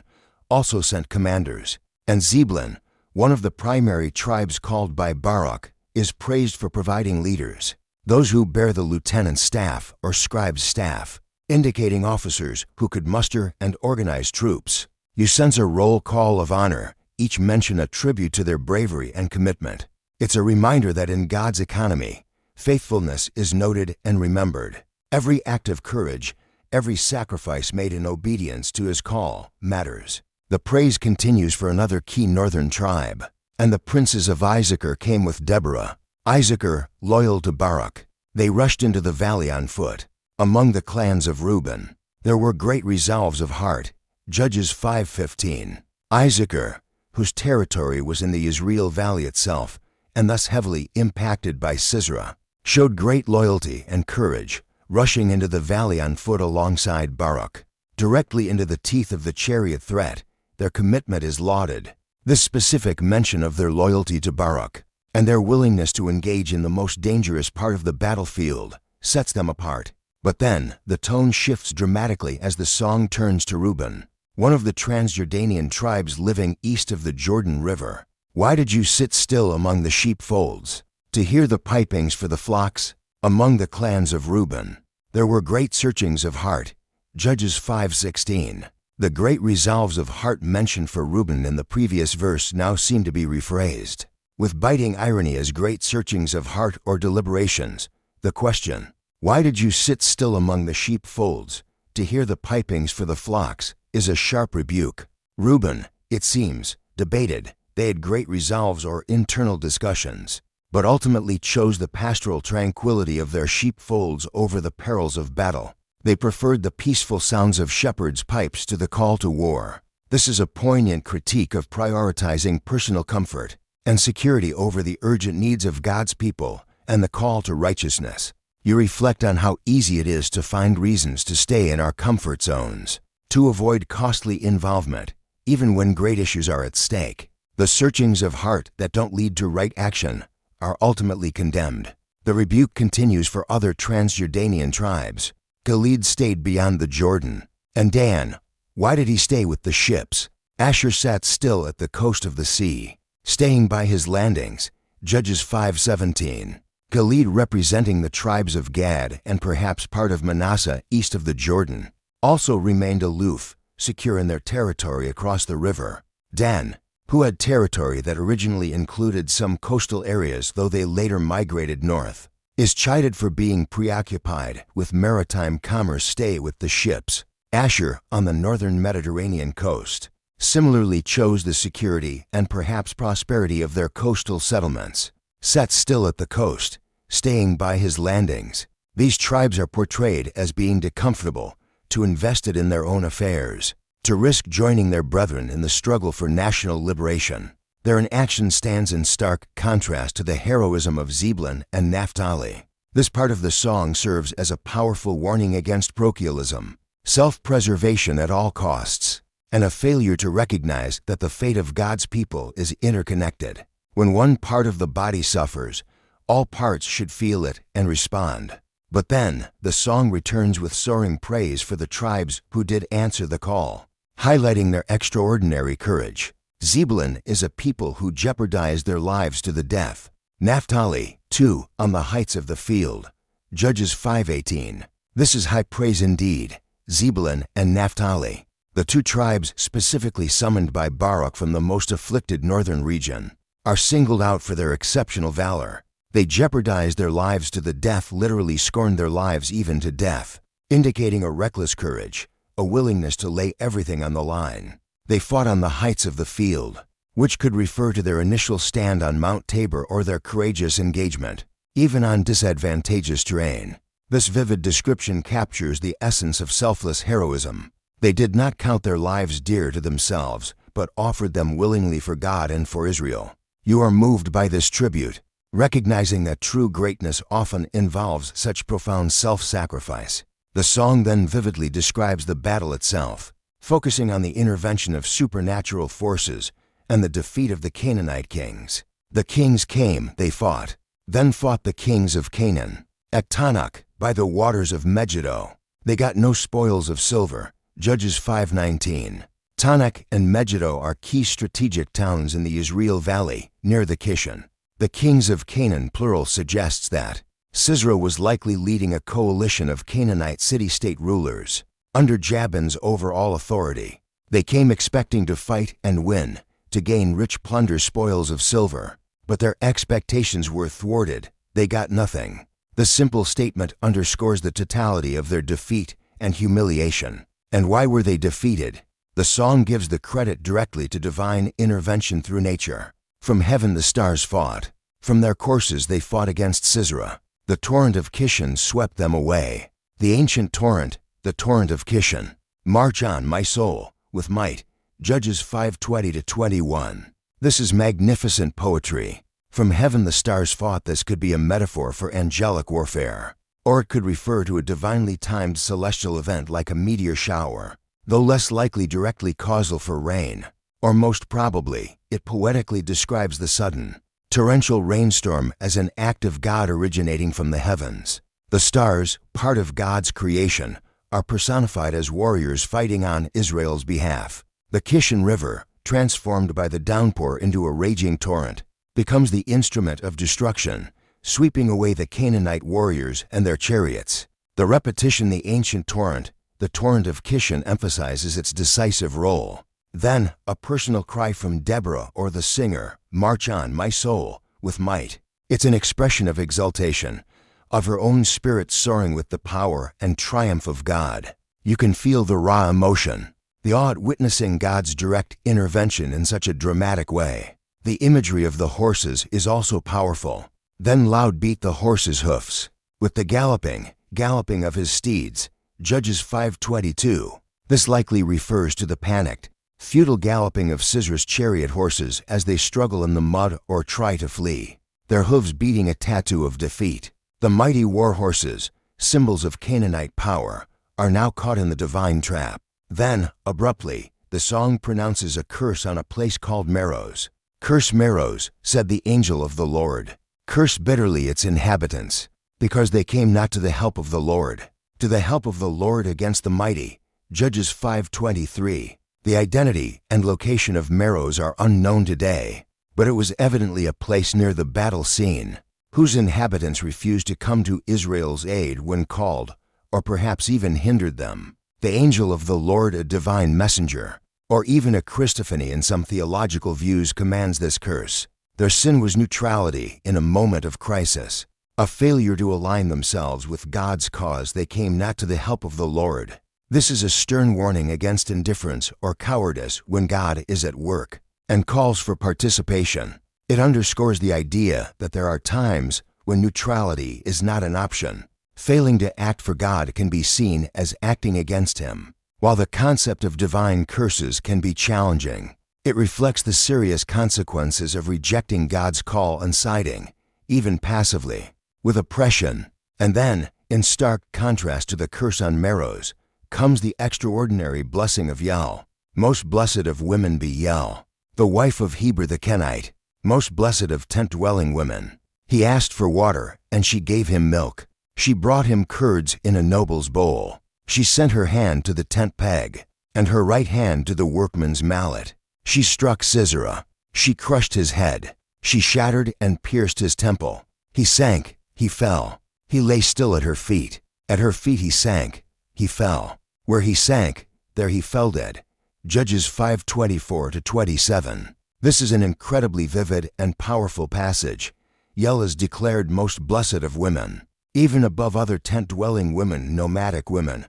also sent commanders, and Zebulun, one of the primary tribes called by Barak, is praised for providing leaders, those who bear the lieutenant's staff or scribe's staff, indicating officers who could muster and organize troops. You sense a roll call of honor, each mention a tribute to their bravery and commitment. It's a reminder that in God's economy, faithfulness is noted and remembered. Every act of courage, every sacrifice made in obedience to his call, matters. The praise continues for another key northern tribe. And the princes of Issachar came with Deborah. Issachar, loyal to Barak, they rushed into the valley on foot. Among the clans of Reuben, there were great resolves of heart. Judges 5:15. Issachar, whose territory was in the Yisrael Valley itself, and thus heavily impacted by Sisera, showed great loyalty and courage, rushing into the valley on foot alongside Barak. Directly into the teeth of the chariot threat, their commitment is lauded. This specific mention of their loyalty to Barak, and their willingness to engage in the most dangerous part of the battlefield, sets them apart. But then, the tone shifts dramatically as the song turns to Reuben, one of the Transjordanian tribes living east of the Jordan River. Why did you sit still among the sheepfolds, to hear the pipings for the flocks? Among the clans of Reuben, there were great searchings of heart. Judges 5:16. The great resolves of heart mentioned for Reuben in the previous verse now seem to be rephrased, with biting irony as great searchings of heart or deliberations. The question, why did you sit still among the sheepfolds, to hear the pipings for the flocks, is a sharp rebuke. Reuben, it seems, debated. They had great resolves or internal discussions, but ultimately chose the pastoral tranquility of their sheepfolds over the perils of battle. They preferred the peaceful sounds of shepherds' pipes to the call to war. This is a poignant critique of prioritizing personal comfort and security over the urgent needs of God's people and the call to righteousness. You reflect on how easy it is to find reasons to stay in our comfort zones, to avoid costly involvement, even when great issues are at stake. The searchings of heart that don't lead to right action are ultimately condemned. The rebuke continues for other Transjordanian tribes. Gilead stayed beyond the Jordan. And Dan, why did he stay with the ships? Asher sat still at the coast of the sea, staying by his landings. Judges 5:17. Gilead, representing the tribes of Gad and perhaps part of Manasseh east of the Jordan, also remained aloof, secure in their territory across the river. Dan, who had territory that originally included some coastal areas though they later migrated north, is chided for being preoccupied with maritime commerce. Stay with the ships. Asher, on the northern Mediterranean coast, similarly chose the security and perhaps prosperity of their coastal settlements. Sat still at the coast, staying by his landings. These tribes are portrayed as being too comfortable, too invested in their own affairs, to risk joining their brethren in the struggle for national liberation. Their inaction stands in stark contrast to the heroism of Zebulun and Naphtali. This part of the song serves as a powerful warning against parochialism, self-preservation at all costs, and a failure to recognize that the fate of God's people is interconnected. When one part of the body suffers, all parts should feel it and respond. But then, the song returns with soaring praise for the tribes who did answer the call, highlighting their extraordinary courage. Zebulun is a people who jeopardized their lives to the death. Naphtali, 2, on the heights of the field. Judges 5:18. This is high praise indeed, Zebulun and Naphtali, the two tribes specifically summoned by Baruch from the most afflicted northern region, are singled out for their exceptional valor. They jeopardized their lives to the death, literally scorned their lives even to death, indicating a reckless courage, a willingness to lay everything on the line. They fought on the heights of the field, which could refer to their initial stand on Mount Tabor or their courageous engagement, even on disadvantageous terrain. This vivid description captures the essence of selfless heroism. They did not count their lives dear to themselves, but offered them willingly for God and for Israel. You are moved by this tribute, recognizing that true greatness often involves such profound self-sacrifice. The song then vividly describes the battle itself, focusing on the intervention of supernatural forces and the defeat of the Canaanite kings. The kings came, they fought, then fought the kings of Canaan. At Tanakh, by the waters of Megiddo, they got no spoils of silver. Judges 5:19. Tanakh and Megiddo are key strategic towns in the Israel Valley, near the Kishon. The kings of Canaan, plural, suggests that Sisera was likely leading a coalition of Canaanite city-state rulers. Under Jabin's overall authority, they came expecting to fight and win, to gain rich plunder, spoils of silver. But their expectations were thwarted. They got nothing. The simple statement underscores the totality of their defeat and humiliation. And why were they defeated? The song gives the credit directly to divine intervention through nature. From heaven the stars fought. From their courses they fought against Sisera. The torrent of Kishon swept them away. The ancient torrent, the torrent of Kishon. March on, my soul, with might. Judges 5:20-21. This is magnificent poetry. From heaven the stars fought. This could be a metaphor for angelic warfare, or it could refer to a divinely timed celestial event like a meteor shower, though less likely directly causal for rain. Or most probably, it poetically describes the sudden, torrential rainstorm as an act of God originating from the heavens. The stars, part of God's creation, are personified as warriors fighting on Israel's behalf. The Kishon River, transformed by the downpour into a raging torrent, becomes the instrument of destruction, sweeping away the Canaanite warriors and their chariots. The repetition, the ancient torrent, the torrent of Kishon, emphasizes its decisive role. Then, a personal cry from Deborah or the singer, march on, my soul, with might. It's an expression of exultation, of her own spirit soaring with the power and triumph of God. You can feel the raw emotion, the awe at witnessing God's direct intervention in such a dramatic way. The imagery of the horses is also powerful. Then loud beat the horses' hoofs, with the galloping of his steeds. Judges 5:22. This likely refers to the panicked, futile galloping of Sisera's chariot horses as they struggle in the mud or try to flee, their hooves beating a tattoo of defeat. The mighty war horses, symbols of Canaanite power, are now caught in the divine trap. Then, abruptly, the song pronounces a curse on a place called Meroz. Curse Meroz, said the angel of the Lord. Curse bitterly its inhabitants, because they came not to the help of the Lord, to the help of the Lord against the mighty. Judges 5:23. The identity and location of Meroz are unknown today, but it was evidently a place near the battle scene, whose inhabitants refused to come to Israel's aid when called, or perhaps even hindered them. The angel of the Lord, a divine messenger, or even a Christophany in some theological views, commands this curse. Their sin was neutrality in a moment of crisis, a failure to align themselves with God's cause. They came not to the help of the Lord. This is a stern warning against indifference or cowardice when God is at work, and calls for participation. It underscores the idea that there are times when neutrality is not an option. Failing to act for God can be seen as acting against Him. While the concept of divine curses can be challenging, it reflects the serious consequences of rejecting God's call and siding, even passively, with oppression. And then, in stark contrast to the curse on Meroz, comes the extraordinary blessing of Yael. Most blessed of women be Yael, the wife of Heber the Kenite, most blessed of tent-dwelling women. He asked for water, and she gave him milk. She brought him curds in a noble's bowl. She sent her hand to the tent peg, and her right hand to the workman's mallet. She struck Sisera. She crushed his head. She shattered and pierced his temple. He sank, he fell. He lay still at her feet. At her feet he sank, he fell. Where he sank, there he fell dead. Judges 5:24-27. This is an incredibly vivid and powerful passage. Yael is declared most blessed of women, even above other tent-dwelling women, nomadic women,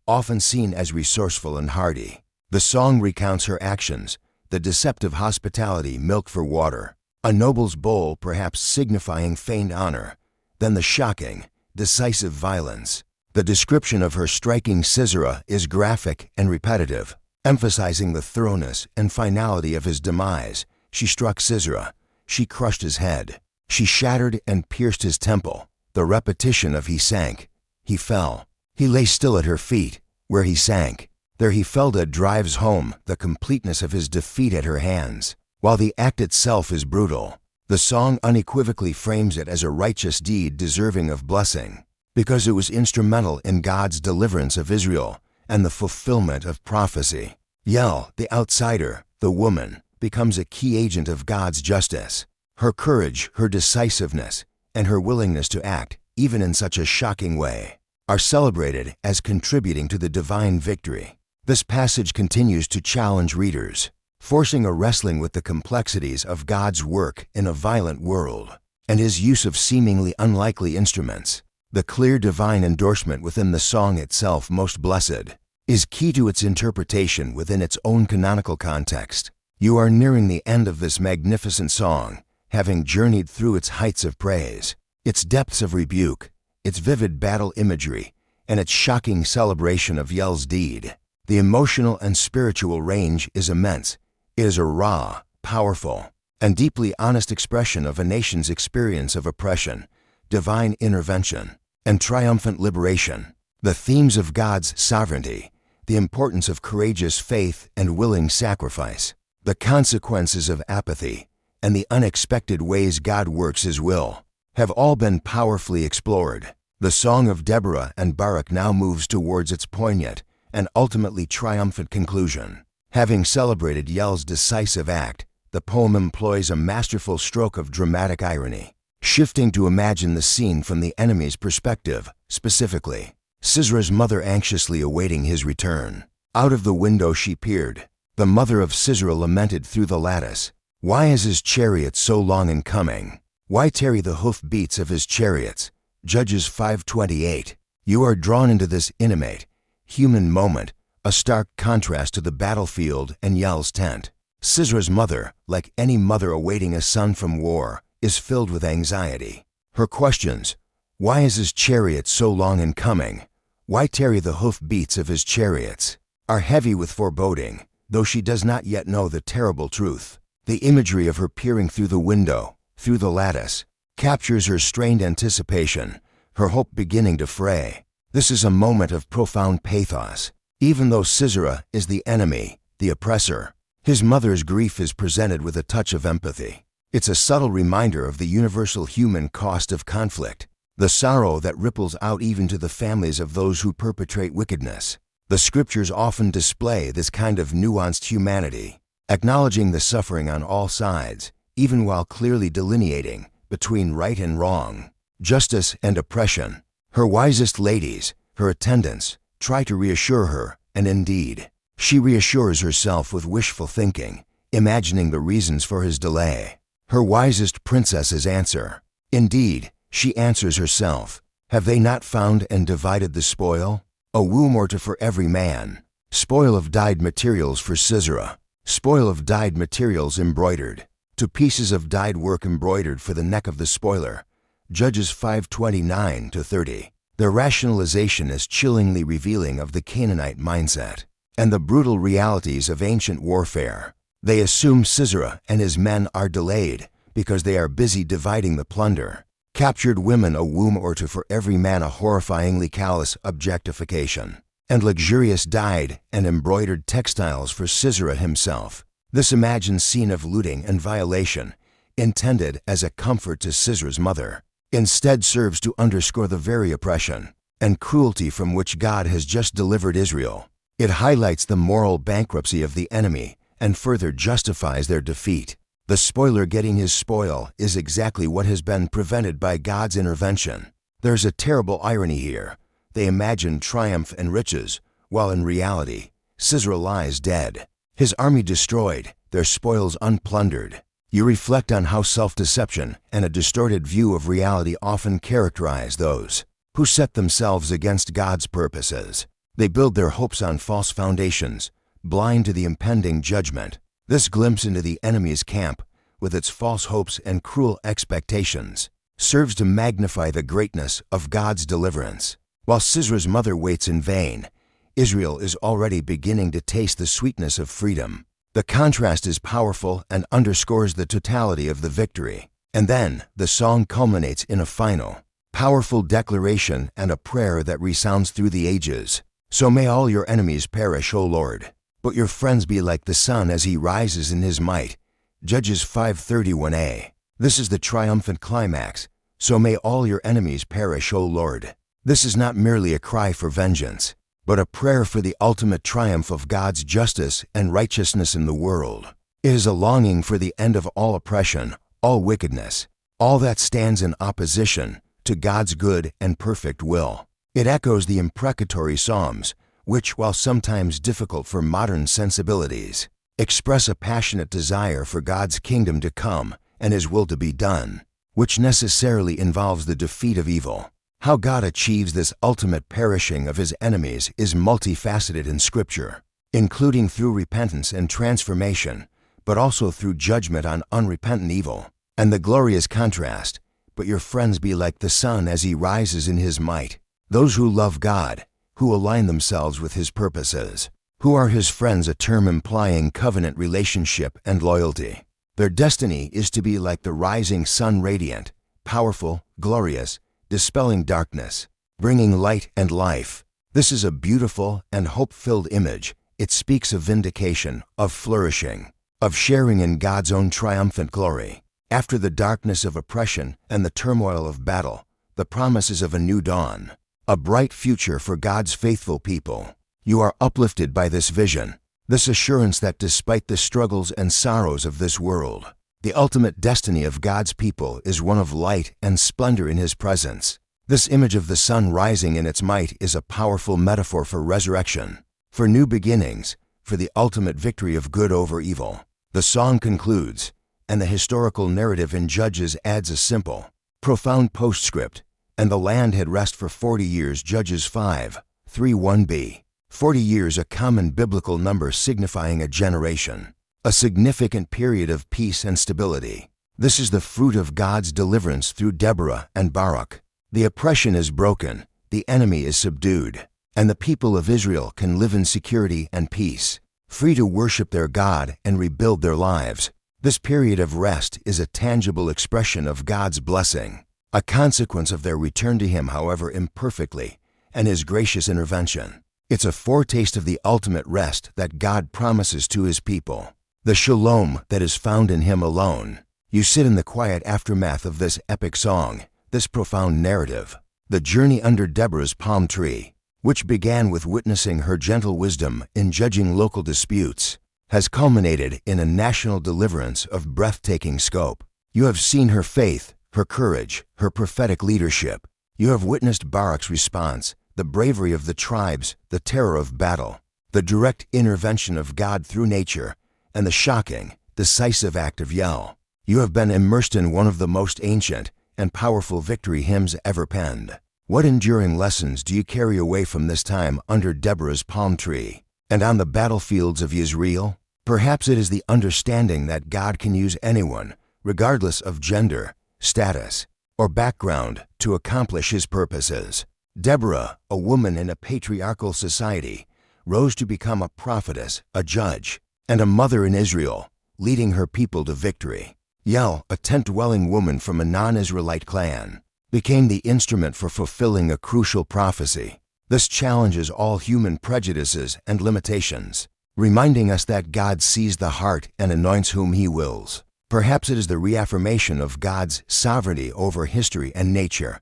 often seen as resourceful and hardy. The song recounts her actions, the deceptive hospitality, milk for water, a noble's bowl perhaps signifying feigned honor, then the shocking, decisive violence. The description of her striking Sisera is graphic and repetitive, emphasizing the thoroughness and finality of his demise. She struck Sisera, she crushed his head, she shattered and pierced his temple. The repetition of he sank, he fell, he lay still at her feet. Where he sank, there he fell dead drives home the completeness of his defeat at her hands. While the act itself is brutal, the song unequivocally frames it as a righteous deed deserving of blessing, because it was instrumental in God's deliverance of Israel and the fulfillment of prophecy. Yael, the outsider, the woman, becomes a key agent of God's justice. Her courage, her decisiveness, and her willingness to act, even in such a shocking way, are celebrated as contributing to the divine victory. This passage continues to challenge readers, forcing a wrestling with the complexities of God's work in a violent world and his use of seemingly unlikely instruments. The clear divine endorsement within the song itself, most blessed, is key to its interpretation within its own canonical context. You are nearing the end of this magnificent song, having journeyed through its heights of praise, its depths of rebuke, its vivid battle imagery, and its shocking celebration of Yael's deed. The emotional and spiritual range is immense. It is a raw, powerful, and deeply honest expression of a nation's experience of oppression, divine intervention, and triumphant liberation. The themes of God's sovereignty, the importance of courageous faith and willing sacrifice, the consequences of apathy, and the unexpected ways God works His will, have all been powerfully explored. The Song of Deborah and Barak now moves towards its poignant and ultimately triumphant conclusion. Having celebrated Yael's decisive act, the poem employs a masterful stroke of dramatic irony, shifting to imagine the scene from the enemy's perspective, specifically Sisera's mother anxiously awaiting his return. Out of the window she peered. The mother of Sisera lamented through the lattice, "Why is his chariot so long in coming? Why tarry the hoof beats of his chariots?" Judges 5:28. You are drawn into this intimate, human moment, a stark contrast to the battlefield and Yael's tent. Sisera's mother, like any mother awaiting a son from war, is filled with anxiety. Her questions, "Why is his chariot so long in coming? Why tarry the hoof beats of his chariots?" are heavy with foreboding, though she does not yet know the terrible truth. The imagery of her peering through the window, through the lattice, captures her strained anticipation, her hope beginning to fray. This is a moment of profound pathos. Even though Sisera is the enemy, the oppressor, his mother's grief is presented with a touch of empathy. It's a subtle reminder of the universal human cost of conflict, the sorrow that ripples out even to the families of those who perpetrate wickedness. The scriptures often display this kind of nuanced humanity, acknowledging the suffering on all sides, even while clearly delineating between right and wrong, justice and oppression. Her wisest ladies, her attendants, try to reassure her, and indeed, she reassures herself with wishful thinking, imagining the reasons for his delay. Her wisest princesses answer. Indeed, she answers herself, "Have they not found and divided the spoil? A womb or two for every man. Spoil of dyed materials for Sisera. Spoil of dyed materials embroidered. To pieces of dyed work embroidered for the neck of the spoiler." Judges 5:29-30. Their rationalization is chillingly revealing of the Canaanite mindset and the brutal realities of ancient warfare. They assume Sisera and his men are delayed because they are busy dividing the plunder. Captured women, a womb or two for every man, a horrifyingly callous objectification, and luxurious dyed and embroidered textiles for Sisera himself. This imagined scene of looting and violation, intended as a comfort to Sisera's mother, instead serves to underscore the very oppression and cruelty from which God has just delivered Israel. It highlights the moral bankruptcy of the enemy and further justifies their defeat. The spoiler getting his spoil is exactly what has been prevented by God's intervention. There's a terrible irony here. They imagine triumph and riches, while in reality, Sisera lies dead, his army destroyed, their spoils unplundered. You reflect on how self-deception and a distorted view of reality often characterize those who set themselves against God's purposes. They build their hopes on false foundations, blind to the impending judgment. This glimpse into the enemy's camp, with its false hopes and cruel expectations, serves to magnify the greatness of God's deliverance. While Sisera's mother waits in vain, Israel is already beginning to taste the sweetness of freedom. The contrast is powerful and underscores the totality of the victory. And then, the song culminates in a final, powerful declaration and a prayer that resounds through the ages. So may all your enemies perish, O Lord, but your friends be like the sun as he rises in his might. Judges 5:31a. This is the triumphant climax. So may all your enemies perish, O Lord. This is not merely a cry for vengeance, but a prayer for the ultimate triumph of God's justice and righteousness in the world. It is a longing for the end of all oppression, all wickedness, all that stands in opposition to God's good and perfect will. It echoes the imprecatory Psalms, which, while sometimes difficult for modern sensibilities, express a passionate desire for God's kingdom to come and His will to be done, which necessarily involves the defeat of evil. How God achieves this ultimate perishing of His enemies is multifaceted in Scripture, including through repentance and transformation, but also through judgment on unrepentant evil. And the glorious contrast, but your friends be like the sun as he rises in his might. Those who love God, who align themselves with His purposes, who are His friends, a term implying covenant relationship and loyalty. Their destiny is to be like the rising sun, radiant, powerful, glorious, dispelling darkness, bringing light and life. This is a beautiful and hope-filled image. It speaks of vindication, of flourishing, of sharing in God's own triumphant glory. After the darkness of oppression and the turmoil of battle, the promises of a new dawn, a bright future for God's faithful people. You are uplifted by this vision, this assurance that despite the struggles and sorrows of this world, the ultimate destiny of God's people is one of light and splendor in His presence. This image of the sun rising in its might is a powerful metaphor for resurrection, for new beginnings, for the ultimate victory of good over evil. The song concludes, and the historical narrative in Judges adds a simple, profound postscript, and the land had rest for 40 years. Judges 5:3-1b. 40 years, a common biblical number signifying a generation, a significant period of peace and stability. This is the fruit of God's deliverance through Deborah and Barak. The oppression is broken, the enemy is subdued, and the people of Israel can live in security and peace, free to worship their God and rebuild their lives. This period of rest is a tangible expression of God's blessing, a consequence of their return to Him, however imperfectly, and His gracious intervention. It's a foretaste of the ultimate rest that God promises to His people, the shalom that is found in Him alone. You sit in the quiet aftermath of this epic song, this profound narrative. The journey under Deborah's palm tree, which began with witnessing her gentle wisdom in judging local disputes, has culminated in a national deliverance of breathtaking scope. You have seen her faith, her courage, her prophetic leadership. You have witnessed Barak's response, the bravery of the tribes, the terror of battle, the direct intervention of God through nature, and the shocking, decisive act of Yel. You have been immersed in one of the most ancient and powerful victory hymns ever penned. What enduring lessons do you carry away from this time under Deborah's palm tree and on the battlefields of Israel? Perhaps it is the understanding that God can use anyone, regardless of gender, status, or background, to accomplish His purposes. Deborah, a woman in a patriarchal society, rose to become a prophetess, a judge, and a mother in Israel, leading her people to victory. Yel, a tent-dwelling woman from a non-Israelite clan, became the instrument for fulfilling a crucial prophecy. This challenges all human prejudices and limitations, reminding us that God sees the heart and anoints whom He wills. Perhaps it is the reaffirmation of God's sovereignty over history and nature.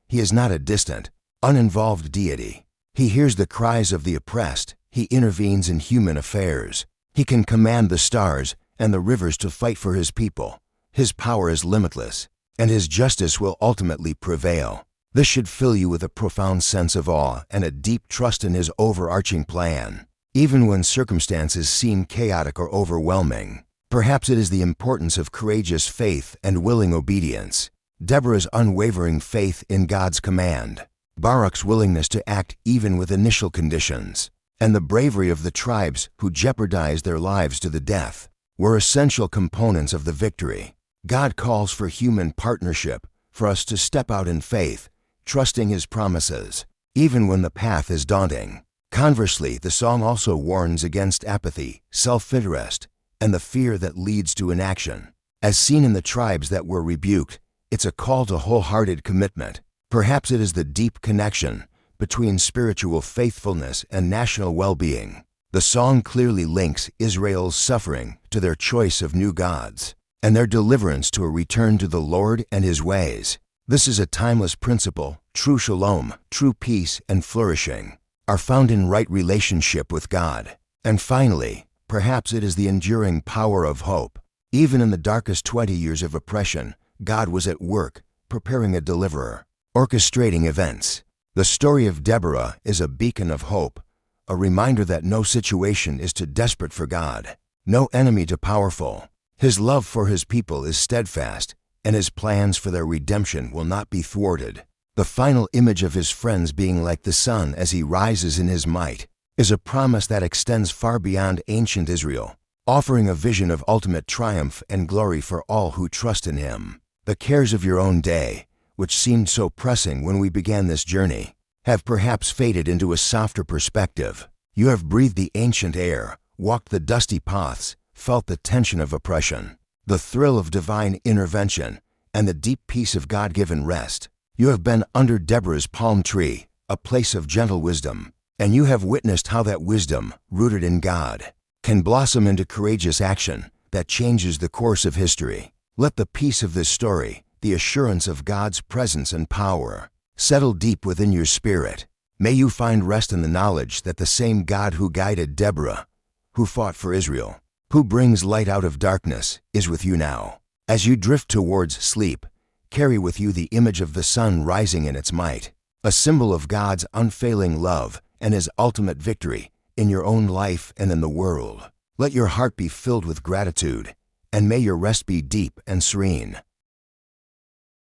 He is not a distant, uninvolved deity. He hears the cries of the oppressed. He intervenes in human affairs. He can command the stars and the rivers to fight for his people. His power is limitless, and his justice will ultimately prevail. This should fill you with a profound sense of awe and a deep trust in his overarching plan. Even when circumstances seem chaotic or overwhelming, perhaps it is the importance of courageous faith and willing obedience. Deborah's unwavering faith in God's command, Barak's willingness to act even with initial conditions, and the bravery of the tribes who jeopardized their lives to the death were essential components of the victory. God calls for human partnership, for us to step out in faith, trusting his promises, even when the path is daunting. Conversely, the song also warns against apathy, self-interest, and the fear that leads to inaction. As seen in the tribes that were rebuked, it's a call to wholehearted commitment. Perhaps it is the deep connection between spiritual faithfulness and national well-being. The song clearly links Israel's suffering to their choice of new gods, and their deliverance to a return to the Lord and his ways. This is a timeless principle. True shalom, true peace, and flourishing are found in right relationship with God. And finally, perhaps it is the enduring power of hope. Even in the darkest 20 years of oppression, God was at work, preparing a deliverer, orchestrating events. The story of Deborah is a beacon of hope, a reminder that no situation is too desperate for God, no enemy too powerful. His love for his people is steadfast, and his plans for their redemption will not be thwarted. The final image of his friends being like the sun as he rises in his might is a promise that extends far beyond ancient Israel, offering a vision of ultimate triumph and glory for all who trust in him. The cares of your own day, which seemed so pressing when we began this journey, have perhaps faded into a softer perspective. You have breathed the ancient air, walked the dusty paths, felt the tension of oppression, the thrill of divine intervention, and the deep peace of God-given rest. You have been under Deborah's palm tree, a place of gentle wisdom, and you have witnessed how that wisdom, rooted in God, can blossom into courageous action that changes the course of history. Let the peace of this story, the assurance of God's presence and power, settle deep within your spirit. May you find rest in the knowledge that the same God who guided Deborah, who fought for Israel, who brings light out of darkness, is with you now. As you drift towards sleep, carry with you the image of the sun rising in its might, a symbol of God's unfailing love and his ultimate victory in your own life and in the world. Let your heart be filled with gratitude, and may your rest be deep and serene.